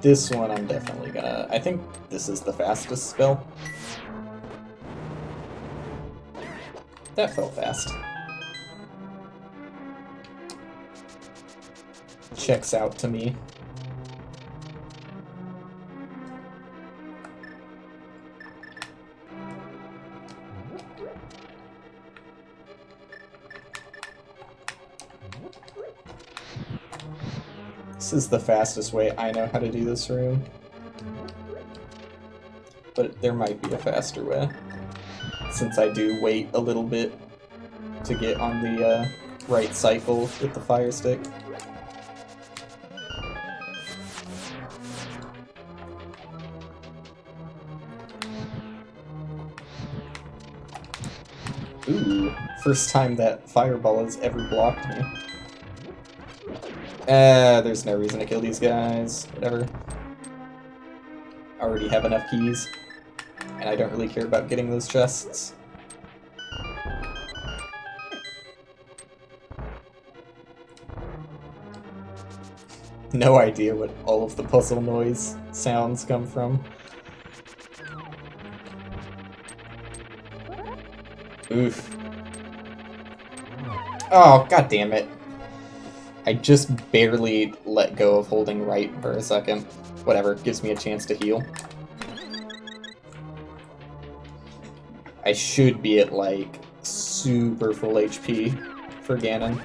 [SPEAKER 1] This one I'm definitely gonna... I think this is the fastest spell. That felt fast. Checks out to me. This is the fastest way I know how to do this room. But there might be a faster way, since I do wait a little bit to get on the right cycle with the fire stick. Ooh, first time that fireball has ever blocked me. There's no reason to kill these guys. Whatever. I already have enough keys, and I don't really care about getting those chests. No idea what all of the puzzle noise sounds come from. Oof. Oh, god damn it. I just barely let go of holding right for a second. Whatever, gives me a chance to heal. I should be at like super full HP for Ganon,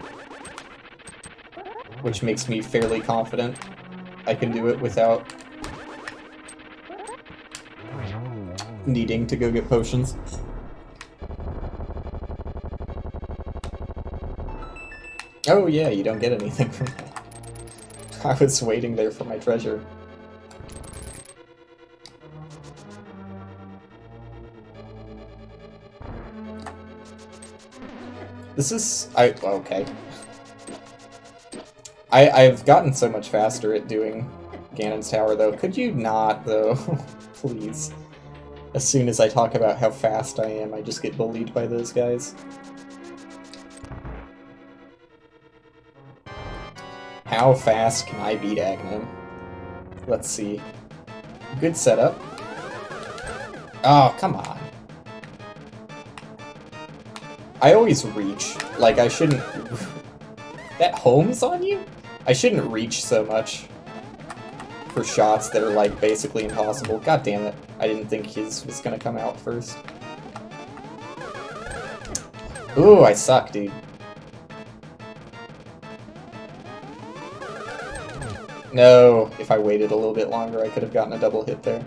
[SPEAKER 1] which makes me fairly confident I can do it without needing to go get potions. Oh yeah, you don't get anything from that. I was waiting there for my treasure. This is... okay. I've gotten so much faster at doing Ganon's Tower, though. Could you not, though? Please. As soon as I talk about how fast I am, I just get bullied by those guys. How fast can I beat Aghanim? Let's see. Good setup. Oh, come on. I always reach. Like, I shouldn't... That home's on you? I shouldn't reach so much for shots that are, like, basically impossible. God damn it. I didn't think his was gonna come out first. Ooh, I suck, dude. No, if I waited a little bit longer, I could have gotten a double hit there.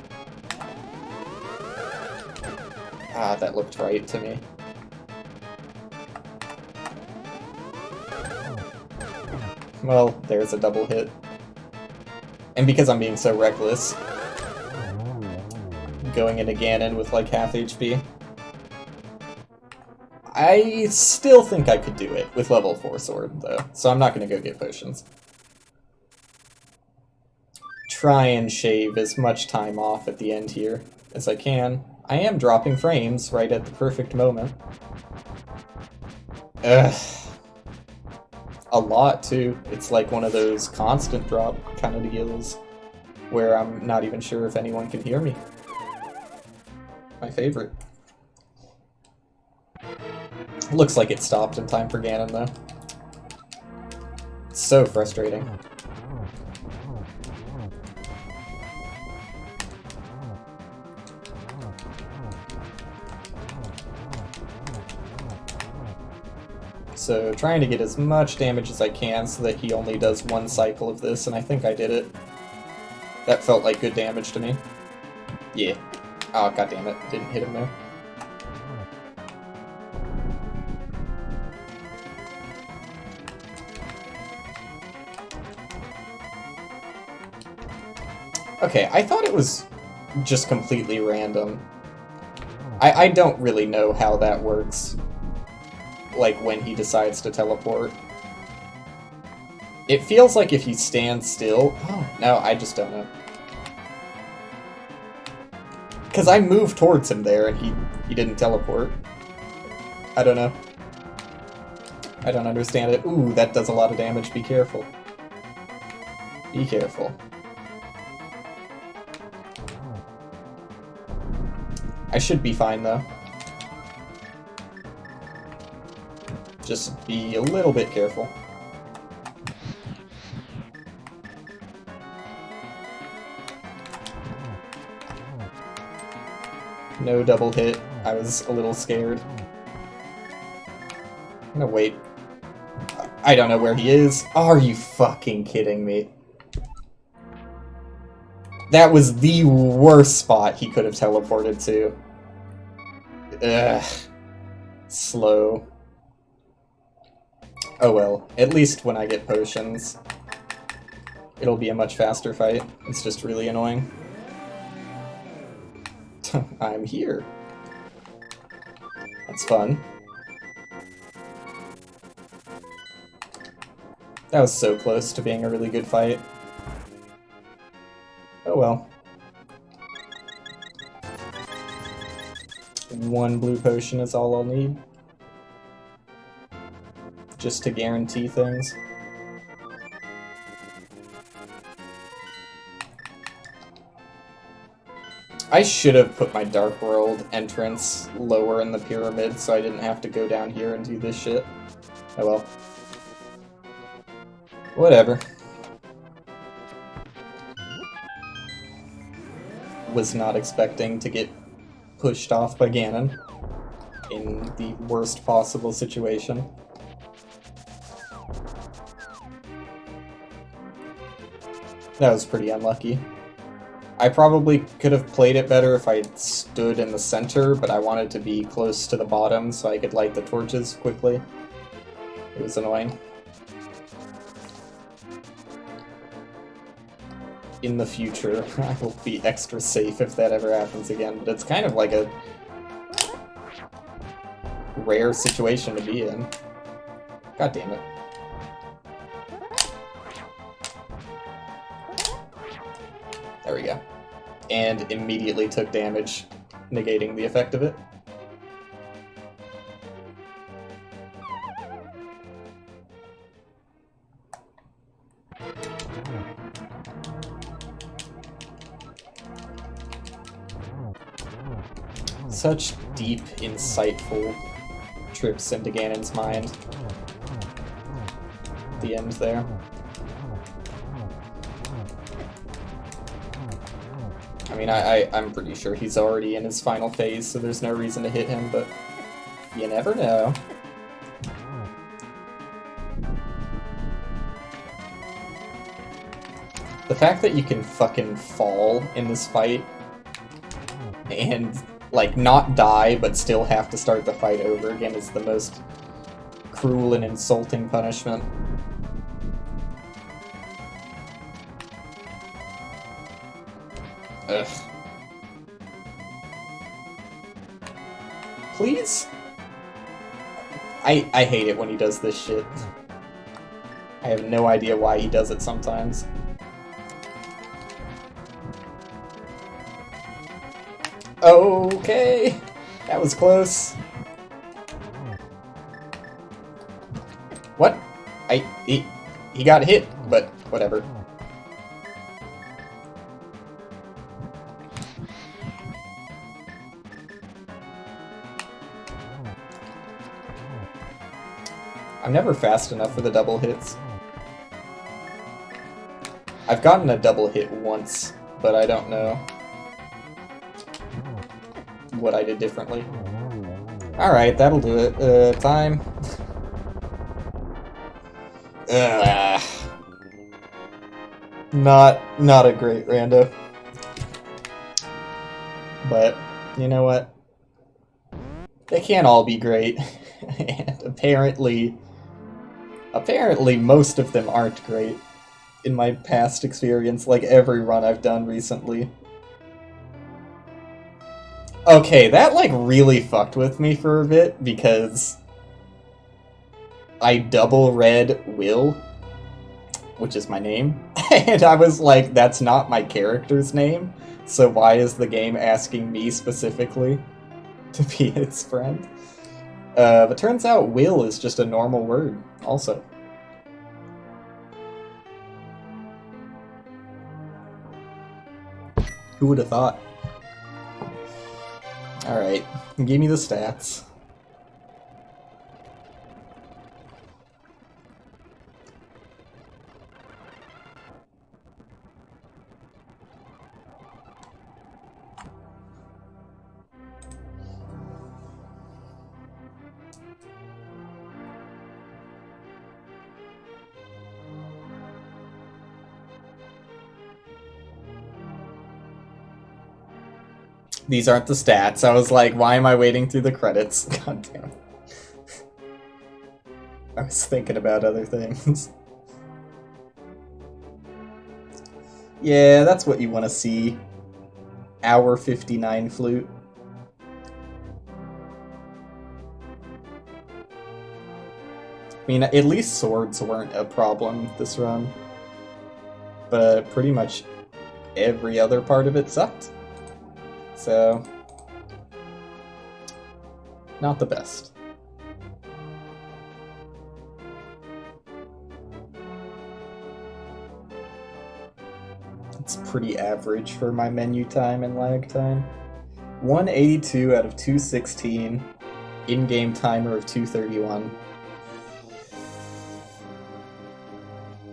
[SPEAKER 1] Ah, that looked right to me. Well, there's a double hit. And because I'm being so reckless, going into Ganon with like half HP, I still think I could do it with level 4 sword, though, so I'm not going to go get potions. Try and shave as much time off at the end here as I can. I am dropping frames right at the perfect moment. Ugh. A lot, too. It's like one of those constant drop kind of deals where I'm not even sure if anyone can hear me. My favorite. Looks like it stopped in time for Ganon, though. It's so frustrating. So, trying to get as much damage as I can so that he only does one cycle of this, and I think I did it. That felt like good damage to me. Yeah. Oh, goddammit. Didn't hit him there. Okay, I thought it was just completely random. I don't really know how that works. Like, when he decides to teleport. It feels like if he stands still... Oh, no, I just don't know. Because I moved towards him there, and he didn't teleport. I don't know. I don't understand it. Ooh, that does a lot of damage. Be careful. Be careful. I should be fine, though. Just be a little bit careful. No double hit. I was a little scared. No, wait. I don't know where he is. Are you fucking kidding me? That was the worst spot he could have teleported to. Ugh. Slow. Oh well, at least when I get potions, it'll be a much faster fight. It's just really annoying. I'm here. That's fun. That was so close to being a really good fight. Oh well. One blue potion is all I'll need. Just to guarantee things. I should have put my Dark World entrance lower in the pyramid so I didn't have to go down here and do this shit. Oh well. Whatever. Was not expecting to get pushed off by Ganon in the worst possible situation. That was pretty unlucky. I probably could have played it better if I stood in the center, but I wanted to be close to the bottom so I could light the torches quickly. It was annoying. In the future, I will be extra safe if that ever happens again, but it's kind of like a rare situation to be in. God damn it. There we go. And immediately took damage, negating the effect of it. Such deep, insightful trips into Ganon's mind. The end there. I mean, I'm pretty sure he's already in his final phase, so there's no reason to hit him, but you never know. The fact that you can fucking fall in this fight and, like, not die but still have to start the fight over again is the most cruel and insulting punishment. Ugh. Please? I hate it when he does this shit. I have no idea why he does it sometimes. Okay, that was close. What? He got hit, but whatever. I'm never fast enough for the double hits. I've gotten a double hit once, but I don't know what I did differently. Alright, that'll do it. Time. Not a great rando. But, you know what? They can't all be great. And apparently most of them aren't great in my past experience, like every run I've done recently. Okay, that like really fucked with me for a bit because I double read Will, which is my name, and I was like, that's not my character's name, so why is the game asking me specifically to be its friend? But turns out Will is just a normal word, also. Who would have thought? Alright, give me the stats. These aren't the stats. I was like, why am I waiting through the credits? God damn. I was thinking about other things. Yeah, that's what you want to see. Hour 59 flute. I mean, at least swords weren't a problem this run. But pretty much every other part of it sucked. So, not the best. It's pretty average for my menu time and lag time. 182 out of 216. In-game timer of 231.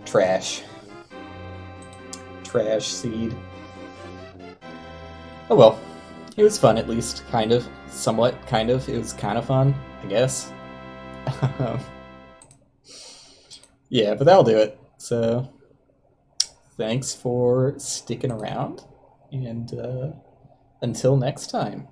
[SPEAKER 1] Trash. Trash seed. Oh well. It was fun, at least, kind of. Somewhat, kind of. It was kind of fun, I guess. Yeah, but that'll do it. So, thanks for sticking around, and until next time.